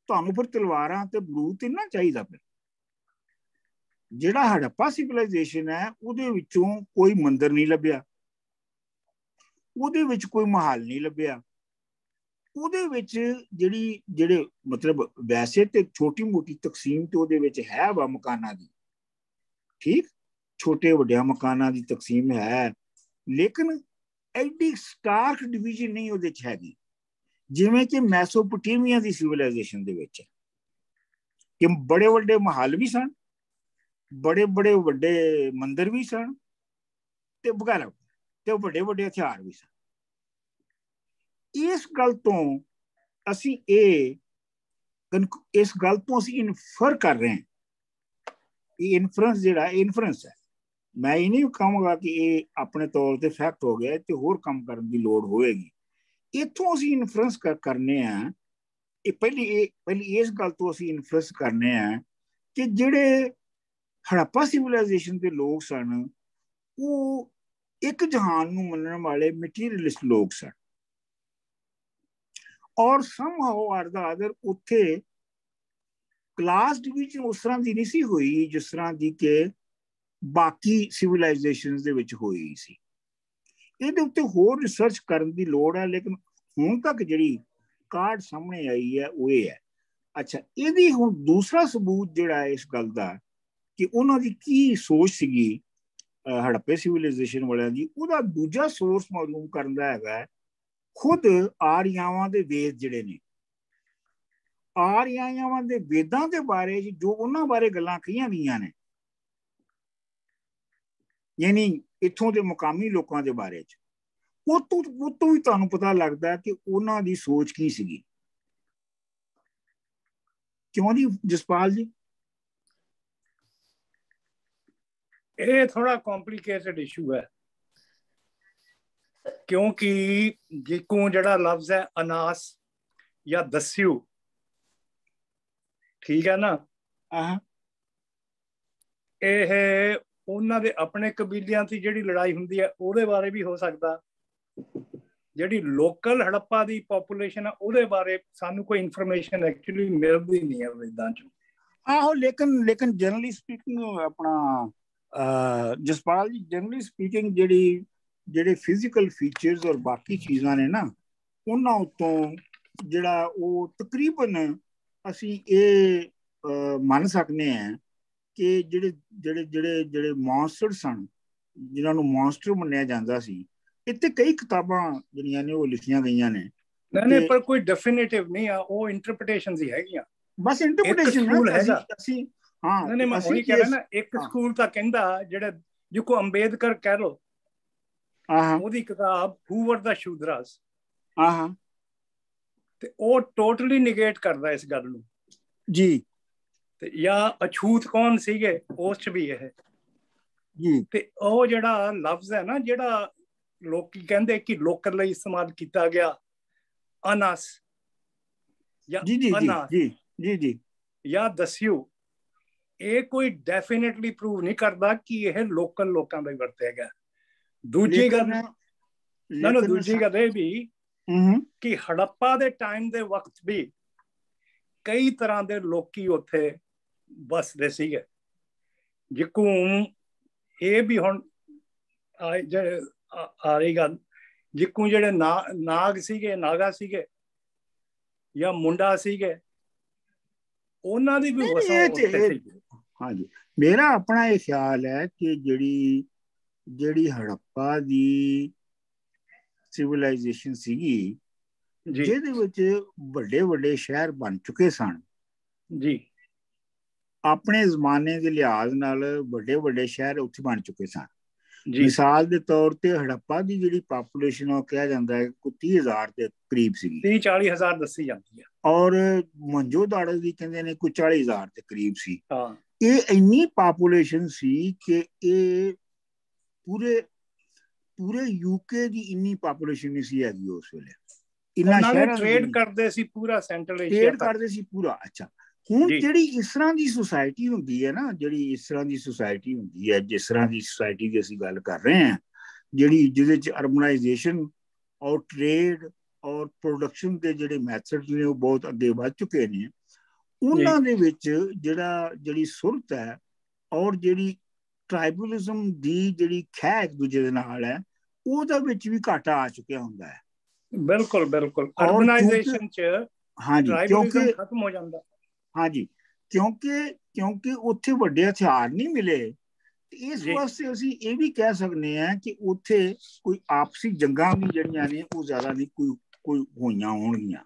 ਤੁਹਾਨੂੰ ਫਿਰ ਤਲਵਾਰਾਂ ਤੇ ਬਰੂਦ ਤੇ ਨਾ ਚਾਹੀਦਾ। ਫਿਰ ਜਿਹੜਾ ਹੜੱਪਾ ਸਿਵਿਲਾਈਜੇਸ਼ਨ ਹੈ ਉਹਦੇ ਵਿੱਚੋਂ ਕੋਈ ਮੰਦਿਰ ਨਹੀਂ ਲੱਭਿਆ, ਉਹਦੇ ਵਿੱਚ ਕੋਈ ਮਹੱਲ ਨਹੀਂ ਲੱਭਿਆ, ਉਹਦੇ ਵਿੱਚ ਜਿਹੜੇ ਮਤਲਬ ਵੈਸੇ ਤੇ ਛੋਟੀ ਮੋਟੀ ਤਕਸੀਮ ਤੇ ਉਹਦੇ ਵਿੱਚ ਹੈ ਵਾ ਮਕਾਨਾਂ ਦੀ, ਠੀਕ, ਛੋਟੇ ਵੱਡਿਆਂ ਮਕਾਨਾਂ ਦੀ ਤਕਸੀਮ ਹੈ, ਲੇਕਿਨ ਐਡੀ ਸਟਾਰਕ ਡਿਵੀਜ਼ਨ ਨਹੀਂ ਉਹਦੇ ਚ ਹੈਗੀ ਜਿਵੇਂ ਕਿ ਮੈਸੋਪੋਟੇਮੀਆ ਦੀ ਸਿਵਿਲਾਈਜੇਸ਼ਨ ਦੇ ਵਿੱਚ, ਕਿ ਬੜੇ ਵੱਡੇ ਮਹੱਲ ਵੀ ਸਨ, ਬੜੇ ਵੱਡੇ ਮੰਦਿਰ ਵੀ ਸਨ, ਤੇ ਵਗੈਰਾ, ਤੇ ਵੱਡੇ ਹਥਿਆਰ ਵੀ ਸਨ। ਇਸ ਗੱਲ ਤੋਂ ਅਸੀਂ ਇਨਫਰ ਕਰ ਰਹੇ ਹਾਂ, ਇਹ ਇਨਫਰੈਂਸ ਜਿਹੜਾ ਇਨਫਰੈਂਸ ਹੈ, ਮੈਂ ਇਹ ਨਹੀਂ ਕਹਾਂਗਾ ਕਿ ਇਹ ਆਪਣੇ ਤੌਰ ਤੇ ਫੈਕਟ ਹੋ ਗਿਆ ਤੇ ਹੋਰ ਕੰਮ ਕਰਨ ਦੀ ਲੋੜ ਹੋਵੇਗੀ। ਇੱਥੋਂ ਅਸੀਂ ਇਨਫਰੈਂਸ ਕਰਨੇ ਆ, ਇਹ ਪਹਿਲੀ ਇਸ ਗੱਲ ਤੋਂ ਅਸੀਂ ਇਨਫਰੈਂਸ ਕਰਨੇ ਆ ਕਿ ਜਿਹੜੇ ਹੜੱਪਾ ਸਿਵਿਲਾਈਜੇਸ਼ਨ ਦੇ ਲੋਕ ਸਨ ਉਹ ਇੱਕ ਜਹਾਨ ਨੂੰ ਮੰਨਣ ਵਾਲੇ ਮਟੀਰੀਅਲਿਸਟ ਲੋਕ ਸਨ, ਔਰ somehow or the other ਉੱਥੇ ਕਲਾਸ ਡਿਵੀਜ਼ਨ ਉਸ ਤਰ੍ਹਾਂ ਦੀ ਨਹੀਂ ਸੀ ਹੋਈ ਜਿਸ ਤਰ੍ਹਾਂ ਦੀ ਕਿ ਬਾਕੀ ਸਿਵਿਲਾਈਜੇਸ਼ਨ ਦੇ ਵਿੱਚ ਹੋਈ ਸੀ। ਇਹਦੇ ਉੱਤੇ ਹੋਰ ਰਿਸਰਚ ਕਰਨ ਦੀ ਲੋੜ ਹੈ, ਲੇਕਿਨ ਹੁਣ ਤੱਕ ਜਿਹੜੀ ਕਾਰਡ ਸਾਹਮਣੇ ਆਈ ਹੈ ਉਹ ਇਹ ਹੈ। ਅੱਛਾ, ਇਹਦੀ ਹੁਣ ਦੂਸਰਾ ਸਬੂਤ ਜਿਹੜਾ ਹੈ ਇਸ ਗੱਲ ਦਾ ਕਿ ਉਹਨਾਂ ਦੀ ਕੀ ਸੋਚ ਸੀਗੀ ਹੜੱਪੇ ਸਿਵਿਲਾਈਜੇਸ਼ਨ ਵਾਲਿਆਂ ਦੀ, ਉਹਦਾ ਦੂਜਾ ਸੋਰਸ ਮਾਲੂਮ ਕਰਨ ਦਾ ਹੈਗਾ ਖੁਦ ਆਰੀਆਵਾਂ ਦੇ ਵੇਦ ਜਿਹੜੇ ਨੇ। ਆਰੀਆਵਾਂ ਦੇ ਵੇਦਾਂ ਦੇ ਬਾਰੇ ਜੋ ਉਹਨਾਂ ਬਾਰੇ ਗੱਲਾਂ ਕਹੀਆਂ ਗਈਆਂ ਨੇ, ਯਾਨੀ ਇੱਥੋਂ ਦੇ ਮੁਕਾਮੀ ਲੋਕਾਂ ਦੇ ਬਾਰੇ ਚ, ਉਹ ਤੋਂ ਵੀ ਤੁਹਾਨੂੰ ਪਤਾ ਲੱਗਦਾ ਕਿ ਉਹਨਾਂ ਦੀ ਸੋਚ ਕੀ ਸੀਗੀ। ਕਿਉਂ ਜੀ ਜਸਪਾਲ ਜੀ? ਇਹ ਥੋੜਾ ਕੰਪਲਿਕੇਟਡ ਇਸ਼ੂ ਹੈ, ਕਿਉਂਕਿ ਜਿੱਕੂ ਜਿਹੜਾ ਲਫ਼ਜ਼ ਹੈ ਅਨਾਸ ਜਾਂ ਦਸਿਓ, ਠੀਕ ਹੈ ਨਾ, ਇਹ ਉਹਨਾਂ ਦੇ ਆਪਣੇ ਕਬੀਲਿਆਂ ਦੀ ਜਿਹੜੀ ਲੜਾਈ ਹੁੰਦੀ ਹੈ ਉਹਦੇ ਬਾਰੇ ਵੀ ਹੋ ਸਕਦਾ, ਜਿਹੜੀ ਲੋਕਲ ਹੜੱਪਾ ਦੀ ਪੋਪੂਲੇਸ਼ਨ ਆ ਉਹਦੇ ਬਾਰੇ ਸਾਨੂੰ ਕੋਈ ਇਨਫੋਰਮੇਸ਼ਨ ਐਕਚੁਅਲੀ ਮਿਲਦੀ ਨਹੀਂ ਹੈ ਵੇਦਾਂ ਚ। ਆਹੋ ਲੇਕਿਨ ਜਨਰਲੀ ਸਪੀਕਿੰਗ ਆਪਣਾ ਜਸਪਾਲ ਜੀ, ਜਨਰਲੀ ਸਪੀਕਿੰਗ ਜਿਹੜੇ ਫਿਜ਼ੀਕਲ ਫੀਚਰਸ ਔਰ ਬਾਕੀ ਚੀਜ਼ਾਂ ਨੇ ਨਾ, ਉਹਨਾਂ ਉੱਤੋਂ ਜਿਹੜਾ ਉਹ ਤਕਰੀਬਨ ਅਸੀਂ ਇਹ ਮੰਨ ਸਕਦੇ ਹਾਂ ਕਿ ਜਿਹੜੇ ਮੌਨਸਟਰ ਸਨ, ਜਿਨ੍ਹਾਂ ਨੂੰ ਮੌਨਸਟਰ ਮੰਨਿਆ ਜਾਂਦਾ ਸੀ, ਇੱਥੇ ਕਈ ਕਿਤਾਬਾਂ ਜਿਹੜੀਆਂ ਨੇ ਉਹ ਲਿਖੀਆਂ ਗਈਆਂ ਨੇ। ਨਹੀਂ ਪਰ ਕੋਈ ਡੈਫੀਨਿਟਿਵ ਨਹੀਂ ਆ, ਉਹ ਇੰਟਰਪ੍ਰੀਟੇਸ਼ਨਸ ਹੀ ਹੈਗੀਆਂ। ਬਸ ਇੰਟਰਪ੍ਰੀਟੇਸ਼ਨ ਹੈਗਾ ਅਸੀਂ ਹਾਂ ਨਹੀਂ ਮੈਂ ਉਹੀ ਕਹਿ ਰਿਹਾ ਨਾ, ਇੱਕ ਸਕੂਲ ਤਾਂ ਕਹਿੰਦਾ ਜਿਹੜਾ ਜਿੱਕੋ ਅੰਬੇਦਕਰ ਕਹਿ ਲੋ, ਉਹਦੀ ਕਿਤਾਬ ਹੂ ਵਰ ਦਾ ਸ਼ੂਦਰਾਸ, ਤੇ ਉਹ ਟੋਟਲੀ ਨਿਗੇਟ ਕਰਦਾ ਇਸ ਗੱਲ ਨੂੰ ਜੀ। ਤੇ ਜਾਂ ਅਛੂਤ ਕੌਣ ਸੀਗੇ ਉਸ ਚ ਵੀ ਇਹ ਜੀ। ਤੇ ਉਹ ਜਿਹੜਾ ਲਫ਼ਜ਼ ਹੈ ਨਾ, ਜਿਹੜਾ ਲੋਕੀ ਕਹਿੰਦੇ ਕਿ ਲੋਕਲ ਲਈ ਇਸਤੇਮਾਲ ਕੀਤਾ ਗਿਆ, ਅਨਾਸ ਜਾਂ ਅਨਾਸ ਜੀ ਜਾਂ ਦਸਿਓ, ਇਹ ਕੋਈ ਡੈਫੀਨਿਟਲੀ ਪ੍ਰੂਵ ਨਹੀਂ ਕਰਦਾ ਕਿ ਇਹ ਲੋਕਲ ਲੋਕਾਂ ਦਾ ਹੀ ਵਰਤਿਆ ਗਿਆ। ਦੂਜੀ ਗੱਲ ਇਹ ਵੀ ਕਿ ਹੜੱਪਾ ਦੇ ਟਾਈਮ ਦੇ ਵਕਤ ਵੀ ਕਈ ਤਰ੍ਹਾਂ ਦੇ ਲੋਕੀ ਉੱਥੇ ਬਸਦੇ ਸੀਗੇ, ਜਿੱਕੂ ਇਹ ਵੀ ਹੁਣ ਆ ਰਹੀ ਗੱਲ, ਜਿੱਕੂ ਜਿਹੜੇ ਨਾਗ ਸੀਗੇ, ਨਾਗਾ ਸੀਗੇ ਜਾਂ ਮੁੰਡਾ ਸੀਗੇ, ਉਹਨਾਂ ਦੀ ਵੀ ਹਾਂਜੀ। ਮੇਰਾ ਆਪਣਾ ਇਹ ਖਿਆਲ ਹੈ ਕਿ ਜਿਹੜੀ ਹੜੱਪਾ ਦੀ ਸਿਵਲਾਈਜੇਸ਼ਨ ਸੀਗੀ, ਜਿਹਦੇ ਵਿੱਚ ਵੱਡੇ ਵੱਡੇ ਸ਼ਹਿਰ ਬਣ ਚੁੱਕੇ ਸਨ ਜੀ, ਆਪਣੇ ਜ਼ਮਾਨੇ ਦੇ ਲਿਹਾਜ਼ ਨਾਲ ਵੱਡੇ ਵੱਡੇ ਸ਼ਹਿਰ ਉੱਥੇ ਬਣ ਚੁੱਕੇ ਸਨ। ਮਿਸਾਲ ਦੇ ਤੌਰ ਤੇ ਹੜੱਪਾ ਦੀ ਜਿਹੜੀ ਪਾਪੂਲੇਸ਼ਨ ਉਹ ਕਿਹਾ ਜਾਂਦਾ ਹੈ ਕੋਈ 30,000 ਦੇ ਕਰੀਬ ਸੀਗੀ, 30-40,000 ਦੱਸੀ ਜਾਂਦੀ ਹੈ, ਔਰ ਮੋਹਨਜੋਦਾੜੋ ਦੀ ਕਹਿੰਦੇ ਨੇ ਕੋਈ 40,000 ਦੇ ਕਰੀਬ ਸੀ। ਇਹ ਇੰਨੀ ਪਾਪੂਲੇਸ਼ਨ ਸੀ ਕਿ ਇਹ ਪੂਰੇ ਯੂਕੇ ਦੀ ਇੰਨੀ ਪਾਪੂਲੇਸ਼ਨ ਨਹੀਂ ਸੀ ਹੈਗੀ ਉਸ ਵੇਲੇ। ਇਹਨਾਂ ਸ਼ਹਿਰਾਂ ਟ੍ਰੇਡ ਕਰਦੇ ਸੀ ਪੂਰਾ ਸੈਂਟਰਲ ਏਸ਼ੀਆ, ਟ੍ਰੇਡ ਕਰਦੇ ਸੀ ਪੂਰਾ। ਅੱਛਾ, ਹੁਣ ਜਿਹੜੀ ਇਸ ਤਰ੍ਹਾਂ ਦੀ ਸੁਸਾਇਟੀ ਹੁੰਦੀ ਹੈ ਨਾ, ਜਿਸ ਤਰ੍ਹਾਂ ਦੀ ਸੁਸਾਇਟੀ ਦੀ ਅਸੀਂ ਗੱਲ ਕਰ ਰਹੇ ਹਾਂ, ਜਿਹਦੇ ਚ ਅਰਬਨਾਈਜੇਸ਼ਨ ਔਰ ਟ੍ਰੇਡ ਔਰ ਪ੍ਰੋਡਕਸ਼ਨ ਦੇ ਜਿਹੜੇ ਮੈਥਡ ਨੇ ਉਹ ਬਹੁਤ ਅੱਗੇ ਵੱਧ ਚੁੱਕੇ ਨੇ, ਉਹਨਾਂ ਦੇ ਵਿੱਚ ਜਿਹੜੀ ਸੁਰਤ ਹੈ ਔਰ ਜਿਹੜੀ ਟ੍ਰਾਈਬਲਿਜ਼ਮ ਦੀ ਜਿਹੜੀ ਖਹਿ ਇੱਕ ਦੂਜੇ ਦੇ ਨਾਲ ਹੈ, ਉਹਦਾ ਵਿੱਚ ਵੀ ਘਾਟਾ ਆ ਚੁੱਕਿਆ ਹੁੰਦਾ ਹੈ। ਬਿਲਕੁਲ ਅਰਬਨਾਈਜੇਸ਼ਨ ਚ ਕਿਉਂਕਿ ਖਤਮ ਹੋ ਜਾਂਦਾ। ਹਾਂਜੀ, ਕਿਉਂਕਿ ਉੱਥੇ ਵੱਡੇ ਹਥਿਆਰ ਨਹੀਂ ਮਿਲੇ, ਇਸ ਵਾਸਤੇ ਅਸੀਂ ਇਹ ਵੀ ਕਹਿ ਸਕਦੇ ਹਾਂ ਕਿ ਉੱਥੇ ਕੋਈ ਆਪਸੀ ਜੰਗਾਂ ਵੀ ਜਿਹੜੀਆਂ ਨੇ ਉਹ ਜ਼ਿਆਦਾ ਨਹੀਂ ਕੋਈ ਹੋਈਆਂ ਹੋਣਗੀਆਂ।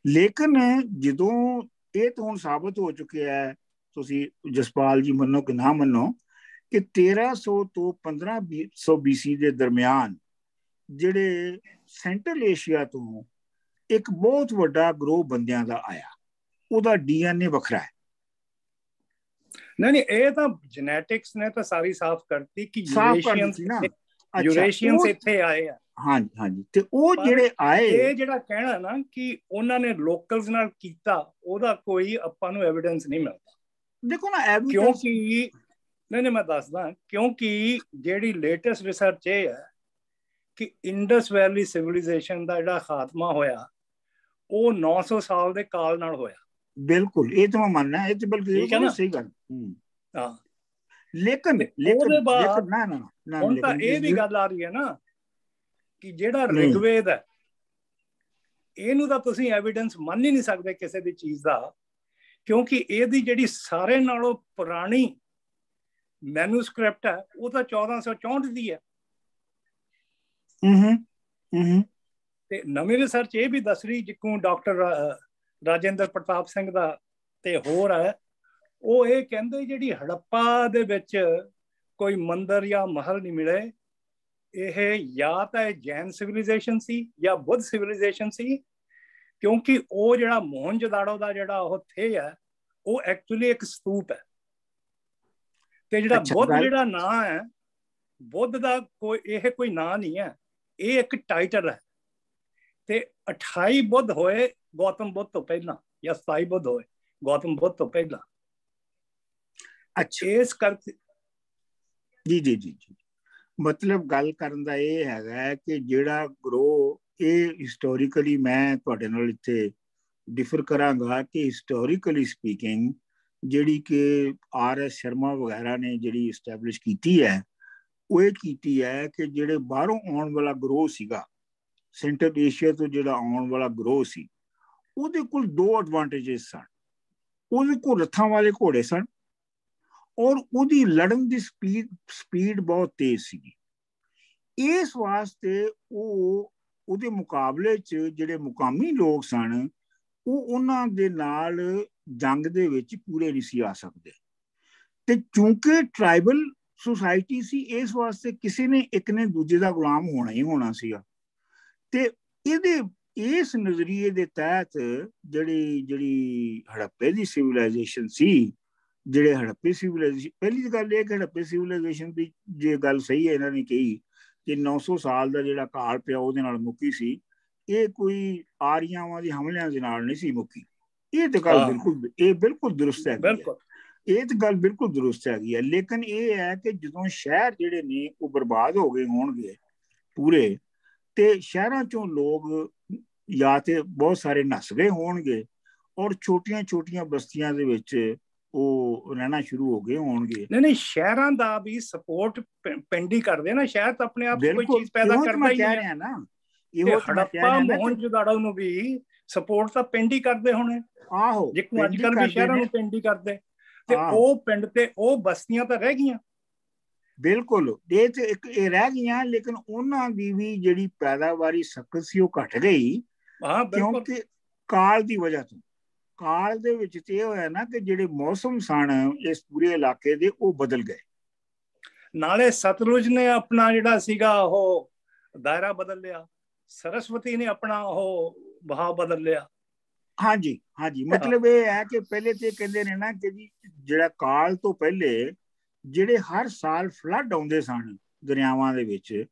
ਲੇਕਿਨ ਜਦੋਂ ਇਹ ਤਾਂ ਹੁਣ ਸਾਬਤ ਹੋ ਚੁੱਕਿਆ ਹੈ, ਤੁਸੀਂ ਜਸਪਾਲ ਜੀ ਮੰਨੋ ਕਿ ਨਾ ਮੰਨੋ, ਕਿ 1300 ਤੋਂ 1500 BC ਦੇ ਦਰਮਿਆਨ ਜਿਹੜੇ ਸੈਂਟਰਲ ਏਸ਼ੀਆ ਤੋਂ ਇੱਕ ਬਹੁਤ ਵੱਡਾ ਗਰੋਹ ਬੰਦਿਆਂ ਦਾ ਆਇਆ, ਉਹਦਾ DNA ਵੱਖਰਾ ਹੈ। ਨਹੀਂ ਇਹ ਤਾਂ ਜੈਨੇਟਿਕਸ ਨੇ ਤਾਂ ਸਾਰੀ ਸਾਫ਼ ਕਰਤੀ ਕਿ ਯੂਰੇਸ਼ੀਅਨਸ ਇੱਥੇ ਆਏ ਆ। ਹਾਂਜੀ, ਤੇ ਉਹ ਜਿਹੜੇ ਆਏ, ਇਹ ਜਿਹੜਾ ਕਹਿਣਾ ਨਾ ਕਿ ਉਹਨਾਂ ਨੇ ਲੋਕਲਸ ਨਾਲ ਕੀਤਾ, ਉਹਦਾ ਕੋਈ ਆਪਾਂ ਨੂੰ ਐਵੀਡੈਂਸ ਨਹੀਂ ਮਿਲਦਾ। ਦੇਖੋ ਨਾ, ਕਿਉਂਕਿ ਨਹੀਂ ਮੈਂ ਦੱਸਦਾ, ਕਿਉਂਕਿ ਜਿਹੜੀ ਲੇਟੈਸਟ ਰਿਸਰਚ ਇਹ ਹੈ ਕਿ ਇੰਡਸ ਵੈਲੀ ਸਿਵਲਾਈਜੇਸ਼ਨ ਦਾ ਜਿਹੜਾ ਖਾਤਮਾ ਹੋਇਆ ਉਹ 900 ਸਾਲ ਦੇ ਕਾਲ ਨਾਲ ਹੋਇਆ। ਬਿਲਕੁਲ, ਇਹ ਤਾਂ ਮੈਂ ਮੰਨਣਾ, ਇਹ ਤੇ ਬਲਕਿ ਸਹੀ ਗੱਲ। ਹਾਂ, ਲੇਕਿਨ ਉਹਦੇ ਬਾਅਦ ਹੁਣ ਤਾਂ ਇਹ ਵੀ ਗੱਲ ਆ ਰਹੀ ਹੈ ਨਾ ਕਿ ਜਿਹੜਾ ਰਿਗਵੇਦ ਹੈ, ਇਹਨੂੰ ਤਾਂ ਤੁਸੀਂ ਐਵੀਡੈਂਸ ਮੰਨ ਹੀ ਨਹੀਂ ਸਕਦੇ ਕਿਸੇ ਦੀ ਚੀਜ਼ ਦਾ, ਕਿਉਂਕਿ ਇਹਦੀ ਜਿਹੜੀ ਸਾਰੇ ਨਾਲੋਂ ਪੁਰਾਣੀ ਮੈਨੂਸਕ੍ਰਿਪਟ ਹੈ ਉਹ ਤਾਂ 1464 ਦੀ ਹੈ। ਤੇ ਨਵੀਂ ਰਿਸਰਚ ਇਹ ਵੀ ਦੱਸ ਰਹੀ, ਜਿੱਕੂ ਡਾਕਟਰ ਰਾਜਿੰਦਰ ਪ੍ਰਤਾਪ ਸਿੰਘ ਦਾ ਤੇ ਹੋਰ ਹੈ, ਉਹ ਇਹ ਕਹਿੰਦੇ ਜਿਹੜੀ ਹੜੱਪਾ ਦੇ ਵਿੱਚ ਕੋਈ ਮੰਦਿਰ ਜਾਂ ਮਹਲ ਨਹੀਂ ਮਿਲੇ, ਇਹ ਜਾਂ ਤਾਂ ਜੈਨ ਸਿਵਲਾਈਜੇਸ਼ਨ ਸੀ ਜਾਂ ਬੁੱਧ ਸਿਵਲਾਈਜੇਸ਼ਨ ਸੀ, ਕਿਉਂਕਿ ਉਹ ਜਿਹੜਾ ਮੋਹਨਜੋਦਾੜੋ ਦਾ ਜਿਹੜਾ ਉਹ ਥੇ ਹੈ ਉਹ ਐਕਚੁਅਲੀ ਇੱਕ ਸਤੂਪ ਹੈ, ਤੇ ਜਿਹੜਾ ਬੁੱਧ ਜਿਹੜਾ ਨਾਂ ਹੈ, ਬੁੱਧ ਦਾ ਕੋਈ ਨਾਂ ਨਹੀਂ ਹੈ, ਇਹ ਇੱਕ ਟਾਈਟਲ ਹੈ। ਤੇ 28 ਬੁੱਧ ਹੋਏ ਗੌਤਮ ਬੁੱਧ ਤੋਂ ਪਹਿਲਾਂ, ਜਾਂ 27 ਬੁੱਧ ਹੋਏ ਗੌਤਮ ਬੁੱਧ ਤੋਂ ਪਹਿਲਾਂ। ਅੱਛਾ, ਇਸ ਕਰਕੇ ਜੀ ਮਤਲਬ ਗੱਲ ਕਰਨ ਦਾ ਇਹ ਹੈਗਾ ਕਿ ਜਿਹੜਾ ਗਰੋ, ਇਹ ਹਿਸਟੋਰੀਕਲੀ ਮੈਂ ਤੁਹਾਡੇ ਨਾਲ ਇੱਥੇ ਡਿਫਰ ਕਰਾਂਗਾ ਕਿ ਹਿਸਟੋਰੀਕਲੀ ਸਪੀਕਿੰਗ ਜਿਹੜੀ ਕਿ RS ਸ਼ਰਮਾ ਵਗੈਰਾ ਨੇ ਜਿਹੜੀ ਇਸਟੈਬਲਿਸ਼ ਕੀਤੀ ਹੈ, ਉਹ ਇਹ ਕੀਤੀ ਹੈ ਕਿ ਜਿਹੜੇ ਬਾਹਰੋਂ ਆਉਣ ਵਾਲਾ ਗਰੋਹ ਸੀਗਾ, ਸੈਂਟਰਲ ਏਸ਼ੀਆ ਤੋਂ ਜਿਹੜਾ ਆਉਣ ਵਾਲਾ ਗਰੋਹ ਸੀ, ਉਹਦੇ ਕੋਲ 2 ਐਡਵਾਂਟੇਜਸ ਸਨ। ਉਹਦੇ ਕੋਲ ਰੱਥਾਂ ਵਾਲੇ ਘੋੜੇ ਸਨ ਔਰ ਉਹਦੀ ਲੜਨ ਦੀ ਸਪੀਡ ਬਹੁਤ ਤੇਜ਼ ਸੀਗੀ। ਇਸ ਵਾਸਤੇ ਉਹ ਉਹਦੇ ਮੁਕਾਬਲੇ 'ਚ ਜਿਹੜੇ ਮੁਕਾਮੀ ਲੋਕ ਸਨ, ਉਹ ਉਹਨਾਂ ਦੇ ਨਾਲ ਜੰਗ ਦੇ ਵਿੱਚ ਪੂਰੇ ਨਹੀਂ ਸੀ ਆ ਸਕਦੇ। ਤੇ ਚੂੰਕਿ ਟਰਾਈਬਲ ਸੁਸਾਇਟੀ ਸੀ, ਇਸ ਵਾਸਤੇ ਕਿਸੇ ਨੇ ਇੱਕ ਨੇ ਦੂਜੇ ਦਾ ਗੁਲਾਮ ਹੋਣਾ ਹੀ ਹੋਣਾ ਸੀਗਾ। ਤੇ ਇਸ ਨਜ਼ਰੀਏ ਦੇ ਤਹਿਤ ਜਿਹੜੀ ਹੜੱਪੇ ਦੀ ਸਿਵਲਾਈਜੇਸ਼ਨ ਸੀ, ਜਿਹੜੇ ਹੜੱਪੇ ਸਿਵਲਾਈਜੇਸ਼ਨ, ਪਹਿਲੀ ਗੱਲ ਇਹ ਕਿ ਹੜੱਪੇ ਸਿਵਲਾਈਜੇਸ਼ਨ ਦੀ ਜੇ ਗੱਲ ਸਹੀ ਹੈ ਇਹਨਾਂ ਨੇ ਕਹੀ ਕਿ 900 ਸਾਲ ਦਾ ਜਿਹੜਾ ਕਾਲ ਪਿਆ ਉਹਦੇ ਨਾਲ ਮੁੱਕੀ ਸੀ, ਇਹ ਕੋਈ ਆਰੀਆਵਾਂ ਦੇ ਹਮਲਿਆਂ ਦੇ ਨਾਲ ਨਹੀਂ ਸੀ ਮੁੱਕੀ। ਇਹ ਤੇ ਗੱਲ ਬਿਲਕੁਲ ਦਰੁਸਤ ਹੈ, ਇਹ ਤੇ ਗੱਲ ਬਿਲਕੁਲ ਦਰੁਸਤ ਹੈਗੀ ਹੈ। ਲੇਕਿਨ ਇਹ ਹੈ ਕਿ ਜਦੋਂ ਸ਼ਹਿਰ ਜਿਹੜੇ ਨੇ ਉਹ ਬਰਬਾਦ ਹੋ ਗਏ ਹੋਣਗੇ ਪੂਰੇ, ਤੇ ਸ਼ਹਿਰਾਂ ਚੋਂ ਲੋਕ ਜਾਂ ਤੇ ਬਹੁਤ ਸਾਰੇ ਨੱਸ ਗਏ ਹੋਣਗੇ ਔਰ ਛੋਟੀਆਂ ਛੋਟੀਆਂ ਬਸਤੀਆਂ ਦੇ ਵਿੱਚ ਉਹ ਰਹਿਣਾ ਸ਼ੁਰੂ ਹੋ ਗਏ ਹੋਣਗੇ। ਨਹੀਂ, ਸ਼ਹਿਰਾਂ ਦਾ ਵੀ ਸਪੋਰਟ ਪਿੰਡ ਹੀ ਕਰਦੇ ਨਾ, ਸ਼ਹਿਰ ਤਾਂ ਆਪਣੇ ਆਪ ਕੋਈ ਚੀਜ਼ ਪੈਦਾ ਕਰਦਾ ਹੀ ਨਹੀਂ ਹੈ ਨਾ। ਇਹੋ ਹੜੱਪਾ ਮੋਹਨਜੋਦਾੜੋ ਨੂੰ ਵੀ ਸਪੋਰਟ ਤਾਂ ਪਿੰਡ ਹੀ ਕਰਦੇ ਹੋਣੇ। ਆਹੋ, ਜਿੱਕੂ ਅੱਜ ਕੱਲ੍ਹ ਵੀ ਸ਼ਹਿਰਾਂ ਨੂੰ ਪਿੰਡ ਹੀ ਕਰਦੇ, ਤੇ ਉਹ ਪਿੰਡ ਤੇ ਉਹ ਬਸਤੀਆਂ ਤਾਂ ਰਹਿ ਗਈਆਂ। ਬਿਲਕੁਲ, ਇਹ ਤੇ ਇੱਕ ਇਹ ਰਹਿ ਗਈਆਂ, ਲੇਕਿਨ ਉਹਨਾਂ ਦੀ ਵੀ ਜਿਹੜੀ ਪੈਦਾਵਾਰੀ ਸਖਤ ਸੀ ਉਹ ਘਟ ਗਈ, ਕਿਉਂਕਿ ਕਾਲ ਦੀ ਵਜ੍ਹਾ ਤੋਂ। ਕਾਲ ਦੇ ਵਿੱਚ ਤੇ ਇਹ ਹੋਇਆ ਨਾ ਕਿ ਜਿਹੜੇ ਮੌਸਮ ਸਨ ਇਸ ਪੂਰੇ ਇਲਾਕੇ ਦੇ, ਉਹ ਬਦਲ ਗਏ। ਨਾਲੇ ਸਤਲੁਜ ਨੇ ਆਪਣਾ ਜਿਹੜਾ ਸੀਗਾ ਉਹ ਦਾਇਰਾ ਬਦਲ ਲਿਆ, ਸਰਸਵਤੀ ਨੇ ਆਪਣਾ ਉਹ ਬਹਾਵ ਬਦਲ ਲਿਆ। ਹਾਂਜੀ, ਮਤਲਬ ਇਹ ਹੈ ਕਿ ਪਹਿਲੇ ਤੇ ਕਹਿੰਦੇ ਨੇ ਨਾ ਕਿ ਜੀ ਜਿਹੜਾ ਕਾਲ ਤੋਂ ਪਹਿਲੇ ਜਿਹੜੇ ਹਰ ਸਾਲ ਫਲੱਡ ਆਉਂਦੇ ਸਨ ਦਰਿਆਵਾਂ ਦੇ ਵਿੱਚ,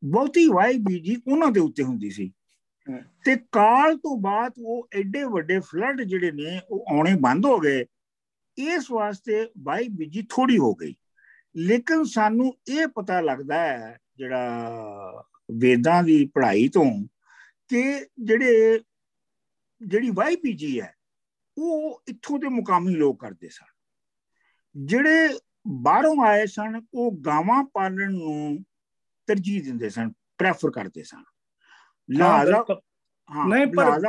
ਬਹੁਤੀ ਵਾਹੀ ਬੀਜੀ ਉਹਨਾਂ ਦੇ ਉੱਤੇ ਹੁੰਦੀ ਸੀ। ਤੇ ਕਾਲ ਤੋਂ ਬਾਅਦ ਉਹ ਐਡੇ ਵੱਡੇ ਫਲੱਡ ਜਿਹੜੇ ਨੇ ਉਹ ਆਉਣੇ ਬੰਦ ਹੋ ਗਏ, ਇਸ ਵਾਸਤੇ ਵਾਹੀ ਬੀਜੀ ਥੋੜੀ ਹੋ ਗਈ। ਲੇਕਿਨ ਸਾਨੂੰ ਇਹ ਪਤਾ ਲੱਗਦਾ ਹੈ ਜਿਹੜਾ ਵੇਦਾਂ ਦੀ ਪੜ੍ਹਾਈ ਤੋਂ ਕਿ ਜਿਹੜੀ ਵਾਹੀ ਬੀਜੀ ਹੈ ਉਹ ਇੱਥੋਂ ਦੇ ਮੁਕਾਮੀ ਲੋਕ ਕਰਦੇ ਸਨ। ਜਿਹੜੇ ਬਾਹਰੋਂ ਆਏ ਸਨ ਉਹ ਗਾਵਾਂ ਪਾਲਣ ਨੂੰ ਤਰਜੀਹ ਦਿੰਦੇ ਸਨ, ਪ੍ਰੈਫਰ ਕਰਦੇ ਸਨ। ਨਹੀਂ, ਪਰ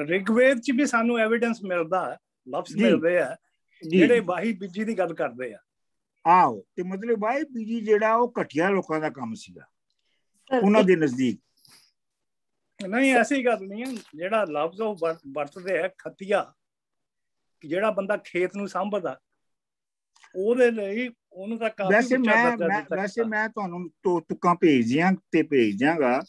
ਰਿਗਵੇਦ ਚ ਵੀ ਸਾਨੂੰ ਐਵੀਡੈਂਸ ਮਿਲਦਾ ਹੈ, ਲਫ਼ਜ਼ ਮਿਲਦੇ ਆ ਜਿਹੜੇ ਵਾਹੀ ਬੀਜੀ ਦੀ ਗੱਲ ਕਰਦੇ ਆ। ਆਹੋ, ਤੇ ਮਤਲਬ ਵਾਹੀ ਬੀਜੀ ਜਿਹੜਾ ਉਹ ਘਟੀਆ ਲੋਕਾਂ ਦਾ ਕੰਮ ਸੀਗਾ ਉਹਨਾਂ ਦੇ ਨਜ਼ਦੀਕ। ਨਹੀਂ, ਐਸੀ ਗੱਲ ਨਹੀਂ ਹੈ। ਜਿਹੜਾ ਲਫ਼ਜ਼ ਉਹ ਵਰਤਦੇ ਹੈ ਖਤੀਆ, ਜਿਹੜਾ ਬੰਦਾ ਖੇਤ ਨੂੰ ਸਾਂਭਦਾ, ਉਹਦੇ ਲਈ ਉਹਨੂੰ ਤਾਂ ਕਾਫੀ ਵੈਸੇ ਮੈਂ ਤੁਹਾਨੂੰ ਤੁਕਾਂ ਭੇਜ ਦਿਆਂਗਾ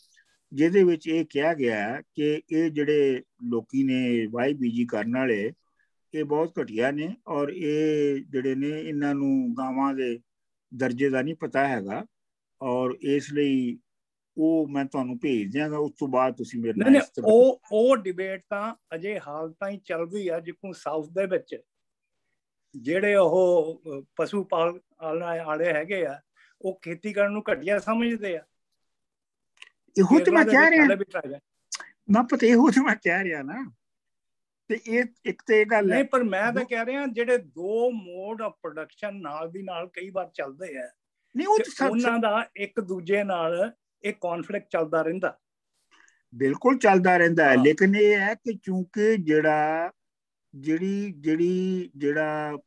ਜਿਹਦੇ ਵਿੱਚ ਇਹ ਕਿਹਾ ਗਿਆ ਕਿ ਇਹ ਜਿਹੜੇ ਲੋਕੀ ਨੇ ਵਾਈ ਬੀਜੀ ਕਰਨ ਵਾਲੇ, ਇਹ ਬਹੁਤ ਘਟੀਆ ਨੇ ਔਰ ਇਹ ਜਿਹੜੇ ਨੇ ਇਹਨਾਂ ਨੂੰ ਗਾਵਾਂ ਦੇ ਦਰਜੇ ਦਾ ਨਹੀਂ ਪਤਾ ਹੈਗਾ, ਔਰ ਇਸ ਲਈ ਉਹ ਮੈਂ ਤੁਹਾਨੂੰ ਭੇਜ ਦਿਆਂਗਾ। ਉਸ ਤੋਂ ਬਾਅਦ ਤੁਸੀਂ ਮੇਰੇ ਨਾਲ ਉਹ ਡਿਬੇਟ ਤਾਂ ਅਜੇ ਹਾਲ ਤਾਂ ਹੀ ਚੱਲ ਰਹੀ ਆ। ਜਿੱਕੂ ਸਾਊਥ ਦੇ ਵਿੱਚ ਜਿਹੜੇ ਉਹ ਪਸ਼ੂ ਪਾਲਣ ਵਾਲੇ ਹੈਗੇ ਆ, ਉਹ ਖੇਤੀ ਕਰਨ ਨੂੰ ਘਟੀਆ ਸਮਝਦੇ ਆ। ਇਹੋ ਤੇ ਮੈਂ ਕਹਿ ਰਿਹਾ ਨਾ, ਪਤਾ ਇਹੋ ਤੇ ਮੈਂ ਕਹਿ ਰਿਹਾ ਨਾ। ਤੇ ਇਹ ਇੱਕ ਤੇ ਇਹ ਗੱਲ ਨਹੀਂ, ਪਰ ਮੈਂ ਤਾਂ ਕਹਿ ਰਿਹਾ ਜਿਹੜੇ 2 ਮੋਡ ਆਫ ਪ੍ਰੋਡਕਸ਼ਨ ਨਾਲ ਦੀ ਨਾਲ ਕਈ ਵਾਰ ਚੱਲਦੇ ਆ, ਨਹੀਂ ਉਹਨਾਂ ਦਾ ਇੱਕ ਦੂਜੇ ਨਾਲ ਇਹ ਕੌਨਫਲਿਕਟ ਚੱਲਦਾ ਰਹਿੰਦਾ। ਬਿਲਕੁਲ ਚੱਲਦਾ ਰਹਿੰਦਾ ਹੈ, ਲੇਕਿਨ ਇਹ ਹੈ ਕਿ ਚੂੰਕਿ ਜਿਹੜਾ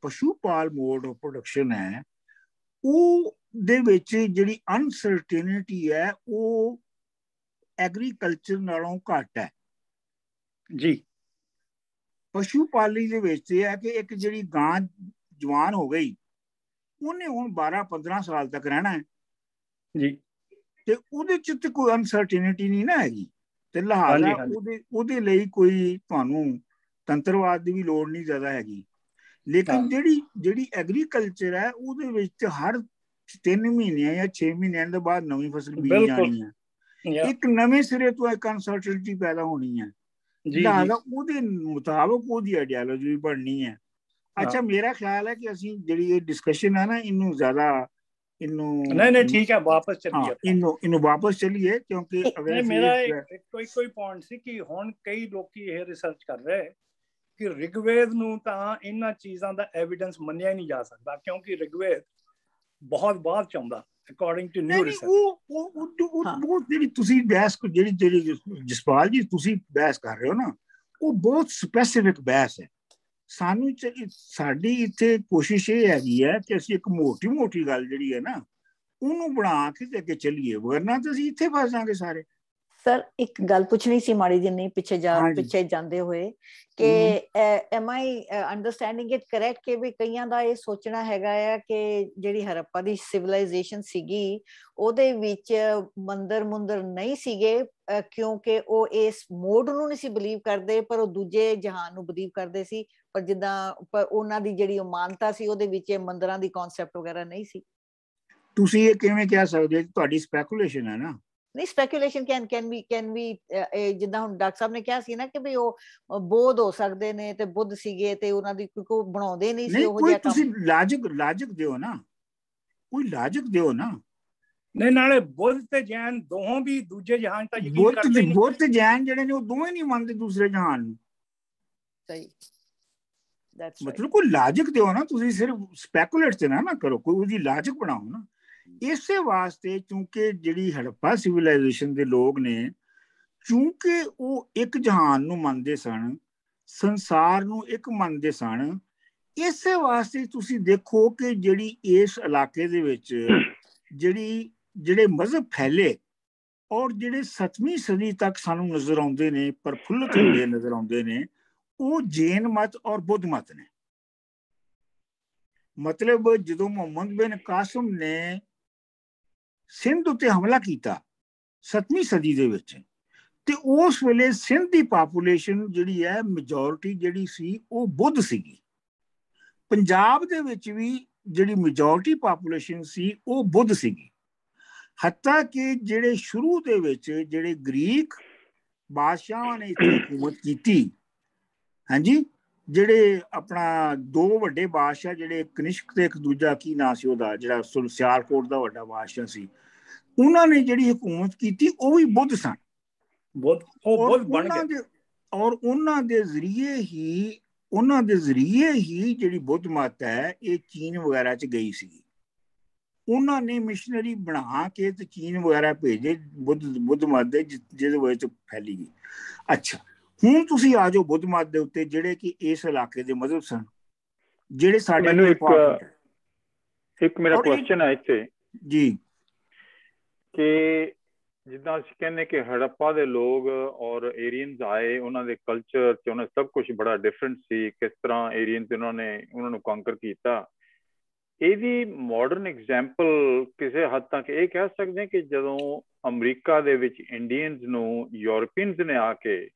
ਪਸ਼ੂ ਪਾਲ ਮੋਡ ਆਫ ਪ੍ਰੋਡਕਸ਼ਨ ਹੈ, ਉਹ ਦੇ ਵਿੱਚ ਜਿਹੜੀ ਅਨਸਰਟੇਨਿਟੀ ਹੈ ਉਹ ਐਗਰੀਕਲਚਰ ਨਾਲੋਂ ਘੱਟ ਹੈ ਜੀ। ਪਸ਼ੂ ਪਾਲਣੀ ਦੇ ਵਿੱਚ ਇਹ ਹੈ ਕਿ ਇੱਕ ਜਿਹੜੀ ਗਾਂ ਜਵਾਨ ਹੋ ਗਈ, ਉਹਨੇ ਹੁਣ 12-15 ਸਾਲ ਤੱਕ ਰਹਿਣਾ ਹੈ ਜੀ, ਤੇ ਉਹਦੇ ਚ ਤੇ ਕੋਈ ਅਨਸਰਟੇਨਿਟੀ ਨਹੀਂ ਨਾ ਹੈਗੀ, ਤੇ ਲਿਹਾਜ਼ਾ ਉਹਦੇ ਲਈ ਕੋਈ ਤੁਹਾਨੂੰ ਤੰਤਰਵਾਦ ਦੀ ਵੀ ਲੋੜ ਨਹੀਂ ਜ਼ਿਆਦਾ ਹੈਗੀ। ਲੇਕਿਨ ਜਿਹੜੀ ਐਗਰੀਕਲਚਰ ਹੈ ਉਹਦੇ ਵਿੱਚ ਹਰ 3 ਮਹੀਨਿਆਂ ਜਾਂ 6 ਮਹੀਨਿਆਂ ਦੇ ਬਾਅਦ ਨਵੀਂ ਫਸਲ ਬੀਜੀ ਜਾਣੀ ਹੈ, ਇੱਕ ਨਵੇਂ ਸਿਰੇ ਤੋਂ ਇੱਕ ਅਨਸਰਟੇਨਿਟੀ ਪੈਦਾ ਹੋਣੀ ਹੈ। ਲਿਹਾਜ਼ਾ ਉਹਦੇ ਮੁਤਾਬਕ ਉਹਦੀ ਆਈਡੀਓਲੋਜੀ ਵੀ ਬਣਨੀ ਹੈ। ਅੱਛਾ, ਮੇਰਾ ਖਿਆਲ ਹੈ ਕਿ ਅਸੀਂ ਜਿਹੜੀ ਇਹ ਡਿਸਕਸ਼ਨ ਹੈ ਨਾ, ਇਹਨੂੰ ਜ਼ਿਆਦਾ ਇਹਨੂੰ ਨਹੀਂ ਠੀਕ ਹੈ, ਵਾਪਸ ਚੱਲੀਏ। ਇਹਨੂੰ ਵਾਪਸ ਚੱਲੀਏ, ਕਿਉਂਕਿ ਮੇਰਾ ਕੋਈ ਪੁਆਇੰਟ ਸੀ ਕਿ ਹੁਣ ਕਈ ਲੋਕੀ ਇਹ ਰਿਸਰਚ ਕਰ ਰਹੇ ਕਿ ਰਿਗਵੇਦ ਨੂੰ ਤਾਂ ਇਹਨਾਂ ਚੀਜ਼ਾਂ ਦਾ ਐਵੀਡੈਂਸ ਮੰਨਿਆ ਹੀ ਨਹੀਂ ਜਾ ਸਕਦਾ, ਕਿਉਂਕਿ ਰਿਗਵੇਦ ਬਹੁਤ ਬਾਅਦ ਚ ਆਉਂਦਾ ਅਕੋਰਡਿੰਗ ਟੂ ਨਿਊ ਰਿਸਰਚ। ਉਹ ਜਿਹੜੀ ਤੁਸੀਂ ਬਹਿਸ ਜਿਹੜੀ ਜਸਪਾਲ ਜੀ ਤੁਸੀਂ ਬਹਿਸ ਕਰ ਰਹੇ ਹੋ ਨਾ, ਉਹ ਬਹੁਤ ਸਪੈਸੀਫਿਕ ਬਹਿਸ ਹੈ। ਸਾਨੂੰ ਸਾਡੀ ਇੱਥੇ ਕੋਸ਼ਿਸ਼ ਇਹ ਹੈਗੀ ਹੈ ਕਿ ਅਸੀਂ ਇੱਕ ਮੋਟੀ ਗੱਲ ਜਿਹੜੀ ਹੈ ਨਾ ਉਹਨੂੰ ਬਣਾ ਕੇ ਤੇ ਅੱਗੇ ਚੱਲੀਏ, ਵਰਨਾ ਤਾਂ ਅਸੀਂ ਇੱਥੇ ਫਸ ਜਾਵਾਂਗੇ ਸਾਰੇ। ਸਰ ਇੱਕ ਗੱਲ ਪੁੱਛਣੀ ਸੀ ਮਾੜੀ ਜਿੰਨੀ ਪਿੱਛੇ ਜਾਂਦੇ ਹੋਏ ਕਿ M I understanding it correct ਕਿ ਵੀ ਕਈਆਂ ਦਾ ਇਹ ਸੋਚਣਾ ਹੈਗਾ ਆ ਕਿ ਜਿਹੜੀ ਹਰੱਪਾ ਦੀ ਸਿਵਲਾਈਜੇਸ਼ਨ ਸੀਗੀ ਉਹਦੇ ਵਿੱਚ ਮੰਦਰ ਨਹੀਂ ਸੀਗੇ, ਕਿਉਂਕਿ ਉਹ ਇਸ ਮੋਡ ਨੂੰ ਨਹੀਂ ਸੀ ਬਲੀਵ ਕਰਦੇ, ਪਰ ਉਹ ਦੂਜੇ ਜਹਾਨ ਨੂੰ ਬਲੀਵ ਕਰਦੇ ਸੀ। ਪਰ ਜਿੱਦਾਂ ਉਹਨਾਂ ਦੀ ਜਿਹੜੀ ਮਾਨਤਾ ਸੀ ਉਹਦੇ ਵਿੱਚ ਮੰਦਰਾਂ ਦੀ ਕਨਸੈਪਟ ਵਗੈਰਾ ਨਹੀਂ ਸੀ। ਤੁਸੀਂ ਇਹ ਕਿਵੇਂ ਕਹਿ ਸਕਦੇ ਹੋ? ਤੁਹਾਡੀ ਸਪੈਕੂਲੇਸ਼ਨ ਹੈ ਨਾ। ਨਹੀਂ, ਸਪੈਕੂਲੇਸ਼ਨ ਕੈਨ ਵੀ ਜਿੱਦਾਂ ਹੁਣ ਡਾਕਟਰ ਸਾਹਿਬ ਨੇ ਕਿਹਾ ਸੀ ਨਾ ਕਿ ਵੀ ਉਹ ਬੋਧ ਹੋ ਸਕਦੇ ਨੇ ਤੇ ਬੁੱਧ ਸੀਗੇ ਤੇ ਉਹਨਾਂ ਦੀ ਕੋਈ ਬਣਾਉਂਦੇ ਨਹੀਂ ਸੀ ਉਹ ਜਿਹਾ ਕੰਮ। ਤੁਸੀਂ ਲਾਜਿਕ ਦਿਓ ਨਾ, ਕੋਈ ਲਾਜਿਕ ਦਿਓ ਨਾ। ਨਹੀਂ, ਨਾਲੇ ਬੁੱਧ ਤੇ ਜੈਨ ਦੋਹਾਂ ਵੀ ਦੂਜੇ ਜਹਾਨ ਤਾਂ ਯਕੀਨ ਕਰਦੇ ਨੇ। ਬੁੱਧ ਤੇ ਜੈਨ ਜਿਹੜੇ ਨੇ ਉਹ ਦੋਵੇਂ ਨਹੀਂ ਮੰਨਦੇ ਦੂਸਰੇ ਜਹਾਨ ਨੂੰ। ਸਹੀ, ਮਤਲਬ ਕੋਈ ਲਾਜਿਕ ਦਿਓ ਨਾ, ਤੁਸੀਂ ਸਿਰਫ ਸਪੈਕੂਲੇਟ ਤੇ ਨਾ ਕਰੋ, ਕੋਈ ਉਹਦੀ ਲਾਜਿਕ ਬਣਾਓ ਨਾ। ਇਸੇ ਵਾਸਤੇ ਕਿਉਂਕਿ ਜਿਹੜੀ ਹੜੱਪਾ ਸਿਵਲਾਈਜੇਸ਼ਨ ਦੇ ਲੋਕ ਨੇ, ਕਿਉਂਕਿ ਉਹ ਇੱਕ ਜਹਾਨ ਨੂੰ ਮੰਨਦੇ ਸਨ, ਸੰਸਾਰ ਨੂੰ ਇੱਕ ਮੰਨਦੇ ਸਨ, ਇਸੇ ਵਾਸਤੇ ਤੁਸੀਂ ਦੇਖੋ ਕਿ ਜਿਹੜੀ ਇਸ ਇਲਾਕੇ ਦੇ ਵਿੱਚ ਜਿਹੜੇ ਮਜ਼ਹਬ ਫੈਲੇ ਔਰ ਜਿਹੜੇ 7ਵੀਂ ਸਦੀ ਤੱਕ ਸਾਨੂੰ ਨਜ਼ਰ ਆਉਂਦੇ ਨੇ, ਪ੍ਰਫੁੱਲਤ ਹੁੰਦੇ ਨਜ਼ਰ ਆਉਂਦੇ ਨੇ, ਉਹ ਜੈਨ ਮਤ ਔਰ ਬੁੱਧ ਮਤ ਨੇ। ਮਤਲਬ ਜਦੋਂ ਮੁਹੰਮਦ ਬਿਨ ਕਾਸਿਮ ਨੇ ਸਿੰਧ ਉੱਤੇ ਹਮਲਾ ਕੀਤਾ 7ਵੀਂ ਸਦੀ ਦੇ ਵਿੱਚ, ਤੇ ਉਸ ਵੇਲੇ ਸਿੰਧ ਦੀ ਪਾਪੂਲੇਸ਼ਨ ਜਿਹੜੀ ਹੈ ਮੈਜੋਰਿਟੀ ਜਿਹੜੀ ਸੀ ਉਹ ਬੁੱਧ ਸੀਗੀ। ਪੰਜਾਬ ਦੇ ਵਿੱਚ ਵੀ ਜਿਹੜੀ ਮੈਜੋਰਿਟੀ ਪਾਪੂਲੇਸ਼ਨ ਸੀ ਉਹ ਬੁੱਧ ਸੀਗੀ। ਹੱਤਾ ਕਿ ਜਿਹੜੇ ਸ਼ੁਰੂ ਦੇ ਵਿੱਚ ਜਿਹੜੇ ਗ੍ਰੀਕ ਬਾਦਸ਼ਾਹਾਂ ਨੇ ਇੱਥੇ ਹਕੂਮਤ ਕੀਤੀ, ਹਾਂਜੀ, ਜਿਹੜੇ ਆਪਣਾ ਦੋ ਵੱਡੇ ਬਾਦਸ਼ਾਹ ਜਿਹੜੇ ਕਨਿਸ਼ਕ ਤੇ ਇੱਕ ਦੂਜਾ ਕੀ ਨਾਂ ਸੀ ਉਹਦਾ, ਜਿਹੜਾ ਸਿਆਲਕੋਟ ਦਾ ਵੱਡਾ ਬਾਦਸ਼ਾਹ ਸੀ, ਉਹਨਾਂ ਨੇ ਜਿਹੜੀ ਹਕੂਮਤ ਕੀਤੀ ਉਹ ਵੀ ਬੁੱਧ ਸਨ। ਔਰ ਉਹਨਾਂ ਦੇ ਜ਼ਰੀਏ ਹੀ ਜਿਹੜੀ ਬੁੱਧ ਮਤ ਹੈ ਇਹ ਚੀਨ ਵਗੈਰਾ ਚ ਗਈ ਸੀ। ਉਹਨਾਂ ਨੇ ਮਿਸ਼ਨਰੀ ਬਣਾ ਕੇ ਤੇ ਚੀਨ ਵਗੈਰਾ ਭੇਜੇ ਬੁੱਧ ਮਤ ਦੇ, ਜਿਹਦੇ ਵਿੱਚ ਫੈਲੀ ਗਈ। ਅੱਛਾ, ਹੁਣ ਤੁਸੀਂ ਆ ਜਾਓ ਬੁੱਧ ਮਤ ਦੇ ਉੱਤੇ, ਜਿਹੜੇ ਕਿ ਇਸ ਇਲਾਕੇ ਦੇ ਮਜ਼ਹਬ ਸਨ, ਜਿਹੜੇ ਸਾਡੇ ਇੱਕ ਮੇਰਾ ਕੁਐਸਚਨ ਹੈ ਇੱਥੇ ਜੀ, ਕਿ ਜਿੱਦਾਂ ਅਸੀਂ ਕਹਿੰਦੇ ਕਿ ਹੜੱਪਾ ਦੇ ਲੋਕ ਔਰ ਏਰੀਅਨਸ ਆਏ, ਉਹਨਾਂ ਦੇ ਕਲਚਰ ਤੇ ਉਹਨਾਂ ਸਭ ਕੁਝ ਬੜਾ ਡਿਫਰੈਂਟ ਸੀ, ਕਿਸ ਤਰ੍ਹਾਂ ਏਰੀਅਨ ਤੇ ਉਹਨਾਂ ਨੂੰ ਕੰਕਰ ਕੀਤਾ। ਇਹਦੀ ਮਾਡਰਨ ਐਗਜ਼ਾਮਪਲ ਕਿਸੇ ਹੱਦ ਤੱਕ ਇਹ ਕਹਿ ਸਕਦੇ ਹਾਂ ਕਿ ਜਦੋਂ ਅਮਰੀਕਾ ਦੇ ਵਿੱਚ ਇੰਡੀਅਨਸ ਨੂੰ ਯੂਰਪੀਅਨਸ ਨੇ ਆ ਕੇ,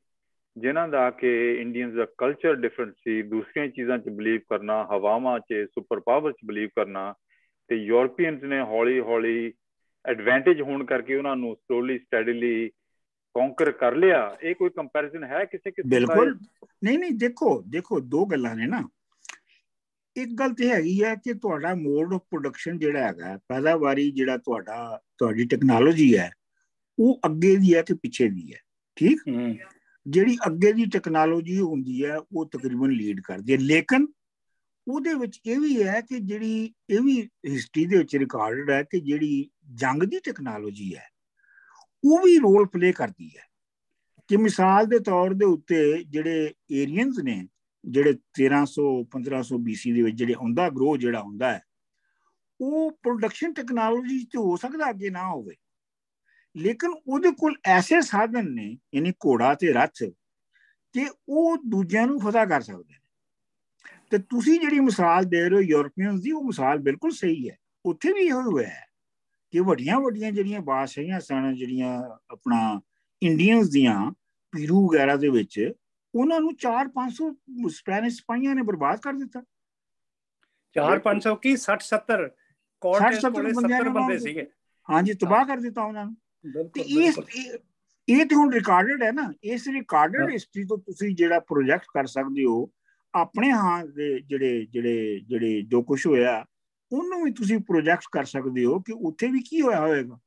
ਜਿਨ੍ਹਾਂ ਦਾ ਕਿ ਇੰਡੀਅਨਸ ਦਾ ਕਲਚਰ ਡਿਫਰੈਂਟ ਸੀ, ਦੂਸਰੀਆਂ ਚੀਜ਼ਾਂ 'ਚ ਬਿਲੀਵ ਕਰਨਾ, ਹਵਾਵਾਂ 'ਚ, ਸੁਪਰ ਪਾਵਰ 'ਚ ਬਿਲੀਵ ਕਰਨਾ, ਤੇ ਯੂਰਪੀਅਨਸ ਨੇ ਹੌਲੀ ਹੌਲੀ ਐਡਵਾਂਟੇਜ ਹੋਣ ਕਰਕੇ ਉਹਨਾਂ ਨੂੰ ਸਲੋਲੀ ਸਟੈਡੀਲੀ ਕੌਂਕਰ ਕਰ ਲਿਆ। ਇਹ ਕੋਈ ਕੰਪੈਰੀਜ਼ਨ ਹੈ ਕਿਸੇ ਕਿਸਮ ਦਾ? ਬਿਲਕੁਲ ਨਹੀਂ, ਦੇਖੋ ਦੋ ਗੱਲਾਂ ਨੇ ਨਾ। ਇੱਕ ਗੱਲ ਤੇ ਹੈਗੀ ਹੈ ਕਿ ਤੁਹਾਡਾ ਮੋਡ ਆਫ ਪ੍ਰੋਡਕਸ਼ਨ ਜਿਹੜਾ ਹੈਗਾ, ਪੈਦਾਵਾਰੀ ਜਿਹੜਾ ਤੁਹਾਡੀ ਟੈਕਨੋਲੋਜੀ ਹੈ, ਉਹ ਅੱਗੇ ਦੀ ਹੈ ਕਿ ਪਿੱਛੇ ਦੀ ਹੈ, ਠੀਕ? ਜਿਹੜੀ ਅੱਗੇ ਦੀ ਟੈਕਨੋਲੋਜੀ ਹੁੰਦੀ ਹੈ ਉਹ ਤਕਰੀਬਨ ਲੀਡ ਕਰਦੀ ਹੈ, ਲੇਕਿਨ ਉਹਦੇ ਵਿੱਚ ਇਹ ਵੀ ਹੈ ਕਿ ਜਿਹੜੀ ਇਹ ਵੀ ਹਿਸਟਰੀ ਦੇ ਵਿੱਚ ਰਿਕਾਰਡਡ ਹੈ ਕਿ ਜਿਹੜੀ ਜੰਗ ਦੀ ਟੈਕਨੋਲੋਜੀ ਹੈ ਉਹ ਵੀ ਰੋਲ ਪਲੇ ਕਰਦੀ ਹੈ। ਕਿ ਮਿਸਾਲ ਦੇ ਤੌਰ ਦੇ ਉੱਤੇ ਜਿਹੜੇ ਏਰੀਅਨਸ ਨੇ, ਜਿਹੜੇ 1300-1500 BC ਦੇ ਵਿੱਚ ਜਿਹੜੇ ਆਉਂਦਾ ਗਰੋਹ ਜਿਹੜਾ ਹੁੰਦਾ ਹੈ, ਉਹ ਪ੍ਰੋਡਕਸ਼ਨ ਟੈਕਨੋਲੋਜੀ ਤੇ ਹੋ ਸਕਦਾ ਅੱਗੇ ਨਾ ਹੋਵੇ, ਲੇਕਿਨ ਉਹਦੇ ਕੋਲ ਐਸੇ ਸਾਧਨ ਨੇ, ਯਾਨੀ ਘੋੜਾ ਤੇ ਰੱਥ, ਕਿ ਉਹ ਦੂਜਿਆਂ ਨੂੰ ਫਤਹ ਕਰ ਸਕਦੇ ਨੇ। ਤੇ ਤੁਸੀਂ ਜਿਹੜੀ ਮਿਸਾਲ ਦੇ ਰਹੇ ਹੋ ਯੂਰਪੀਅਨਸ ਦੀ, ਉਹ ਮਿਸਾਲ ਬਿਲਕੁਲ ਸਹੀ ਹੈ। ਉੱਥੇ ਵੀ ਇਹੋ ਹੋਇਆ ਹੈ ਕਿ ਵੱਡੀਆਂ ਜਿਹੜੀਆਂ ਬਾਦਸ਼ਾਹੀਆਂ ਸਨ, ਜਿਹੜੀਆਂ ਆਪਣਾ ਇੰਡੀਅਨਸ ਦੀਆਂ ਪੀਰੂ ਵਗੈਰਾ ਦੇ ਵਿੱਚ, ਉਹਨਾਂ ਨੂੰ 400-500 ਸਪੈਨਿਸ਼ ਸਿਪਾਹੀਆਂ ਨੇ ਬਰਬਾਦ ਕਰ ਦਿੱਤਾ। 400-500 ਕੀ 60-70 ਬੰਦੇ ਸੀਗੇ, ਹਾਂਜੀ, ਤਬਾਹ ਕਰ ਦਿੱਤਾ ਉਹਨਾਂ ਨੂੰ। ਤੇ ਇਹ ਤੇ ਹੁਣ ਰਿਕਾਰਡਡ ਹੈ ਨਾ। ਇਸ ਰਿਕਾਰਡਡ ਹਿਸਟਰੀ ਤੋਂ ਤੁਸੀਂ ਜਿਹੜਾ ਪ੍ਰੋਜੈਕਟ ਕਰ ਸਕਦੇ ਹੋ ਆਪਣੇ ਹਾਂ ਦੇ ਜਿਹੜੇ ਜੋ ਕੁਛ ਹੋਇਆ ਉਹਨੂੰ ਵੀ ਤੁਸੀਂ ਪ੍ਰੋਜੈਕਟ ਕਰ ਸਕਦੇ ਹੋ ਕਿ ਉੱਥੇ ਵੀ ਕੀ ਹੋਇਆ ਹੋਵੇਗਾ।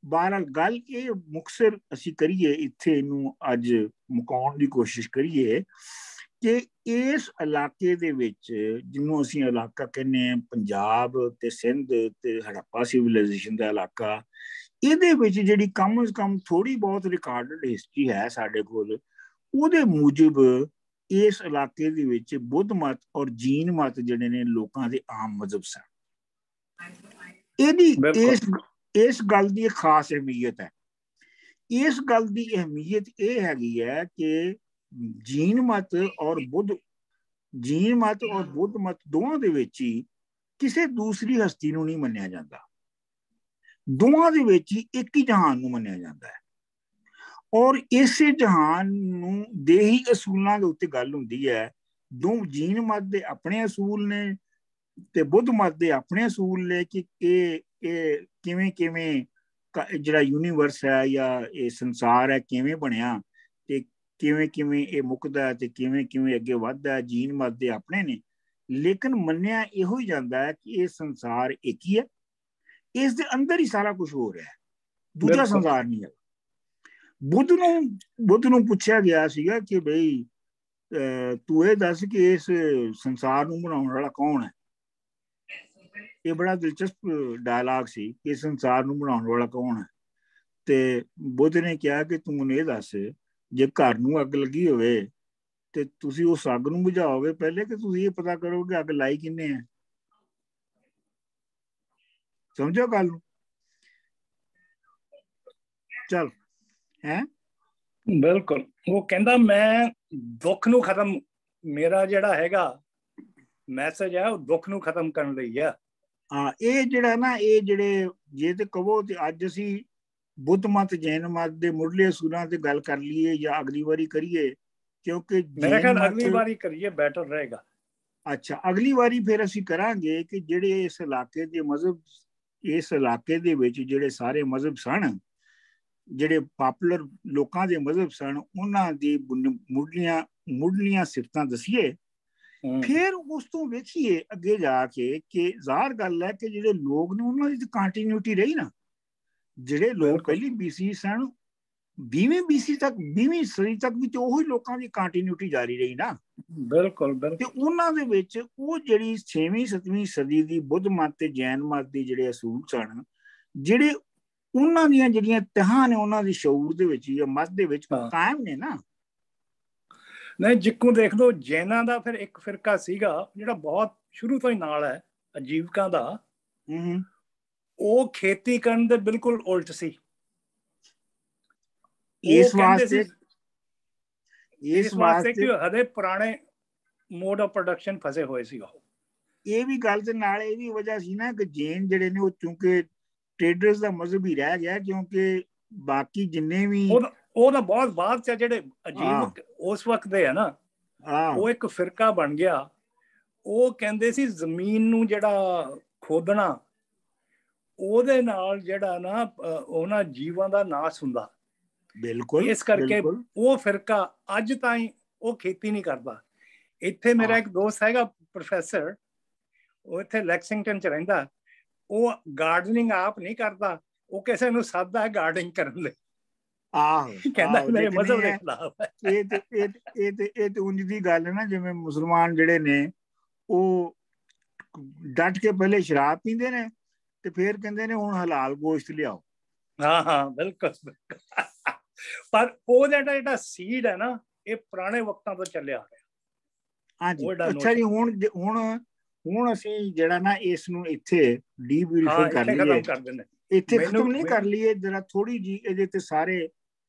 ਬਹਰਹਾਲ ਗੱਲ ਇਹ ਮੁਕਤਸਰ ਅਸੀਂ ਕਰੀਏ, ਇੱਥੇ ਇਹਨੂੰ ਅੱਜ ਮੁਕਾਉਣ ਦੀ ਕੋਸ਼ਿਸ਼ ਕਰੀਏ ਕਿ ਇਸ ਇਲਾਕੇ ਦੇ ਵਿੱਚ, ਜਿਹਨੂੰ ਅਸੀਂ ਇਲਾਕਾ ਕਹਿੰਦੇ ਹਾਂ ਪੰਜਾਬ ਤੇ ਸਿੰਧ ਤੇ ਹੜੱਪਾ ਸਿਵਲਾਈਜੇਸ਼ਨ ਦਾ ਇਲਾਕਾ, ਇਹਦੇ ਵਿੱਚ ਜਿਹੜੀ ਕਮ ਸੇ ਕਮ ਥੋੜੀ ਬਹੁਤ ਰਿਕਾਰਡਡ ਹਿਸਟਰੀ ਹੈ ਸਾਡੇ ਕੋਲ, ਉਹਦੇ ਮੂਜਬ ਇਸ ਇਲਾਕੇ ਦੇ ਵਿੱਚ ਬੁੱਧ ਮਤ ਔਰ ਜੀਨ ਮਤ ਜਿਹੜੇ ਨੇ ਲੋਕਾਂ ਦੇ ਆਮ ਮਜ਼ਹਬ ਸਨ। ਇਹਦੀ ਇਸ ਗੱਲ ਦੀ ਇੱਕ ਖਾਸ ਅਹਿਮੀਅਤ ਹੈ। ਇਸ ਗੱਲ ਦੀ ਅਹਿਮੀਅਤ ਇਹ ਹੈਗੀ ਹੈ ਕਿ ਜੀਨ ਮਤ ਔਰ ਬੁੱਧ ਮਤ ਦੋਵਾਂ ਦੇ ਵਿੱਚ ਹੀ ਕਿਸੇ ਦੂਸਰੀ ਹਸਤੀ ਨੂੰ ਨਹੀਂ ਮੰਨਿਆ ਜਾਂਦਾ। ਦੋਵਾਂ ਦੇ ਵਿੱਚ ਹੀ ਇੱਕ ਹੀ ਜਹਾਨ ਨੂੰ ਮੰਨਿਆ ਜਾਂਦਾ ਹੈ ਔਰ ਇਸੇ ਜਹਾਨ ਨੂੰ ਦੇ ਹੀ ਅਸੂਲਾਂ ਦੇ ਉੱਤੇ ਗੱਲ ਹੁੰਦੀ ਹੈ। ਜੀਨ ਮਤ ਦੇ ਆਪਣੇ ਅਸੂਲ ਨੇ ਤੇ ਬੁੱਧ ਮਤ ਦੇ ਆਪਣੇ ਅਸੂਲ ਨੇ ਕਿ ਇਹ ਕਿਵੇਂ ਜਿਹੜਾ ਯੂਨੀਵਰਸ ਹੈ ਜਾਂ ਇਹ ਸੰਸਾਰ ਹੈ ਕਿਵੇਂ ਬਣਿਆ ਤੇ ਕਿਵੇਂ ਇਹ ਮੁੱਕਦਾ ਤੇ ਕਿਵੇਂ ਅੱਗੇ ਵੱਧਦਾ। ਜੀਨ ਮਤ ਦੇ ਆਪਣੇ ਨੇ, ਲੇਕਿਨ ਮੰਨਿਆ ਇਹੋ ਹੀ ਜਾਂਦਾ ਹੈ ਕਿ ਇਹ ਸੰਸਾਰ ਇੱਕ ਹੀ ਹੈ, ਇਸ ਦੇ ਅੰਦਰ ਹੀ ਸਾਰਾ ਕੁਝ ਹੋ ਰਿਹਾ ਹੈ, ਦੂਜਾ ਸੰਸਾਰ ਨਹੀਂ ਹੈ। ਬੁੱਧ ਨੂੰ ਪੁੱਛਿਆ ਗਿਆ ਸੀਗਾ ਕਿ ਬਈ ਤੂੰ ਇਹ ਦੱਸ ਕਿ ਇਸ ਸੰਸਾਰ ਨੂੰ ਬਣਾਉਣ ਵਾਲਾ ਕੌਣ ਹੈ। ਇਹ ਬੜਾ ਦਿਲਚਸਪ ਡਾਇਲਾਗ ਸੀ ਕਿ ਸੰਸਾਰ ਨੂੰ ਬਣਾਉਣ ਵਾਲਾ ਕੌਣ ਹੈ। ਤੇ ਬੁੱਧ ਨੇ ਕਿਹਾ ਕਿ ਤੂੰ ਮੈਨੂੰ ਇਹ ਦੱਸ, ਜੇ ਘਰ ਨੂੰ ਅੱਗ ਲੱਗੀ ਹੋਵੇ ਤੇ ਤੁਸੀਂ ਉਸ ਅੱਗ ਨੂੰ ਬੁਝਾਓਗੇ ਪਹਿਲੇ ਕਿ ਤੁਸੀਂ ਇਹ ਪਤਾ ਕਰੋਗੇ ਅੱਗ ਲਾਈ ਕਿੰਨੇ ਹੈ। ਸਮਝੋ ਗੱਲ ਨੂੰ। ਚਲ ਹੈ ਬਿਲਕੁਲ। ਉਹ ਕਹਿੰਦਾ ਮੈਂ ਦੁੱਖ ਨੂੰ ਖਤਮ, ਮੇਰਾ ਜਿਹੜਾ ਹੈਗਾ ਮੈਸੇਜ ਹੈ ਉਹ ਦੁੱਖ ਨੂੰ ਖਤਮ ਕਰਨ ਲਈ ਆ। ਹਾਂ, ਇਹ ਜਿਹੜਾ ਨਾ, ਇਹ ਜਿਹੜੇ ਜੇ ਤੇ ਕਹੋ ਤੇ ਅੱਜ ਅਸੀਂ ਬੁੱਧ ਮਤ ਜੈਨ ਮਤ ਦੇ ਮੁੱਢਲੇ ਅਸੂਲਾਂ ਤੇ ਗੱਲ ਕਰ ਲਈਏ ਜਾਂ ਅਗਲੀ ਵਾਰੀ ਕਰੀਏ, ਕਿਉਂਕਿ ਮੇਰੇ ਖਿਆਲ ਅਗਲੀ ਵਾਰੀ ਕਰੀਏ ਬੈਟਰ ਰਹੇਗਾ। ਅੱਛਾ, ਅਗਲੀ ਵਾਰੀ ਫਿਰ ਅਸੀਂ ਕਰਾਂਗੇ ਕਿ ਜਿਹੜੇ ਇਸ ਇਲਾਕੇ ਦੇ ਮਜ਼ਹਬ, ਇਸ ਇਲਾਕੇ ਦੇ ਵਿੱਚ ਜਿਹੜੇ ਸਾਰੇ ਮਜ਼ਹਬ ਸਨ, ਜਿਹੜੇ ਪਾਪੂਲਰ ਲੋਕਾਂ ਦੇ ਮਜ਼ਹਬ ਸਨ, ਉਹਨਾਂ ਦੀ ਮੁੱਢਲੀਆਂ ਸਿਫਤਾਂ ਦਸੀਏ। ਫਿਰ ਉਸ ਤੋਂ ਵੇਖੀਏ ਅੱਗੇ ਜਾ ਕੇ ਕਿ ਜ਼ਾਹਰ ਗੱਲ ਹੈ ਕਿ ਜਿਹੜੇ ਲੋਕ ਨੇ ਉਹਨਾਂ ਦੀ ਕੰਟੀਨਿਊਟੀ ਰਹੀ ਨਾ। ਜਿਹੜੇ ਲੋਕ ਪਹਿਲੀ BC ਸਨ, 20ਵੀਂ ਸਦੀ ਤੱਕ ਵੀ ਤੇ ਉਹੀ ਲੋਕਾਂ ਦੀ ਕੰਟੀਨਿਊਟੀ ਜਾਰੀ ਰਹੀ ਨਾ। ਬਿਲਕੁਲ। ਤੇ ਉਹਨਾਂ ਦੇ ਵਿੱਚ ਉਹ ਜਿਹੜੀ 6ਵੀਂ 7ਵੀਂ ਸਦੀ ਦੀ ਬੁੱਧ ਮਤ ਤੇ ਜੈਨ ਮਤ ਦੇ ਜਿਹੜੇ ਅਸੂਲ ਸਨ, ਜਿਹੜੇ ਉਹਨਾਂ ਦੀਆਂ ਜਿਹੜੀਆਂ ਤਹਾਂ ਨੇ ਉਹਨਾਂ ਦੀ ਸ਼ਊਰ ਦੇ ਵਿੱਚ ਜਾਂ ਮਤ ਦੇ ਵਿੱਚ ਕਾਇਮ ਨੇ ਨਾ। ਨਹੀਂ, ਜਿੱਕੂ ਦੇਖ ਲਓ ਜੈਨਾਂ ਦਾ ਫਿਰ ਇੱਕ ਫਿਰਕਾ ਸੀਗਾ ਜਿਹੜਾ ਬਹੁਤ ਸ਼ੁਰੂ ਤੋਂ ਹੀ ਨਾਲ ਹੈ, ਅਜੀਵਕਾਂ ਦਾ। ਉਹ ਖੇਤੀ ਕਰਨ ਦੇ ਬਿਲਕੁਲ ਉਲਟ ਸੀ। ਇਸ ਵਾਸਤੇ ਕਿ ਹਦੇ ਪੁਰਾਣੇ ਮੋਡ ਆਫ ਪ੍ਰੋਡਕਸ਼ਨ ਫਸੇ ਹੋਏ ਸੀ। ਉਹ ਇਹ ਵੀ ਗੱਲ ਦੇ ਨਾਲ ਇਹ ਵੀ ਵਜ੍ਹਾ ਸੀ ਨਾ ਕਿ ਜੈਨ ਜਿਹੜੇ ਨੇ ਉਹ ਚੂੰਕਿ ਟ੍ਰੇਡਰਸ ਦਾ ਮਜ਼ਹਬ ਹੀ ਰਹਿ ਗਿਆ, ਕਿਉਂਕਿ ਬਾਕੀ ਜਿੰਨੇ ਵੀ ਉਹ ਤਾਂ ਬਹੁਤ ਬਾਅਦ ਚ ਜਿਹੜੇ ਅਜੀਬ ਉਸ ਵਕਤ ਦੇ ਹੈ ਨਾ, ਉਹ ਇੱਕ ਫਿਰਕਾ ਬਣ ਗਿਆ। ਉਹ ਕਹਿੰਦੇ ਸੀ ਜ਼ਮੀਨ ਨੂੰ ਜਿਹੜਾ ਖੋਦਣਾ, ਉਹਦੇ ਨਾਲ ਜਿਹੜਾ ਨਾ ਉਹਨਾਂ ਜੀਵਾਂ ਦਾ ਨਾਸ ਹੁੰਦਾ। ਬਿਲਕੁਲ। ਇਸ ਕਰਕੇ ਉਹ ਫਿਰਕਾ ਅੱਜ ਤਾਈਂ ਉਹ ਖੇਤੀ ਨਹੀਂ ਕਰਦਾ। ਇੱਥੇ ਮੇਰਾ ਇੱਕ ਦੋਸਤ ਹੈਗਾ ਪ੍ਰੋਫੈਸਰ, ਉਹ ਇੱਥੇ ਲੈਕਸਿੰਗਟਨ ਚ ਰਹਿੰਦਾ। ਉਹ ਗਾਰਡਨਿੰਗ ਆਪ ਨਹੀਂ ਕਰਦਾ, ਉਹ ਕਿਸੇ ਨੂੰ ਸੱਦਦਾ ਹੈ ਗਾਰਡਨਿੰਗ ਕਰਨ ਲਈ। ਕਹਿੰਦਾ ਮੇਰੇ ਮਜ਼ਹਬ ਦੇ ਖਿਲਾਫ ਹੈ। ਇਹ ਤੇ ਉਂਝ ਦੀ ਗੱਲ ਹੈ ਨਾ, ਜਿਵੇਂ ਮੁਸਲਮਾਨ ਜਿਹੜੇ ਨੇ ਉਹ ਡਟ ਕੇ ਪਹਿਲੇ ਸ਼ਰਾਬ ਪੀਂਦੇ ਨੇ ਤੇ ਫਿਰ ਕਹਿੰਦੇ ਨੇ ਹੁਣ ਹਲਾਲ ਗੋਸ਼ਤ ਲਿਆਓ। ਹਾਂ, ਬਿਲਕੁਲ। ਪਰ ਉਹ ਜਿਹੜਾ ਸੀਡ ਹੈ ਨਾ, ਇਹ ਪੁਰਾਣੇ ਵਕਤਾਂ ਤੋਂ ਚੱਲਿਆ ਆ ਰਿਹਾ। ਹਾਂਜੀ, ਅੱਛਾ ਜੀ। ਹੁਣ ਅਸੀਂ ਜਿਹੜਾ ਨਾ ਇਸ ਨੂੰ ਇੱਥੇ ਡੀਬਿਊਟੀਫਾਈ ਕਰ ਲਈਏ, ਇੱਥੇ ਖਤਮ ਨਹੀਂ ਕਰ ਲਈਏ ਜਰਾ ਥੋੜੀ ਜੀ ਇਹਦੇ ਤੇ ਸਾਰੇ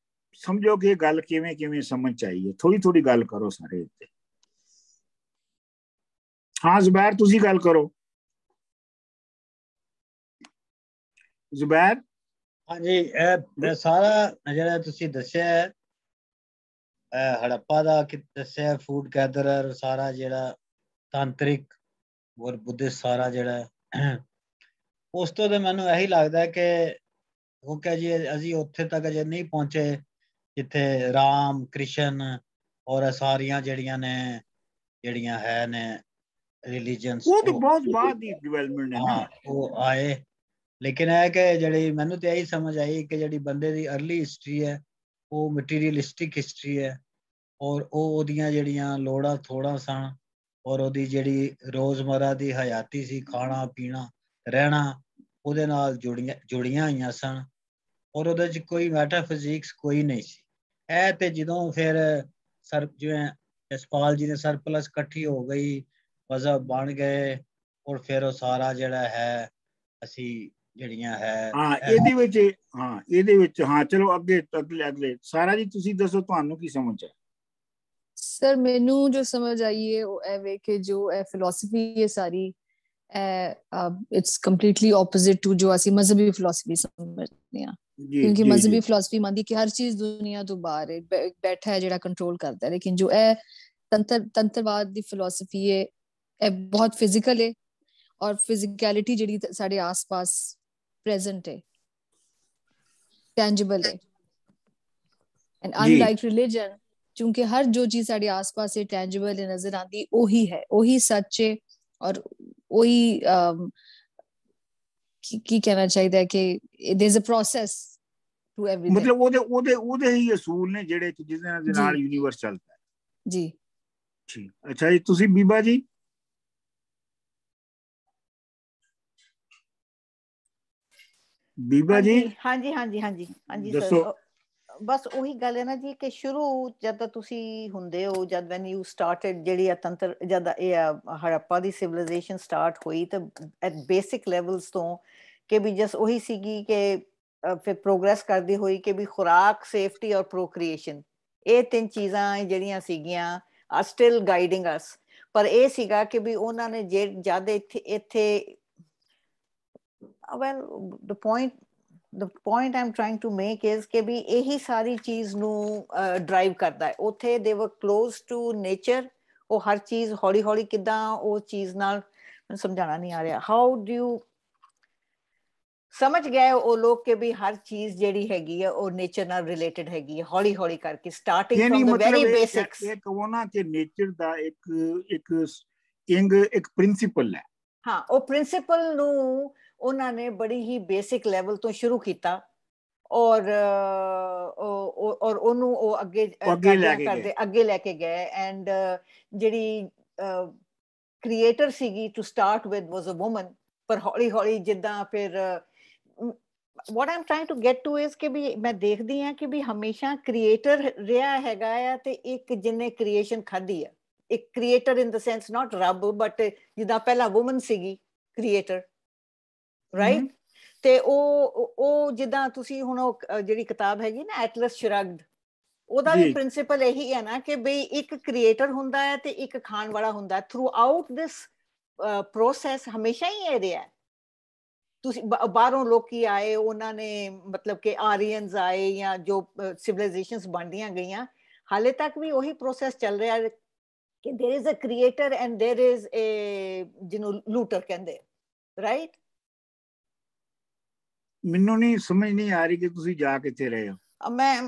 ਸਮਝੋ ਕਿ ਇਹ ਗੱਲ ਕਿਵੇਂ ਸਮਝ ਚਾਹੀਏ। ਥੋੜੀ ਗੱਲ ਕਰੋ ਸਾਰੇ ਇੱਥੇ। ਹਾਂ ਜ਼ੁਬੈਰ, ਤੁਸੀਂ ਗੱਲ ਕਰੋ। ਜ਼ੁਬੈਰ। ਹਾਂਜੀ, ਇਹ ਸਾਰਾ ਜਿਹੜਾ ਤੁਸੀਂ ਦੱਸਿਆ ਹੜੱਪਾ ਦਾ ਦੱਸਿਆ, ਫੂਡ ਗੈਦਰਰ, ਸਾਰਾ ਜਿਹੜਾ ਤਾਂਤਰਿਕ ਔਰ ਬੁੱਧਿਸਟ ਸਾਰਾ ਜਿਹੜਾ, ਉਸ ਤੋਂ ਤਾਂ ਮੈਨੂੰ ਇਹੀ ਲੱਗਦਾ ਕਿ ਉਹ ਕਹੇ ਜੀ ਅਸੀਂ ਉੱਥੇ ਤੱਕ ਅਜੇ ਨਹੀਂ ਪਹੁੰਚੇ ਜਿੱਥੇ ਰਾਮ ਕ੍ਰਿਸ਼ਨ ਔਰ ਸਾਰੀਆਂ ਜਿਹੜੀਆਂ ਹੈ ਨੇ ਰਿਲੀਜੀਅਨਸ ਉਹ ਤਾਂ ਬਹੁਤ ਬਾਅਦ ਦੀ ਡਿਵੈਲਪਮੈਂਟ ਹੈ ਨਾ। ਉਹ ਆਏ, ਲੇਕਿਨ ਇਹ ਕਿ ਜਿਹੜੀ ਮੈਨੂੰ ਤੇ ਇਹੀ ਸਮਝ ਆਈ ਕਿ ਜਿਹੜੀ ਬੰਦੇ ਦੀ ਅਰਲੀ ਹਿਸਟਰੀ ਹੈ ਉਹ ਮਟੀਰੀਅਲਿਸਟਿਕ ਹਿਸਟਰੀ ਹੈ, ਔਰ ਉਹ ਉਹਦੀਆਂ ਜਿਹੜੀਆਂ ਲੋੜਾਂ ਥੋੜਾਂ ਸਨ, ਔਰ ਉਹਦੀ ਜਿਹੜੀ ਰੋਜ਼ਮਰਾ ਦੀ ਹਯਾਤੀ ਸੀ, ਖਾਣਾ ਪੀਣਾ ਰਹਿਣਾ, ਉਹਦੇ ਨਾਲ ਜੁੜੀਆਂ ਹੋਈਆਂ ਸਨ, ਔਰ ਉਹਦੇ 'ਚ ਕੋਈ ਮੈਟਾਫਿਜ਼ਿਕਸ ਕੋਈ ਨਹੀਂ ਸੀ। ਇਹ ਤੇ ਜਦੋਂ ਫਿਰ ਜਿਵੇਂ ਜਸਪਾਲ ਜੀ ਨੇ ਸਰਪਲਸ ਇਕੱਠੀ ਹੋ ਗਈ, ਮਜ਼ਹਬ ਬਣ ਗਏ, ਔਰ ਫਿਰ ਉਹ ਸਾਰਾ ਜਿਹੜਾ ਹੈ ਅਸੀਂ ਜਿਹੜੀਆਂ ਹੈ ਇਹਦੇ ਵਿੱਚ ਚਲੋ ਅੱਗੇ ਸਾਰਾ ਜੀ ਤੁਸੀਂ ਦੱਸੋ ਤੁਹਾਨੂੰ ਕੀ ਸਮਝ ਹੈ? ਸਰ ਮੈਨੂੰ ਜੋ ਸਮਝ ਆਈ ਹੈ ਉਹ ਐਵੇਂ ਕਿ ਜੋ ਇਹ ਫਿਲਾਸਫੀ ਹੈ ਸਾਰੀ ਇਟਸ ਕੰਪਲੀਟਲੀ ਆਪੋਜ਼ਿਟ ਟੂ ਜੋ ਅਸੀਂ ਮਜ਼ਹਬੀ ਫਿਲਾਸਫੀ ਸਮਝਦੇ ਹਾਂ, ਕਿਉਂਕਿ ਮਜ਼ਹਬੀ ਫਿਲਾਸਫੀ ਮੰਨਦੀ ਕਿ ਹਰ ਚੀਜ਼ ਦੁਨੀਆ ਤੋਂ ਬਾਹਰ ਹੈ, ਬੈਠਾ ਹੈ ਜਿਹੜਾ ਕੰਟਰੋਲ ਕਰਦਾ ਹੈ, ਲੇਕਿਨ ਜੋ ਇਹ ਤੰਤਰਵਾਦ ਦੀ ਫਿਲਾਸਫੀ ਹੈ ਇਹ ਬਹੁਤ ਫਿਜ਼ੀਕਲ ਹੈ, ਔਰ ਫਿਜ਼ੀਕੈਲਿਟੀ ਜਿਹੜੀ ਸਾਡੇ ਆਸ-ਪਾਸ ਪ੍ਰੈਜ਼ੈਂਟ ਹੈ, ਟੈਂਜੀਬਲ ਹੈ, ਐਂਡ ਅਨਲਾਈਕ ਰਿਲੀਜਨ ਕਿਉਂਕਿ ਹਰ ਜੋ ਚੀਜ਼ ਸਾਡੇ ਆਸ-ਪਾਸ ਹੈ ਟੈਂਜੀਬਲ ਹੈ, ਨਜ਼ਰ ਆਉਂਦੀ, ਉਹੀ ਹੈ, ਉਹੀ ਸੱਚ ਹੈ, ਔਰ ਉਹੀ ਕੀ ਕਹਿਣਾ ਚਾਹੀਦਾ ਹੈ ਕਿ there is a process to everything, ਮਤਲਬ ਉਹਦੇ ਹੀ ਅਸੂਲ ਨੇ ਜਿਹੜੇ ਜਿਹਦੇ ਨਾਲ ਯੂਨੀਵਰਸ ਚੱਲਦਾ ਹੈ ਜੀ। ਠੀਕ, ਅੱਛਾ ਜੀ, ਤੁਸੀਂ ਬੀਬਾ ਜੀ? ਬੀਬਾ ਜੀ ਹਾਂਜੀ ਦੱਸੋ। ਸਰ, ਬਸ ਉਹੀ ਗੱਲ ਹੈ ਨਾ ਜੀ ਕਿ ਸ਼ੁਰੂ ਜਦ ਤੁਸੀਂ ਹੁੰਦੇ ਹੋ, ਜਦ ਵੈਨ ਯੂ ਸਟਾਰਟਡ ਜਿਹੜੀ ਆ ਤੰਤਰ, ਜਦ ਇਹ ਹੜੱਪਾ ਦੀ ਸਿਵਲਾਈਜੇਸ਼ਨ ਸਟਾਰਟ ਹੋਈ ਤਾਂ ਐਟ ਬੇਸਿਕ ਲੈਵਲਸ ਤੋਂ ਕਿ ਵੀ ਜਸ ਉਹੀ ਸੀਗੀ ਕਿ ਫਿਰ ਪ੍ਰੋਗਰੈਸ ਕਰਦੀ ਹੋਈ ਕਿ ਵੀ ਖੁਰਾਕ, ਸੇਫਟੀ ਔਰ ਪ੍ਰੋਕ੍ਰੀਏਸ਼ਨ, ਇਹ ਤਿੰਨ ਚੀਜ਼ਾਂ ਜਿਹੜੀਆਂ ਸੀਗੀਆਂ ਆਰ ਸਟਿਲ ਗਾਈਡਿੰਗ ਅਸ। ਪਰ ਇਹ ਸੀਗਾ ਕਿ ਵੀ ਉਹਨਾਂ ਨੇ ਜਦ ਇੱਥੇ well the point I'm trying to make is ਕਿ ਵੀ ਇਹੀ ਸਾਰੀ ਚੀਜ਼ ਨੂੰ ਡਰਾਈਵ ਕਰਦਾ ਹੈ। ਉੱਥੇ they were close to nature, ਉਹ ਹਰ ਚੀਜ਼ ਹੌਲੀ ਹੌਲੀ ਕਿੱਦਾਂ ਉਹ ਚੀਜ਼ ਨਾਲ, ਮੈਨੂੰ ਸਮਝਾਉਣਾ ਨਹੀਂ ਆ ਰਿਹਾ, how do you ਸਮਝ ਗਏ ਉਹ ਲੋਕ ਕਿ ਵੀ ਹਰ ਚੀਜ਼ ਜਿਹੜੀ ਹੈਗੀ ਹੈ ਉਹ ਨੇਚਰ ਨਾਲ ਰਿਲੇਟਡ ਹੈਗੀ ਹੈ, ਹੌਲੀ ਹੌਲੀ ਕਰਕੇ starting from the very basics. ਇਹ ਕਹੋ ਨਾ ਕਿ ਨੇਚਰ ਦਾ ਇੱਕ ਪ੍ਰਿੰਸੀਪਲ ਹੈ। ਹਾਂ, ਉਹ ਪ੍ਰਿੰਸੀਪਲ ਨੂੰ ਉਹਨਾਂ ਨੇ ਬੜੀ ਹੀ ਬੇਸਿਕ ਲੈਵਲ ਤੋਂ ਸ਼ੁਰੂ ਕੀਤਾ, ਔਰ ਉਹਨੂੰ ਉਹ ਅੱਗੇ ਲੈ ਕੇ ਗਏ। ਐਂਡ ਜਿਹੜੀ ਕ੍ਰੀਏਟਰ ਸੀਗੀ to start with was a woman, ਪਰ ਹੌਲੀ ਹੌਲੀ ਜਿੱਦਾਂ ਫਿਰ what I'm trying to get to is ਕਿ ਵੀ ਮੈਂ ਦੇਖਦੀ ਹਾਂ ਕਿ ਵੀ ਹਮੇਸ਼ਾ ਕ੍ਰੀਏਟਰ ਰਿਹਾ ਹੈਗਾ ਆ, ਤੇ ਇੱਕ ਜਿਹਨੇ ਕ੍ਰੀਏਸ਼ਨ ਖਾਧੀ ਆ, ਇੱਕ ਕ੍ਰੀਏਟਰ ਇਨ ਦ ਸੈਂਸ ਨਾਟ ਰੱਬ, ਬਟ ਜਿੱਦਾਂ ਪਹਿਲਾਂ ਵੂਮਨ ਸੀਗੀ ਕ੍ਰੀਏਟਰ, ਰਾਈਟ? ਤੇ ਉਹ ਜਿੱਦਾਂ ਤੁਸੀਂ ਹੁਣ ਉਹ ਜਿਹੜੀ ਕਿਤਾਬ ਹੈਗੀ ਨਾ ਐਟਲਸ ਸ਼ਰਗਡ, ਉਹਦਾ ਵੀ ਪ੍ਰਿੰਸੀਪਲ ਇਹੀ ਹੈ ਨਾ ਕਿ ਬਈ ਇੱਕ ਕ੍ਰੀਏਟਰ ਹੁੰਦਾ ਹੈ ਤੇ ਇੱਕ ਖਾਣ ਵਾਲਾ ਹੁੰਦਾ। ਥਰੂ ਆਊਟ ਦਿਸ ਪ੍ਰੋਸੈਸ ਹਮੇਸ਼ਾ ਹੀ ਇਹ ਰਿਹਾ। ਤੁਸੀਂ ਬਾਹਰੋਂ ਲੋਕੀ ਆਏ, ਉਹਨਾਂ ਨੇ ਮਤਲਬ ਕਿ ਆਰੀਅਨਸ ਆਏ ਜਾਂ ਜੋ ਸਿਵਲਾਈਜੇਸ਼ਨਸ ਬਣਦੀਆਂ ਗਈਆਂ, ਹਾਲੇ ਤੱਕ ਵੀ ਉਹੀ ਪ੍ਰੋਸੈਸ ਚੱਲ ਰਿਹਾ ਕਿ there is a creator and there is a ਜਿਹਨੂੰ ਲੂਟਰ ਕਹਿੰਦੇ, ਰਾਈਟ? ਮੈਨੂੰ ਨਹੀਂ ਸਮਝ ਨਹੀਂ ਆ ਰਹੀ ਕਿ ਤੁਸੀਂ ਜਾ ਕਿੱਥੇ ਰਹੇ ਹੋ। ਮੈਂ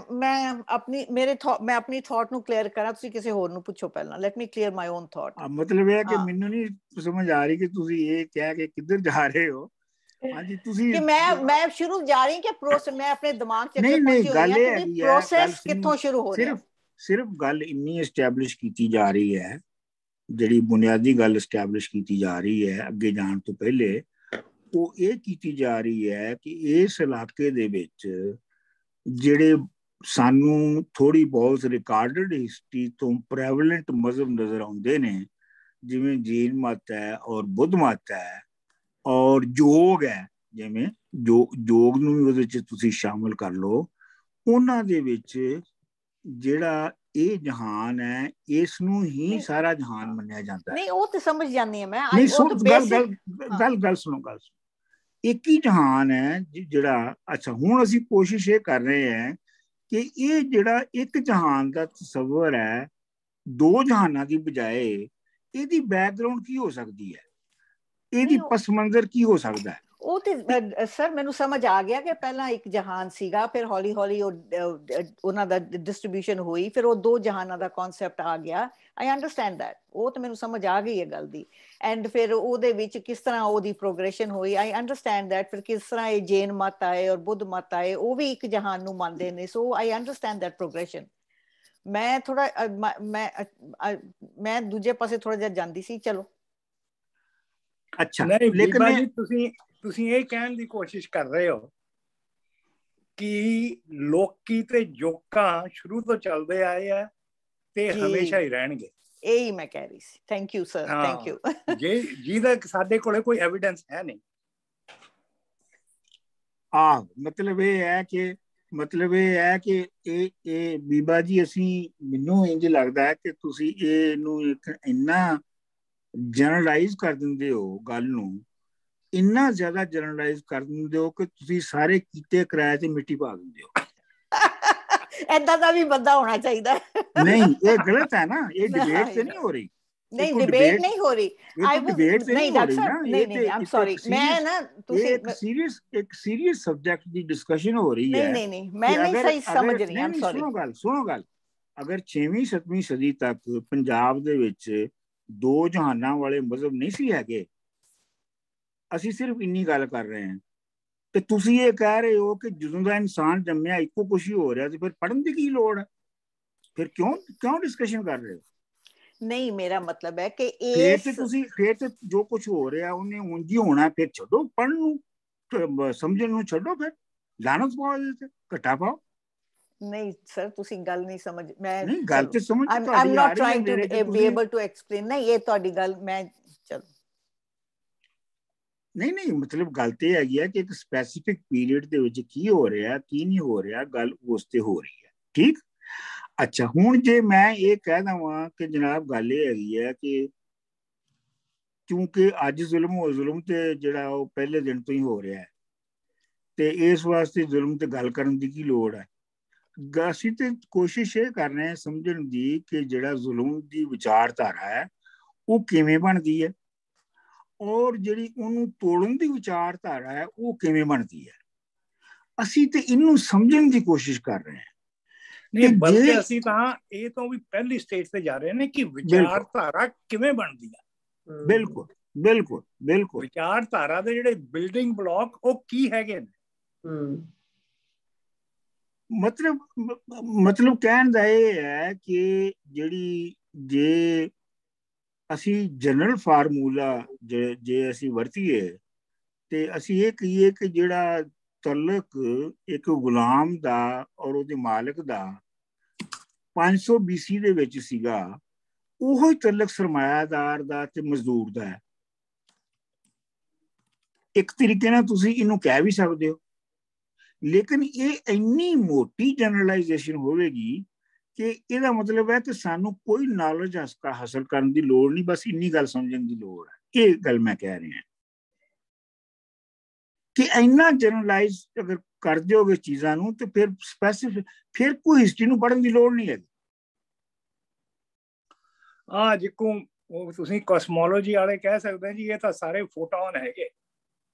ਆਪਣੀ ਥਾਟ ਨੂੰ ਕਲੀਅਰ ਕਰਾਂ, ਤੁਸੀਂ ਕਿਸੇ ਹੋਰ ਨੂੰ ਪੁੱਛੋ ਪਹਿਲਾਂ। Let me clear my own thought. ਮਤਲਬ ਇਹ ਕਿ ਮੈਨੂੰ ਨਹੀਂ ਸਮਝ ਆ ਰਹੀ ਕਿ ਤੁਸੀਂ ਇਹ ਕਹਿ ਕੇ ਕਿੱਧਰ ਜਾ ਰਹੇ ਹੋ। ਹਾਂਜੀ, ਤੁਸੀਂ ਕਿ ਮੈਂ ਸ਼ੁਰੂ ਜਾ ਰਹੀ ਕਿ ਪ੍ਰੋਸੈਸ, ਮੈਂ ਆਪਣੇ ਦਿਮਾਗ ਚ ਅੱਗੇ ਪਹੁੰਚੀ ਹੋਈ ਹਾਂ ਕਿ ਵੀ ਪ੍ਰੋਸੈਸ ਕਿੱਥੋਂ ਸ਼ੁਰੂ ਹੋ ਰਿਹਾ। ਸਿਰਫ ਗੱਲ ਇੰਨੀ ਐਸਟੈਬਲਿਸ਼ ਕੀਤੀ ਜਾ ਰਹੀ ਹੈ, ਜਿਹੜੀ ਬੁਨਿਆਦੀ ਗੱਲ ਐਸਟੈਬਲਿਸ਼ ਕੀਤੀ ਜਾ ਰਹੀ ਹੈ ਅੱਗੇ ਜਾਣ ਤੋਂ ਪਹਿਲੇ, ਉਹ ਇਹ ਕੀਤੀ ਜਾ ਰਹੀ ਹੈ ਕਿ ਇਸ ਇਲਾਕੇ ਦੇ ਵਿੱਚ ਜਿਹੜੇ ਸਾਨੂੰ ਥੋੜੀ ਬਹੁਤ ਰਿਕਾਰਡਡ ਹਿਸਟਰੀ ਤੋਂ ਪ੍ਰੈਵਲੈਂਟ ਮਜ਼ਹਬ ਨਜ਼ਰ ਆਉਂਦੇ ਨੇ, ਜਿਵੇਂ ਜੈਨ ਮਤ ਹੈ ਔਰ ਬੁੱਧ ਮਤ ਹੈ ਔਰ ਯੋਗ ਹੈ, ਜਿਵੇਂ ਯੋਗ ਨੂੰ ਵੀ ਉਹਦੇ 'ਚ ਤੁਸੀਂ ਸ਼ਾਮਲ ਕਰ ਲਓ, ਉਹਨਾਂ ਦੇ ਵਿੱਚ ਜਿਹੜਾ ਇਹ ਜਹਾਨ ਹੈ ਇਸ ਨੂੰ ਹੀ ਸਾਰਾ ਜਹਾਨ ਮੰਨਿਆ ਜਾਂਦਾ ਹੈ। ਨਹੀਂ, ਉਹ ਤੇ ਸਮਝ ਜਾਂਦੀ ਹਾਂ ਮੈਂ। ਗੱਲ ਸੁਣੋ। ਇੱਕ ਹੀ ਜਹਾਨ ਹੈ ਜਿਹੜਾ। ਅੱਛਾ, ਹੁਣ ਅਸੀਂ ਕੋਸ਼ਿਸ਼ ਇਹ ਕਰ ਰਹੇ ਹਾਂ ਕਿ ਇਹ ਜਿਹੜਾ ਇੱਕ ਜਹਾਨ ਦਾ ਤਸੱਵਰ ਹੈ, ਦੋ ਜਹਾਨਾਂ ਦੀ ਬਜਾਏ ਇਹਦੀ ਬੈਕਗਰਾਉਂਡ ਕੀ ਹੋ ਸਕਦੀ ਹੈ, ਇਹਦੀ ਪਸ ਮੰਜ਼ਰ ਕੀ ਹੋ ਸਕਦਾ ਹੈ? ਉਹ ਤੇ ਸਰ ਮੈਨੂੰ ਸਮਝ ਆ ਗਿਆ ਕਿ ਪਹਿਲਾਂ ਇੱਕ ਜਹਾਨ ਸੀਗਾ, ਫਿਰ ਹੌਲੀ ਹੌਲੀ ਉਹਨਾਂ ਦਾ ਡਿਸਟ੍ਰੀਬਿਊਸ਼ਨ ਹੋਈ, ਫਿਰ ਉਹ ਦੋ ਜਹਾਨਾਂ ਦਾ ਕਨਸੈਪਟ ਆ ਗਿਆ। ਆਈ ਅੰਡਰਸਟੈਂਡ ਦੈਟ, ਉਹ ਤੇ ਮੈਨੂੰ ਸਮਝ ਆ ਗਈ ਹੈ ਗੱਲ ਦੀ। ਐਂਡ ਫਿਰ ਉਹਦੇ ਵਿੱਚ ਕਿਸ ਤਰ੍ਹਾਂ ਉਹਦੀ ਪ੍ਰੋਗਰੈਸ਼ਨ ਹੋਈ, ਆਈ ਅੰਡਰਸਟੈਂਡ ਦੈਟ। ਫਿਰ ਕਿਸ ਤਰ੍ਹਾਂ ਇਹ ਜੈਨ ਮਤ ਆਏ ਔਰ ਬੁੱਧ ਮਤ ਆਏ, ਉਹ ਵੀ ਇੱਕ ਜਹਾਨ ਨੂੰ ਮੰਨਦੇ ਨੇ। ਸੋ ਆਈ ਅੰਡਰਸਟੈਂਡ ਦੈਟ ਪ੍ਰੋਗਰੈਸ਼ਨ। ਮੈਂ ਥੋੜਾ ਮੈਂ ਦੂਜੇ ਪਾਸੇ ਥੋੜਾ ਜਿਹਾ ਜਾਂਦੀ ਸੀ। ਚਲੋ ਅੱਛਾ, ਲੇਕਿਨ ਤੁਸੀਂ ਇਹ ਕਹਿਣ ਦੀ ਕੋਸ਼ਿਸ਼ ਕਰ ਰਹੇ ਹੋ ਕਿ ਲੋਕੀ ਤੇ ਜੋਕਾਂ ਸ਼ੁਰੂ ਤੋਂ ਚੱਲਦੇ ਆਏ ਆ ਤੇ ਹਮੇਸ਼ਾ ਹੀ ਰਹਿਣਗੇ। ਇਹੀ ਮੈਂ ਕਹਿ ਰਹੀ ਸੀ। Thank you sir, thank you. ਜਿਹਦਾ ਸਾਡੇ ਕੋਲੇ ਕੋਈ ਐਵੀਡੈਂਸ ਹੈ ਨਹੀਂ। ਮਤਲਬ ਇਹ ਹੈ ਕਿ ਇਹ ਬੀਬਾ ਜੀ, ਅਸੀਂ ਮੈਨੂੰ ਇੰਜ ਲੱਗਦਾ ਹੈ ਕਿ ਤੁਸੀਂ ਇਹਨੂੰ ਇੱਕ ਇੰਨਾ ਜਨਰਲਾਈਜ਼ ਕਰ ਦਿੰਦੇ ਹੋ, ਗੱਲ ਨੂੰ ਇੰਨਾ ਜ਼ਿਆਦਾ ਜਨਰਲਾਈਜ਼ ਕਰ ਦਿੰਦੇ ਹੋ ਕਿ ਤੁਸੀਂ ਸਾਰੇ ਕੀਤੇ ਕਿਰਾਏ ਤੇ ਮਿੱਟੀ ਪਾ ਦਿੰਦੇ ਹੋ। ਏਦਾਂ ਦਾ ਵੀ ਬੰਦਾ ਹੋਣਾ ਚਾਹੀਦਾ। ਨਹੀਂ, ਇਹ ਗਲਤ ਹੈ ਨਾ। ਇਹ ਡਿਬੇਟ ਤੇ ਨਹੀਂ ਹੋ ਰਹੀ। ਨਹੀਂ, ਡਿਬੇਟ ਨਹੀਂ ਹੋ ਰਹੀ। ਨਹੀਂ ਡਾਕਟਰ ਸਾਹਿਬ, ਨਹੀਂ ਆਮ ਸੌਰੀ, ਮੈਂ ਨਾ ਤੁਸੀਂ ਇੱਕ ਸੀਰੀਅਸ ਸਬਜੈਕਟ ਦੀ ਡਿਸਕਸ਼ਨ ਹੋ ਰਹੀ ਹੈ। ਨਹੀਂ ਮੈਂ ਨਹੀਂ ਸਹੀ ਸਮਝ ਰਹੀ। ਆਮ ਸੌਰੀ। ਸੁਣੋ ਗੱਲ। ਅਗਰ 6ਵੀਂ 7ਵੀਂ ਸਦੀ ਤੱਕ ਪੰਜਾਬ ਦੇ ਵਿੱਚ ਦੋ ਜਹਾਨਾਂ ਵਾਲੇ ਮਜ਼ਹਬ ਨਹੀਂ ਸੀ ਹੈਗੇ, ਅਸੀਂ ਸਿਰਫ ਇੰਨੀ ਗੱਲ ਕਰ ਰਹੇ ਹਾਂ, ਤੇ ਤੁਸੀਂ ਇਹ ਕਹਿ ਰਹੇ ਹੋ ਕਿ ਜਦੋਂ ਦਾ ਇਨਸਾਨ ਜੰਮਿਆ ਇੱਕੋ ਕੁਛ ਹੀ ਹੋ ਰਿਹਾ, ਤੇ ਫਿਰ ਪੜ੍ਹਨ ਦੀ ਕੀ ਲੋੜ ਹੈ? ਫਿਰ ਕਿਉਂ ਡਿਸਕਸ਼ਨ ਕਰ ਰਹੇ ਹੋ? ਨਹੀਂ, ਮੇਰਾ ਮਤਲਬ ਹੈ ਕਿ ਫਿਰ ਤੇ ਜੋ ਕੁਝ ਹੋ ਰਿਹਾ ਉਹਨੇ ਉਂਝ ਹੀ ਹੋਣਾ। ਫਿਰ ਛੱਡੋ ਪੜ੍ਹਨ ਨੂੰ, ਸਮਝਣ ਨੂੰ ਛੱਡੋ। ਫਿਰ ਲਾਨਤ ਪਾਓ, ਇਹਦੇ ਤੇ ਘਟਾ ਪਾਓ। ਨਹੀਂ ਸਰ, ਤੁਸੀਂ ਗੱਲ ਨਹੀਂ ਸਮਝ। ਮੈਂ ਨਹੀਂ, ਗੱਲ ਤੇ ਸਮਝ ਤੁਹਾਡੀ ਆ ਰਹੀ ਹੈ। I'm not trying to be able to explain. ਨਹੀਂ, ਇਹ ਤੁਹਾਡੀ ਗੱਲ ਮੈਂ ਚਲੋ ਨਹੀਂ ਮਤਲਬ ਗੱਲ ਤੇ ਹੈਗੀ ਹੈ ਕਿ ਇੱਕ ਸਪੈਸੀਫਿਕ ਪੀਰੀਅਡ ਦੇ ਵਿੱਚ ਕੀ ਹੋ ਰਿਹਾ, ਕੀ ਨਹੀਂ ਹੋ ਰਿਹਾ, ਗੱਲ ਉਸ ਤੇ ਹੋ ਰਹੀ ਹੈ। ਠੀਕ। ਅੱਛਾ, ਹੁਣ ਜੇ ਮੈਂ ਇਹ ਕਹਿ ਦਵਾਂ ਕਿ ਜਨਾਬ ਗੱਲ ਇਹ ਹੈਗੀ ਹੈ ਕਿ ਕਿਉਂਕਿ ਅੱਜ ਜ਼ੁਲਮ ਤੇ ਜਿਹੜਾ ਉਹ ਪਹਿਲੇ ਦਿਨ ਤੋਂ ਹੀ ਹੋ ਰਿਹਾ ਹੈ, ਤੇ ਇਸ ਵਾਸਤੇ ਜ਼ੁਲਮ ਤੇ ਗੱਲ ਕਰਨ ਦੀ ਕੀ ਲੋੜ ਹੈ? ਅਸੀਂ ਤੇ ਕੋਸ਼ਿਸ਼ ਇਹ ਕਰ ਰਹੇ ਹਾਂ ਸਮਝਣ ਦੀ ਕਿ ਜਿਹੜਾ ਜ਼ੁਲਮ ਦੀ ਵਿਚਾਰਧਾਰਾ ਹੈ ਉਹ ਕਿਵੇਂ ਬਣਦੀ ਹੈ, ਔਰ ਜਿਹੜੀ ਉਹਨੂੰ ਤੋੜਨ ਦੀ ਵਿਚਾਰਧਾਰਾ ਹੈ ਉਹ ਕਿਵੇਂ ਬਣਦੀ ਹੈ। ਅਸੀਂ ਤੇ ਇਹਨੂੰ ਸਮਝਣ ਦੀ ਕੋਸ਼ਿਸ਼ ਕਰ ਰਹੇ ਹਾਂ। ਨਹੀਂ, ਬਲਕਿ ਅਸੀਂ ਤਾਂ ਇਹ ਤੋਂ ਵੀ ਪਹਿਲੀ ਸਟੇਜ ਤੇ ਜਾ ਰਹੇ ਨੇ ਕਿ ਵਿਚਾਰਧਾਰਾ ਕਿਵੇਂ ਬਣਦੀ ਹੈ। ਬਿਲਕੁਲ ਵਿਚਾਰਧਾਰਾ ਦੇ ਜਿਹੜੇ ਬਿਲਡਿੰਗ ਬਲਾਕ ਉਹ ਕੀ ਹੈਗੇ ਨੇ। ਮਤਲਬ ਕਹਿਣ ਦਾ ਇਹ ਹੈ ਕਿ ਜੇ ਅਸੀਂ ਜਨਰਲ ਫਾਰਮੂਲਾ ਜੇ ਅਸੀਂ ਵਰਤੀਏ ਤੇ ਅਸੀਂ ਇਹ ਕਹੀਏ ਕਿ ਜਿਹੜਾ ਤਲਕ ਇੱਕ ਗੁਲਾਮ ਦਾ ਔਰ ਉਹਦੇ ਮਾਲਕ ਦਾ 500 BC ਦੇ ਵਿੱਚ ਸੀਗਾ, ਉਹੀ ਤਲਕ ਸਰਮਾਇਆਦਾਰ ਦਾ ਤੇ ਮਜ਼ਦੂਰ ਦਾ ਹੈ। ਇੱਕ ਤਰੀਕੇ ਨਾਲ ਤੁਸੀਂ ਇਹਨੂੰ ਕਹਿ ਵੀ ਸਕਦੇ ਹੋ, ਲੇਕਿਨ ਇਹ ਇੰਨੀ ਮੋਟੀ ਜਨਰਲਾਈਜੇਸ਼ਨ ਹੋਵੇਗੀ ਕਿ ਇਹਦਾ ਮਤਲਬ ਹੈ ਕਿ ਸਾਨੂੰ ਕੋਈ ਨੌਲੇਜ ਹਾਸਲ ਕਰਨ ਦੀ ਲੋੜ ਨਹੀਂ, ਬਸ ਇੰਨੀ ਗੱਲ ਸਮਝਣ ਦੀ ਲੋੜ ਹੈ। ਇਹ ਗੱਲ ਮੈਂ ਕਹਿ ਰਿਹਾ ਕਿ ਇੰਨਾ ਜਨਰਲਾਈਜ਼ ਅਗਰ ਕਰ ਦਿਓਗੇ ਚੀਜ਼ਾਂ ਨੂੰ ਤੇ ਫਿਰ ਸਪੈਸੀਫਿਕ, ਫਿਰ ਕੋਈ ਹਿਸਟਰੀ ਨੂੰ ਪੜ੍ਹਨ ਦੀ ਲੋੜ ਨਹੀਂ ਹੈ। ਜਿੱਕੂ ਉਹ ਤੁਸੀਂ ਕੋਸਮੋਲੋਜੀ ਵਾਲੇ ਕਹਿ ਸਕਦੇ ਜੀ ਇਹ ਤਾਂ ਸਾਰੇ ਫੋਟੋਨ ਹੈਗੇ।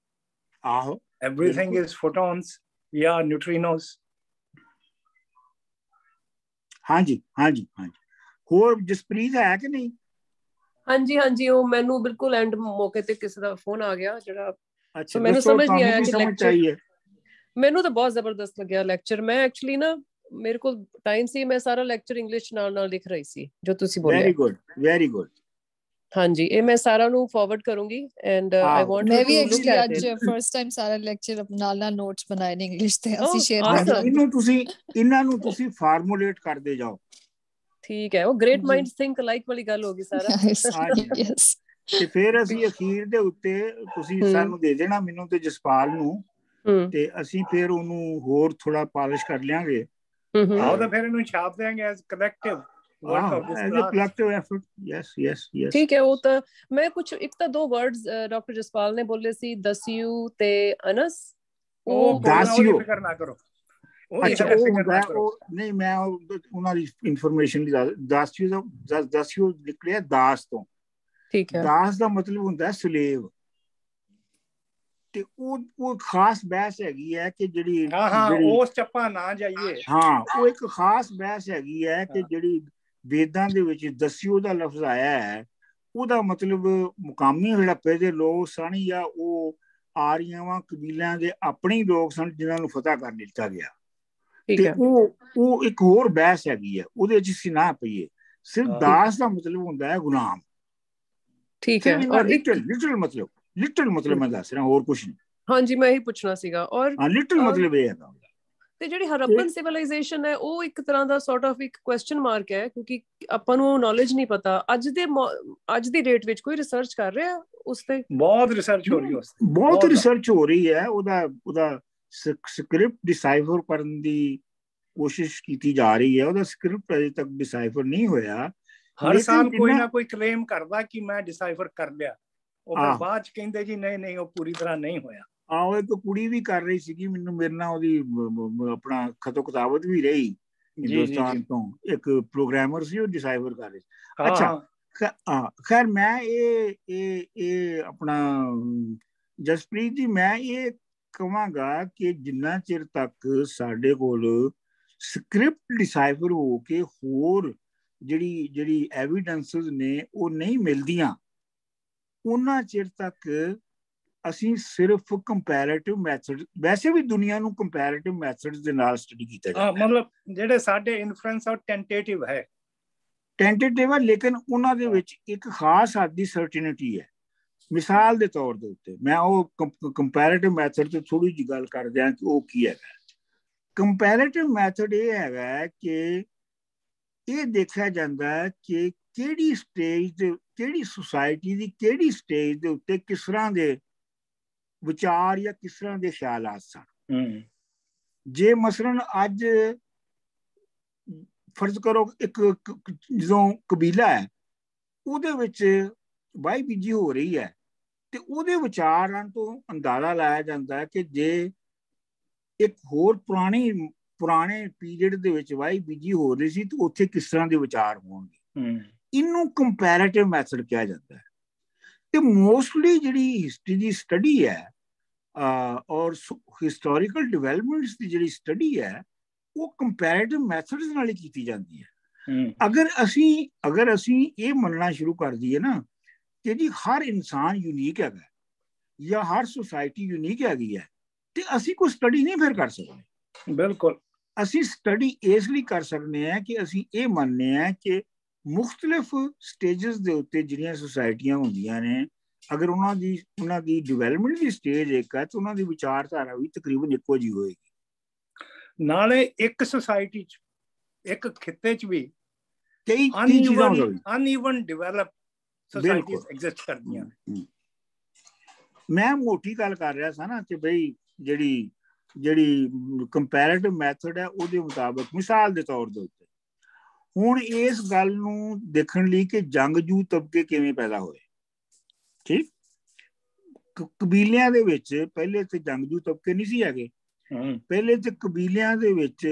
ਆਹੋ, ਐਵਰੀਥਿੰਗ ਇਜ਼ ਫੋਟੋਨਸ ਜਾਂ ਨਿਊਟ੍ਰੀਨੋਸ। ਹਾਂਜੀ। ਹੋਰ ਜਸਪ੍ਰੀਤ ਹੈ ਕਿ ਨਹੀਂ? ਹਾਂਜੀ, ਉਹ ਮੈਨੂੰ ਬਿਲਕੁਲ ਐਂਡ ਮੌਕੇ ਤੇ ਕਿਸੇ ਦਾ ਫੋਨ ਆ ਗਿਆ ਜਿਹੜਾ। ਅੱਛਾ, ਮੈਨੂੰ ਸਮਝ ਨਹੀਂ ਆਇਆ ਕਿ ਲੈਕਚਰ। ਮੈਨੂੰ ਤਾਂ ਬਹੁਤ ਜ਼ਬਰਦਸਤ ਲੱਗਿਆ ਲੈਕਚਰ। ਮੈਂ ਐਕਚੁਅਲੀ ਨਾ ਮੇਰੇ ਕੋਲ ਟਾਈਮ ਸੀ, ਮੈਂ ਸਾਰਾ ਲੈਕਚਰ ਇੰਗਲਿਸ਼ ਨਾਲ ਲਿਖ ਰਹੀ ਸੀ ਜੋ ਤੁਸੀਂ ਬੋਲਿਆ। Very good. ਹਾਂਜੀ, ਇਹ ਮੈਂ ਸਾਰਾ ਨੂੰ ਫਾਰਵਰਡ ਕਰੂੰਗੀ ਐਂਡ ਆਈ ਵਾਂਟ ਮੈਂ ਵੀ ਐਕਚੁਅਲੀ ਅੱਜ ਫਰਸਟ ਟਾਈਮ ਸਾਰਾ ਲੈਕਚਰ ਨਾਲ ਨੋਟਸ ਬਣਾਏ ਨੇ ਇੰਗਲਿਸ਼ ਤੇ, ਅਸੀਂ ਸ਼ੇਅਰ ਕਰ ਲਾਂਗੇ। ਇਹਨਾਂ ਨੂੰ ਤੁਸੀਂ ਫਾਰਮੂਲੇਟ ਕਰਦੇ ਜਾਓ। ਠੀਕ ਹੈ, ਉਹ ਗ੍ਰੇਟ ਮਾਈਂਡਸ ਥਿੰਕ ਲਾਈਕ ਵਾਲੀ ਗੱਲ ਹੋ ਗਈ ਸਾਰਾ। ਯੈਸ। ਤੇ ਫਿਰ ਅਸੀਂ ਅਖੀਰ ਦੇ ਉੱਤੇ ਤੁਸੀਂ ਸਾਨੂੰ ਦੇ ਦੇਣਾ, ਮੈਨੂੰ ਤੇ ਜਸਪਾਲ ਨੂੰ, ਤੇ ਅਸੀਂ ਫਿਰ ਉਹਨੂੰ ਹੋਰ ਥੋੜਾ ਪਾਲਿਸ਼ ਕਰ ਲਿਆਂਗੇ। ਆਓ ਤਾਂ ਫਿਰ ਇਹਨੂੰ ਛਾਪ ਦੇਾਂਗੇ as collective work of this class. Collective effort. Yes. ਠੀਕ ਹੈ। ਉਹ ਤਾਂ ਮੈਂ ਇੱਕ ਤਾਂ ਦੋ ਵਰਡਸ ਡਾਕਟਰ ਜਸਪਾਲ ਨੇ ਬੋਲੇ ਸੀ, ਦਸਿਊ ਤੇ ਅਨਸ। ਉਹ ਦਾਸਿਓ ਫਿਕਰ ਨਾ ਕਰੋ। ਅੱਛਾ, ਉਹ ਹੁੰਦਾ ਉਹ ਨਹੀਂ, ਮੈਂ ਉਹਨਾਂ ਦੀ ਇਨਫੋਰਮੇਸ਼ਨ ਦਸਿਓ ਨਿਕਲਿਆ ਦਾਸ ਤੋਂ। ਠੀਕ ਹੈ। ਦਾਸ ਦਾ ਮਤਲਬ ਹੁੰਦਾ ਸਲੇਵ। ਤੇ ਉਹ ਖਾਸ ਬਹਿਸ ਹੈਗੀ ਹੈ ਕਿ ਜਿਹੜੀ ਉਸ ਚੱਪਾ ਨਾ ਜਾਈਏ। ਉਹ ਇੱਕ ਖਾਸ ਬਹਿਸ ਹੈਗੀ ਹੈ ਕਿ ਜਿਹੜੀ ਵੇਦਾਂ ਦੇ ਵਿੱਚ ਦਸਿਓ ਦਾ ਲਫ਼ਜ਼ ਆਇਆ ਹੈ, ਉਹਦਾ ਮਤਲਬ ਮੁਕਾਮੀ ਹੜੱਪੇ ਦੇ ਲੋਕ ਸਨ ਜਾਂ ਉਹ ਆਰੀਆਵਾਂ ਕਬੀਲਿਆਂ ਦੇ ਆਪਣੇ ਲੋਕ ਸਨ ਜਿਨ੍ਹਾਂ ਨੂੰ ਫਤਿਹ ਕਰ ਦਿੱਤਾ ਗਿਆ। ਤੇ ਉਹ ਇੱਕ ਹੋਰ ਬਹਿਸ ਹੈਗੀ ਹੈ, ਉਹਦੇ ਵਿੱਚ ਅਸੀਂ ਨਾ ਪਈਏ। ਸਿਰਫ ਦਾਸ ਦਾ ਮਤਲਬ ਹੁੰਦਾ ਹੈ ਗੁਲਾਮ। ਠੀਕ ਹੈ, ਔਰ ਲਿਟਲ ਮਤਲਬ ਮੈਂ ਦੱਸ ਰਿਹਾ, ਹੋਰ ਕੁਝ ਨਹੀਂ। ਹਾਂਜੀ, ਮੈਂ ਇਹੀ ਪੁੱਛਣਾ ਸੀਗਾ। ਔਰ ਲਿਟਲ ਮਤਲਬ ਇਹ ਹੈਗਾ। ਤੇ ਜਿਹੜੀ ਹਰਪਨ ਸਿਵਲਾਈਜੇਸ਼ਨ ਹੈ ਉਹ ਇੱਕ ਤਰ੍ਹਾਂ ਦਾ ਸੌਰਟ ਆਫ ਇੱਕ ਕੁਐਸਚਨ ਮਾਰਕ ਹੈ, ਕਿਉਂਕਿ ਆਪਾਂ ਨੂੰ ਨੌਲੇਜ ਨਹੀਂ ਪਤਾ। ਅੱਜ ਦੀ ਡੇਟ ਵਿੱਚ ਕੋਈ ਰਿਸਰਚ ਕਰ ਰਿਹਾ ਉਸ ਤੇ? ਬਹੁਤ ਰਿਸਰਚ ਹੋ ਰਹੀ ਹੈ, ਬਹੁਤ ਰਿਸਰਚ ਹੋ ਰਹੀ ਹੈ। ਉਹਦਾ ਸਕ੍ਰਿਪਟ ਡਿਸਾਈਫਰ ਕਰਨ ਦੀ ਕੋਸ਼ਿਸ਼ ਕੀਤੀ ਜਾ ਰਹੀ ਹੈ। ਉਹਦਾ ਸਕ੍ਰਿਪਟ ਅਜੇ ਤੱਕ ਡਿਸਾਈਫਰ ਨਹੀਂ ਹੋਇਆ। ਹਰ ਸਾਲ ਕੋਈ ਨਾ ਕੋਈ ਕਲੇਮ ਕਰਦਾ ਕਿ ਮੈਂ ਡਿਸਾਈਫਰ ਕਰ ਲਿਆ, ਉਹ ਫਿਰ ਬਾਅਦ ਚ ਕਹਿੰਦੇ ਜੀ ਨਹੀਂ ਉਹ ਪੂਰੀ ਤਰ੍ਹਾਂ ਨਹੀਂ ਹੋਇਆ। ਉਹ ਇੱਕ ਕੁੜੀ ਵੀ ਕਰ ਰਹੀ ਸੀਗੀ, ਮੇਰੇ ਨਾਲ ਉਹਦੀ ਆਪਣਾ ਖਤੋ ਕਿਤਾਬਤ ਵੀ ਰਹੀ ਹਿੰਦੁਸਤਾਨ ਤੋਂ। ਇੱਕ ਪ੍ਰੋਗਰਾਮਰ ਸੀ, ਉਹ ਡਿਸਾਈਫਰ ਕਰ ਰਹੀ ਸੀ। ਅੱਛਾ, ਖੈਰ ਮੈਂ ਇਹ ਆਪਣਾ ਜਸਪ੍ਰੀਤ ਜੀ, ਮੈਂ ਇਹ ਕਹਾਂਗਾ ਕਿ ਜਿੰਨਾ ਚਿਰ ਤੱਕ ਸਾਡੇ ਕੋਲ ਸਕ੍ਰਿਪਟ ਡਿਸਾਈਫਰ ਹੋ ਕੇ ਹੋਰ ਜਿਹੜੀ ਐਵੀਡੈਂਸਸ ਨੇ ਉਹ ਨਹੀਂ ਮਿਲਦੀਆਂ, ਉਹਨਾਂ ਚਿਰ ਤੱਕ ਅਸੀਂ ਸਿਰਫ ਕੰਪੈਰੀਟਿਵ ਮੈਥਡ, ਵੈਸੇ ਵੀ ਦੁਨੀਆ ਨੂੰ ਕੰਪੈਰੀਟਿਵ ਮੈਥਡਸ ਦੇ ਨਾਲ ਸਟੱਡੀ ਕੀਤਾ ਜਾਂਦਾ। ਮਤਲਬ ਜਿਹੜੇ ਸਾਡੇ ਇਨਫਰੈਂਸ ਆ ਟੈਂਟੇਟਿਵ ਹੈ, ਲੇਕਿਨ ਉਹਨਾਂ ਦੇ ਵਿੱਚ ਇੱਕ ਖਾਸ ਹੱਦ ਦੀ ਸਰਟੀਨਿਟੀ ਹੈ। ਮਿਸਾਲ ਦੇ ਤੌਰ ਦੇ ਉੱਤੇ ਮੈਂ ਉਹ ਕੰਪੈਰੀਟਿਵ ਮੈਥਡ ਤੇ ਥੋੜੀ ਜਿਹੀ ਗੱਲ ਕਰ ਦਿਆਂ ਕਿ ਉਹ ਕੀ ਹੈਗਾ। ਕੰਪੈਰੀਟਿਵ ਮੈਥਡ ਇਹ ਹੈਗਾ ਕਿ ਇਹ ਦੇਖਿਆ ਜਾਂਦਾ ਹੈ ਕਿ ਕਿਹੜੀ ਸਟੇਜ ਤੇ, ਕਿਹੜੀ ਸੁਸਾਇਟੀ ਦੀ ਕਿਹੜੀ ਸਟੇਜ ਦੇ ਉੱਤੇ ਕਿਸ ਤਰ੍ਹਾਂ ਦੇ ਵਿਚਾਰ ਜਾਂ ਕਿਸ ਤਰ੍ਹਾਂ ਦੇ ਖਿਆਲਾਤ ਸਨ। ਜੇ ਮਸਲਨ ਅੱਜ ਫਰਜ਼ ਕਰੋ ਇੱਕ ਜਦੋਂ ਕਬੀਲਾ ਹੈ, ਉਹਦੇ ਵਿੱਚ ਵਾਹੀ ਬੀਜੀ ਹੋ ਰਹੀ ਹੈ, ਤੇ ਉਹਦੇ ਵਿਚਾਰਾਂ ਤੋਂ ਅੰਦਾਜ਼ਾ ਲਾਇਆ ਜਾਂਦਾ ਹੈ ਕਿ ਜੇ ਇੱਕ ਹੋਰ ਪੁਰਾਣੇ ਪੀਰੀਅਡ ਦੇ ਵਿੱਚ ਵਾਹੀ ਬੀਜੀ ਹੋ ਰਹੀ ਸੀ ਤੇ ਉੱਥੇ ਕਿਸ ਤਰ੍ਹਾਂ ਦੇ ਵਿਚਾਰ ਹੋਣਗੇ। ਇਹਨੂੰ ਕੰਪੈਰੀਟਿਵ ਮੈਥਡ ਕਿਹਾ ਜਾਂਦਾ ਹੈ। ਤੇ ਮੋਸਟਲੀ ਜਿਹੜੀ ਹਿਸਟਰੀ ਦੀ ਸਟੱਡੀ ਹੈ ਔਰ ਹਿਸਟੋਰੀਕਲ ਡਿਵੈਲਪਮੈਂਟਸ ਦੀ ਜਿਹੜੀ ਸਟੱਡੀ ਹੈ, ਉਹ ਕੰਪੈਰੀਟਿਵ ਮੈਥਡਸ ਨਾਲ ਹੀ ਕੀਤੀ ਜਾਂਦੀ ਹੈ। ਅਗਰ ਅਸੀਂ ਇਹ ਮੰਨਣਾ ਸ਼ੁਰੂ ਕਰ ਦਈਏ ਨਾ ਕਿ ਜੀ ਹਰ ਇਨਸਾਨ ਯੂਨੀਕ ਹੈਗਾ ਜਾਂ ਹਰ ਸੁਸਾਇਟੀ ਯੂਨੀਕ ਹੈਗੀ ਹੈ, ਤੇ ਅਸੀਂ ਕੋਈ ਸਟੱਡੀ ਨਹੀਂ ਫਿਰ ਕਰ ਸਕਦੇ। ਬਿਲਕੁਲ, ਅਸੀਂ ਸਟੱਡੀ ਇਸ ਲਈ ਕਰ ਸਕਦੇ ਹਾਂ ਕਿ ਅਸੀਂ ਇਹ ਮੰਨਦੇ ਹਾਂ ਕਿ ਮੁਖਤਲਿਫ ਸਟੇਜਸ ਦੇ ਉੱਤੇ ਜਿਹੜੀਆਂ ਸੁਸਾਇਟੀਆਂ ਹੁੰਦੀਆਂ ਨੇ, ਅਗਰ ਉਹਨਾਂ ਦੀ ਡਿਵੈਲਪਮੈਂਟ ਦੀ ਸਟੇਜ ਇੱਕ ਹੈ ਤਾਂ ਉਹਨਾਂ ਦੀ ਵਿਚਾਰਧਾਰਾ ਵੀ ਤਕਰੀਬਨ ਇੱਕੋ ਜਿਹੀ ਹੋਏਗੀ। ਨਾਲੇ ਇੱਕ ਸੁਸਾਇਟੀ 'ਚ, ਇੱਕ ਖਿੱਤੇ 'ਚ ਵੀ ਕਈ ਚੀਜ਼ਾਂ ਅਨਈਵਨ ਡਿਵੈਲਪ ਸੁਸਾਇਟੀਆਂ ਐਗਜ਼ਿਸਟ ਕਰਦੀਆਂ। ਮੈਂ ਮੋਟੀ ਗੱਲ ਕਰ ਰਿਹਾ ਸਾਂ ਨਾ ਕਿ ਬਈ ਜਿਹੜੀ ਕੰਪੈਰੀਟਿਵ ਮੈਥਡ ਹੈ ਉਹਦੇ ਮੁਤਾਬਕ, ਮਿਸਾਲ ਦੇ ਤੌਰ ਦੇ ਉੱਤੇ ਹੁਣ ਇਸ ਗੱਲ ਨੂੰ ਦੇਖਣ ਲਈ ਕਿ ਜੰਗਜੂ ਤਬਕੇ ਕਿਵੇਂ ਪੈਦਾ ਹੋਏ। ਠੀਕ, ਕਬੀਲਿਆਂ ਦੇ ਵਿੱਚ ਪਹਿਲੇ ਤੇ ਜੰਗਜੂ ਤਬਕੇ ਨਹੀਂ ਸੀ ਹੈਗੇ। ਪਹਿਲੇ ਤੇ ਕਬੀਲਿਆਂ ਦੇ ਵਿੱਚ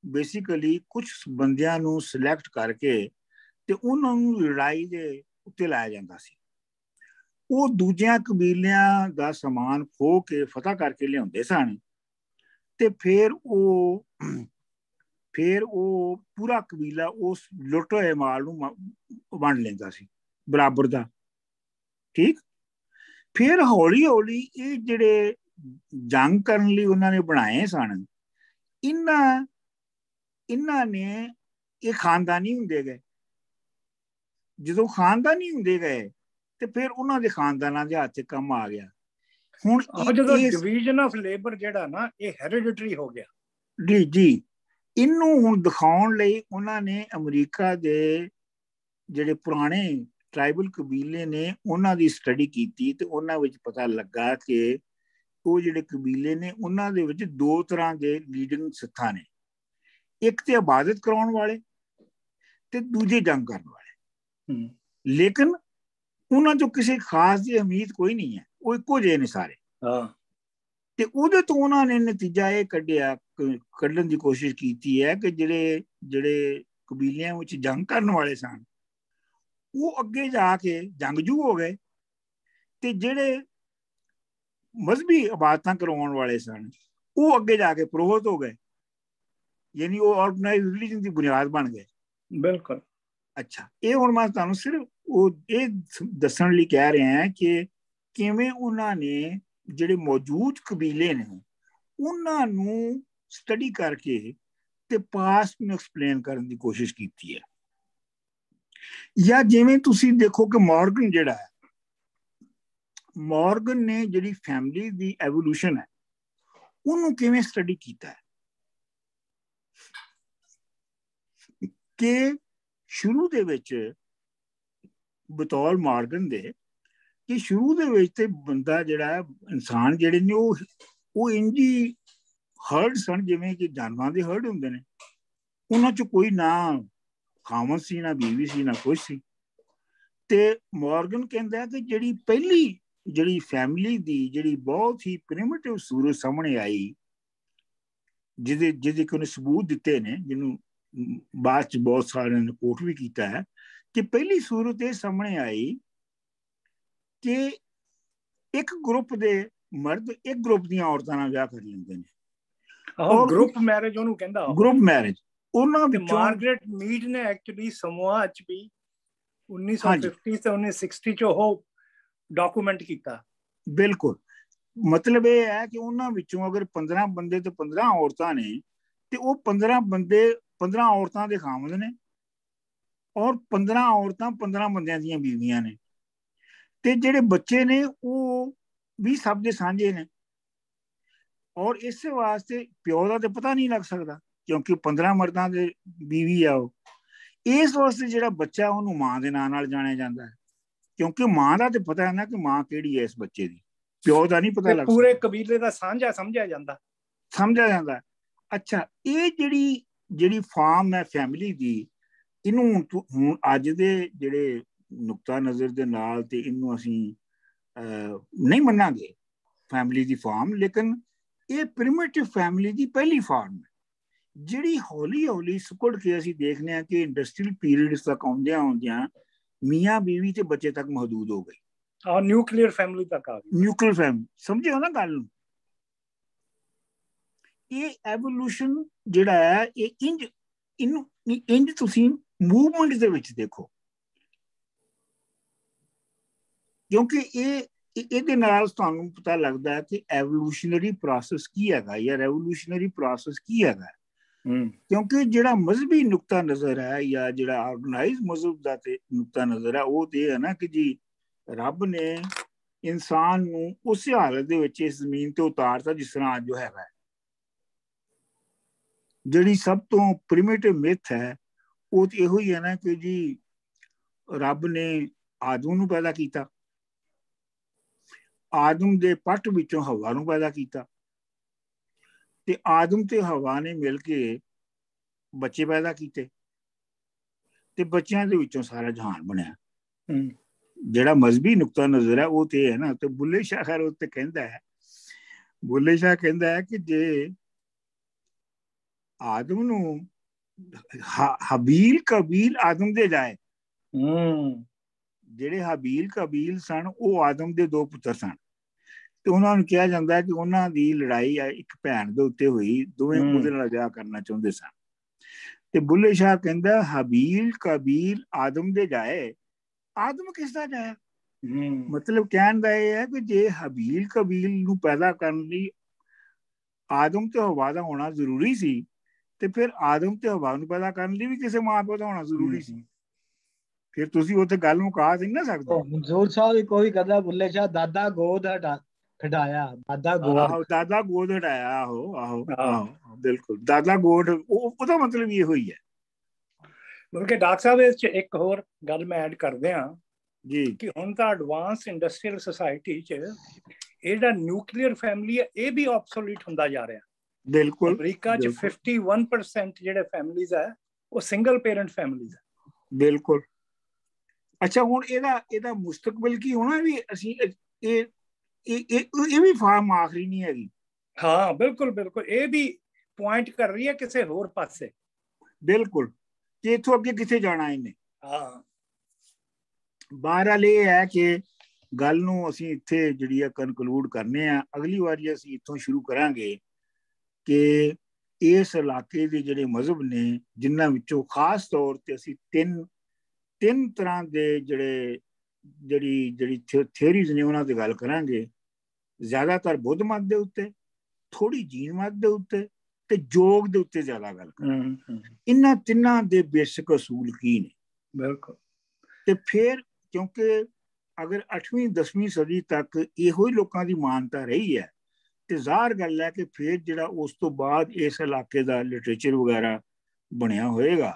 ਬੇਸਿਕਲੀ ਕੁਝ ਬੰਦਿਆਂ ਨੂੰ ਸਿਲੈਕਟ ਕਰਕੇ ਤੇ ਉਹਨਾਂ ਨੂੰ ਲੜਾਈ ਦੇ ਉੱਤੇ ਲਾਇਆ ਜਾਂਦਾ ਸੀ। ਉਹ ਦੂਜਿਆਂ ਕਬੀਲਿਆਂ ਦਾ ਸਮਾਨ ਖੋਹ ਕੇ ਫਤਿਹ ਕਰਕੇ ਲਿਆਉਂਦੇ ਸਨ, ਤੇ ਫਿਰ ਉਹ ਪੂਰਾ ਕਬੀਲਾ ਉਸ ਲੁੱਟ ਹੋਏ ਮਾਲ ਨੂੰ ਵੰਡ ਲੈਂਦਾ ਸੀ ਬਰਾਬਰ ਦਾ। ਠੀਕ, ਫਿਰ ਹੌਲੀ ਹੌਲੀ ਇਹ ਜਿਹੜੇ ਜੰਗ ਕਰਨ ਲਈ ਉਹਨਾਂ ਨੇ ਬਣਾਏ ਸਨ, ਇਹਨਾਂ ਨੇ ਇਹ ਖਾਨਦਾਨੀ ਹੁੰਦੇ ਗਏ। ਜਦੋਂ ਖਾਨਦਾਨੀ ਹੁੰਦੇ ਗਏ ਤੇ ਫਿਰ ਉਹਨਾਂ ਦੇ ਖਾਨਦਾਨਾਂ ਦੇ ਹੱਥ 'ਚ ਕੰਮ ਆ ਗਿਆ। ਹੁਣ ਜਦੋਂ ਡਿਵੀਜ਼ਨ ਆਫ ਲੇਬਰ ਜਿਹੜਾ ਨਾ, ਇਹ ਹੈਰੀਡਿਟਰੀ ਹੋ ਗਿਆ। ਜੀ, ਇਹਨੂੰ ਹੁਣ ਦਿਖਾਉਣ ਲਈ ਉਹਨਾਂ ਨੇ ਅਮਰੀਕਾ ਦੇ ਜਿਹੜੇ ਪੁਰਾਣੇ ਟ੍ਰਾਈਬਲ ਕਬੀਲੇ ਨੇ ਉਹਨਾਂ ਦੀ ਸਟੱਡੀ ਕੀਤੀ, ਤੇ ਉਹਨਾਂ ਵਿੱਚ ਪਤਾ ਲੱਗਾ ਕਿ ਉਹ ਜਿਹੜੇ ਕਬੀਲੇ ਨੇ ਉਹਨਾਂ ਦੇ ਵਿੱਚ ਦੋ ਤਰ੍ਹਾਂ ਦੇ ਲੀਡਿੰਗ ਸੱਥਾਂ ਨੇ, ਇੱਕ ਤੇ ਇਬਾਦਤ ਕਰਾਉਣ ਵਾਲੇ ਤੇ ਦੂਜੇ ਜੰਗ ਕਰਨ ਵਾਲੇ। ਲੇਕਿਨ ਉਹਨਾਂ ਚੋਂ ਕਿਸੇ ਖਾਸ ਦੀ ਅਮੀਰ ਕੋਈ ਨਹੀਂ ਹੈ, ਉਹ ਇੱਕੋ ਜਿਹੇ ਨੇ ਸਾਰੇ। ਤੇ ਉਹਦੇ ਤੋਂ ਉਹਨਾਂ ਨੇ ਨਤੀਜਾ ਇਹ ਕੱਢਣ ਦੀ ਕੋਸ਼ਿਸ਼ ਕੀਤੀ ਹੈ ਕਿ ਜਿਹੜੇ ਕਬੀਲਿਆਂ ਵਿੱਚ ਜੰਗ ਕਰਨ ਵਾਲੇ ਸਨ ਉਹ ਅੱਗੇ ਜਾ ਕੇ ਜੰਗਜੂ ਹੋ ਗਏ, ਤੇ ਜਿਹੜੇ मजहबी इबादतां करवाउण वाले सन वो अगे जाके पुरोहित हो गए, यानी वो ऑर्गेनाइज रिलीजन की बुनियाद बन गए। बिल्कुल। अच्छा, ये हुण मैं तुहानूं सिर्फ वो ये दस्सण लई कह रहे हैं कि किवें उन्हां ने ਜਿਹੜੇ मौजूद कबीले ने उन्हां नूं स्टडी करके ते पास्ट नूं एक्सप्लेन करन दी कोशिश कीती है। या जिवें तुसीं देखो कि मॉर्गन जिहड़ा है, मॉर्गन ने जिहड़ी फैमिली दी एवोल्यूशन है उन्होंने किवें स्टडी कीता है कि शुरू दे विच बतौर मॉर्गन दे कि शुरू दे विच ते बंदा जिहड़ा इंसान जिहड़े ने वो इंजी हर्ड सन जिवें कि जानवरां दे हर्ड हुंदे ने, उन्हां च कोई ना खामन सी ना बीवी सी ना कुछ सी। ते मॉर्गन कहंदा है कि जिहड़ी पहली जिहड़ी फैमिली दी जिहड़ी बहुत ही प्रिमिटिव सूरत सामने आई जिहदे कोई सबूत दिते ने जिन्हों बाद च बहुत सारे ने कोट भी किया है कि पहली सूरत ये सामने आई कि एक ग्रुप दे मर्द एक ग्रुप दी औरतां नाल विआह कर लेंदे ने। ग्रुप मैरिज ਉਹਨੂੰ ਕਹਿੰਦਾ। ग्रुप मैरिज ਉਹਨਾਂ ਵਿੱਚੋਂ ਮਾਰਗਰੇਟ ਮੀਡ ਨੇ ਐਕਚੁਅਲੀ ਸਮੂਹਾਂ ਚ ਵੀ 1950 ਤੇ 1960 ਚ ਉਹ ਡਾਕੂਮੈਂਟ ਕੀਤਾ। ਬਿਲਕੁਲ, मतलब ये है कि उन्हां विचों अगर 15 बंदे ते 15 औरतां ने ते वो 15 बंदे 15 औरतां दे खामद ने और 15 औरतां 15 बंदियां दियां बीवियां ने ते जेडे बच्चे ने वो भी सब दे सांझे ने। और इस वास्ते प्यो दा ते पता नहीं लग सकता क्योंकि 15 मर्दां दे बीवी आ वो। इस वास्ते जेड़ा बच्चा उन्होंने मां दे नाम नाल जानिया जांदा है क्योंकि मां दा ते पता है ना कि मां केड़ी है इस बच्चे दी, प्यो दा नहीं पता लग पूरे कबीले दा सांझा समझा जांदा। अच्छा, ये जेड़ी फार्म है फैमिली दी इनू हुण अज दे जेड़े नुक्ता नज़र दे नाल ते इनू असीं नहीं मन्नांगे फैमिली दी फार्म, लेकिन ये प्रिमिटिव फैमिली दी पहली फार्म है जिहड़ी हौली हौली सुकड़ के असीं देखने हैं कि इंडस्ट्रियल पीरियड तक आउंदियां मियाँ बीवी ते बच्चे तक महदूद हो गई और न्यूक्लियर फैमिली तक आ गई। न्यूक्लियर फैमिली समझे हो ना गल। ये एवोल्यूशन जिहड़ा है ये इंज तुसीं मूवमेंट दे विच देखो क्योंकि ये नाल तुहानूं पता लगता है कि एवोल्यूशनरी प्रोसेस की है या रेवोल्यूशनरी प्रोसेस की है। क्योंकि जिहड़ा मजहबी नुक्ता नज़र है या जिहड़ा ऑर्गेनाइज मजहब दा ते नुक्ता नज़र है वो ते है ना कि जी रब ने इंसान नूं उस हालत दे विच इस जमीन ते उतारता जिस तरह अज जो है। जिहड़ी सब तो प्रिमिटिव मिथ है वो तो इहो ही है ना कि जी रब ने आदम नूं पैदा कीता, आदम दे पट विचों हवा नूं पैदा कीता ते आदम ते हवा ने मिल के बच्चे पैदा कीते ते बच्चों दे विचों सारा जहान बनया। जिहड़ा मजहबी नुक्ता नज़र है वो तो है ना। तो बुल्ले शाह खैर उत्ते कहंदा है, बुल्ले शाह कहंदा है कि जे आदम नूं हबील कबील आदम दे जाए, ਜਿਹੜੇ ਹਬੀਲ ਕਬੀਲ ਸਨ ਉਹ ਆਦਮ ਦੇ ਦੋ ਪੁੱਤਰ ਸਨ ਤੇ ਉਹਨਾਂ ਨੂੰ ਕਿਹਾ ਜਾਂਦਾ ਕਿ ਉਹਨਾਂ ਦੀ ਲੜਾਈ ਇੱਕ ਭੈਣ ਦੇ ਉੱਤੇ ਹੋਈ, ਦੋਵੇਂ ਉਹਦੇ ਨਾਲ ਵਿਆਹ ਕਰਨਾ ਚਾਹੁੰਦੇ ਸਨ। ਤੇ ਬੁੱਲੇ ਸ਼ਾਹ ਕਹਿੰਦਾ ਹਬੀਲ ਕਬੀਲ ਆਦਮ ਦੇ ਜਾਏ, ਆਦਮ ਕਿਸ ਦਾ ਜਾਇਆ? ਮਤਲਬ ਕਹਿਣ ਦਾ ਇਹ ਹੈ ਕਿ ਜੇ ਹਬੀਲ ਕਬੀਲ ਨੂੰ ਪੈਦਾ ਕਰਨ ਲਈ ਆਦਮ ਤੇ ਹਵਾ ਦਾ ਹੋਣਾ ਜ਼ਰੂਰੀ ਸੀ ਤੇ ਫਿਰ ਆਦਮ ਤੇ ਹਵਾ ਨੂੰ ਪੈਦਾ ਕਰਨ ਲਈ ਵੀ ਕਿਸੇ ਮਾਂ ਪਿਓ ਦਾ ਹੋਣਾ ਜ਼ਰੂਰੀ ਸੀ। फिर तुसी उत्थे गल मुका नहीं ना सकदे। मंजूर साहब कोई कहदा बुल्ले शाह दादा गोद हटाया, दादा गोद हटाया। आहो बिल्कुल दादा गोद ਉਹਦਾ ਮਤਲਬ ਇਹ ਹੋਈ ਹੈ। ਬਲਕਿ ਡਾਕਟਰ ਸਾਹਿਬ ਇਸ ਚ ਇੱਕ ਹੋਰ ਗੱਲ ਮੈਂ ਐਡ ਕਰਦੇ ਆ ਜੀ ਕਿ ਹੁਣ ਤਾਂ ਐਡਵਾਂਸ ਇੰਡਸਟਰੀਅਲ ਸੋਸਾਇਟੀ ਚ ਇਹ ਜਿਹੜਾ ਨਿਊਕਲੀਅਰ ਫੈਮਿਲੀ ਹੈ ਇਹ ਵੀ ਆਬਸੋਲੀਟ ਹੁੰਦਾ ਜਾ ਰਿਹਾ। ਬਿਲਕੁਲ ਅਮਰੀਕਾ ਚ 51% ਜਿਹੜੇ ਫੈਮਿਲੀਜ਼ ਹੈ ਉਹ ਸਿੰਗਲ ਪੇਰੈਂਟ ਫੈਮਿਲੀਜ਼ ਹੈ। ਬਿਲਕੁਲ। अच्छा हुण ਇਹਦਾ ਮੁਸਤਕਬਲ ਕੀ ਹੋਣਾ ਵੀ ਅਸੀਂ ਇਹ ਵੀ ਫਾਰਮ ਆਖਰੀ ਨਹੀਂ ਹੈਗੀ। ਹਾਂ ਬਿਲਕੁਲ ਇਹ ਵੀ ਪੁਆਇੰਟ ਕਰ ਰਹੀ ਹੈ ਕਿਸੇ ਹੋਰ ਪਾਸੇ। ਬਿਲਕੁਲ ਕਿ ਇਥੋਂ ਅੱਗੇ ਕਿੱਥੇ ਜਾਣਾ ਇਹਨੇ। ਹਾਂ ਬਹਰਹਾਲ ਇਹ ਹੈ ਕਿ ਗੱਲ ਨੂੰ ਅਸੀਂ ਇੱਥੇ ਜਿਹੜੀ ਆ ਕਨਕਲੂਡ ਕਰਨੇ ਆ। ਅਗਲੀ ਵਾਰੀ ਅਸੀਂ ਇੱਥੋਂ ਸ਼ੁਰੂ ਕਰਾਂਗੇ ਕਿ ਇਸ ਇਲਾਕੇ ਦੇ ਜਿਹੜੇ ਮਜ਼ਹਬ ਨੇ, ਜਿਨ੍ਹਾਂ ਖਾਸ ਤੌਰ ਤੇ ਅਸੀਂ ਤਿੰਨ ਤਰ੍ਹਾਂ ਦੇ ਜਿਹੜੀ ਥਿਊਰੀਜ਼ ਨੇ ਉਹਨਾਂ ਦੀ ਗੱਲ ਕਰਾਂਗੇ। ਜ਼ਿਆਦਾਤਰ ਬੁੱਧ ਮਤ ਦੇ ਉੱਤੇ, ਥੋੜੀ ਜੀਨ ਮਤ ਦੇ ਉੱਤੇ ਤੇ ਯੋਗ ਦੇ ਉੱਤੇ ਜ਼ਿਆਦਾ ਗੱਲ ਕਰਾਂਗੇ। ਇਹਨਾਂ ਤਿੰਨਾਂ ਦੇ ਬੇਸਿਕ ਅਸੂਲ ਕੀ ਨੇ। ਬਿਲਕੁਲ। ਤੇ ਫਿਰ ਕਿਉਂਕਿ ਅਗਰ 8ਵੀਂ 10ਵੀਂ ਸਦੀ ਤੱਕ ਇਹੋ ਹੀ ਲੋਕਾਂ ਦੀ ਮਾਨਤਾ ਰਹੀ ਹੈ ਤੇ ਜ਼ਾਹਰ ਗੱਲ ਹੈ ਕਿ ਫਿਰ ਜਿਹੜਾ ਉਸ ਤੋਂ ਬਾਅਦ ਇਸ ਇਲਾਕੇ ਦਾ ਲਿਟਰੇਚਰ ਵਗੈਰਾ ਬਣਿਆ ਹੋਏਗਾ,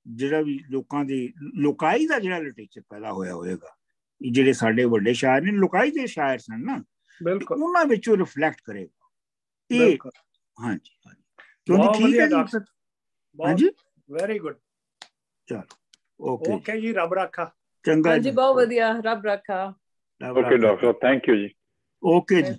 ਜਿਹੜਾ ਵੀ ਲੋਕਾਂ ਦੀ ਲੋਕਾਈ ਦਾ ਜਿਹੜਾ ਲਿਟਰੇਚਰ ਪੈਦਾ ਹੋਇਆ ਹੋਏਗਾ, ਜਿਹੜੇ ਸਾਡੇ ਵੱਡੇ ਸ਼ਾਇਰ ਨੇ ਲੋਕਾਈ ਦੇ ਸ਼ਾਇਰ ਸਨ ਨਾ, ਬਿਲਕੁਲ ਉਹਨਾਂ ਵਿੱਚੋਂ ਰਿਫਲੈਕਟ ਕਰੇਗਾ ਇਹ। ਹਾਂਜੀ ਹਾਂਜੀ, ਕਿਉਂਕਿ ਠੀਕ ਹੈ ਜੀ। ਹਾਂਜੀ, ਵੈਰੀ ਗੁੱਡ। ਚਲੋ ਓਕੇ ਜੀ, ਰੱਬ ਰਾਖਾ। ਚੰਗਾ ਜੀ, ਬਹੁਤ ਵਧੀਆ, ਰੱਬ ਰਾਖਾ। ਓਕੇ ਡਾਕਟਰ, ਥੈਂਕ ਯੂ ਜੀ। ਓਕੇ ਜੀ।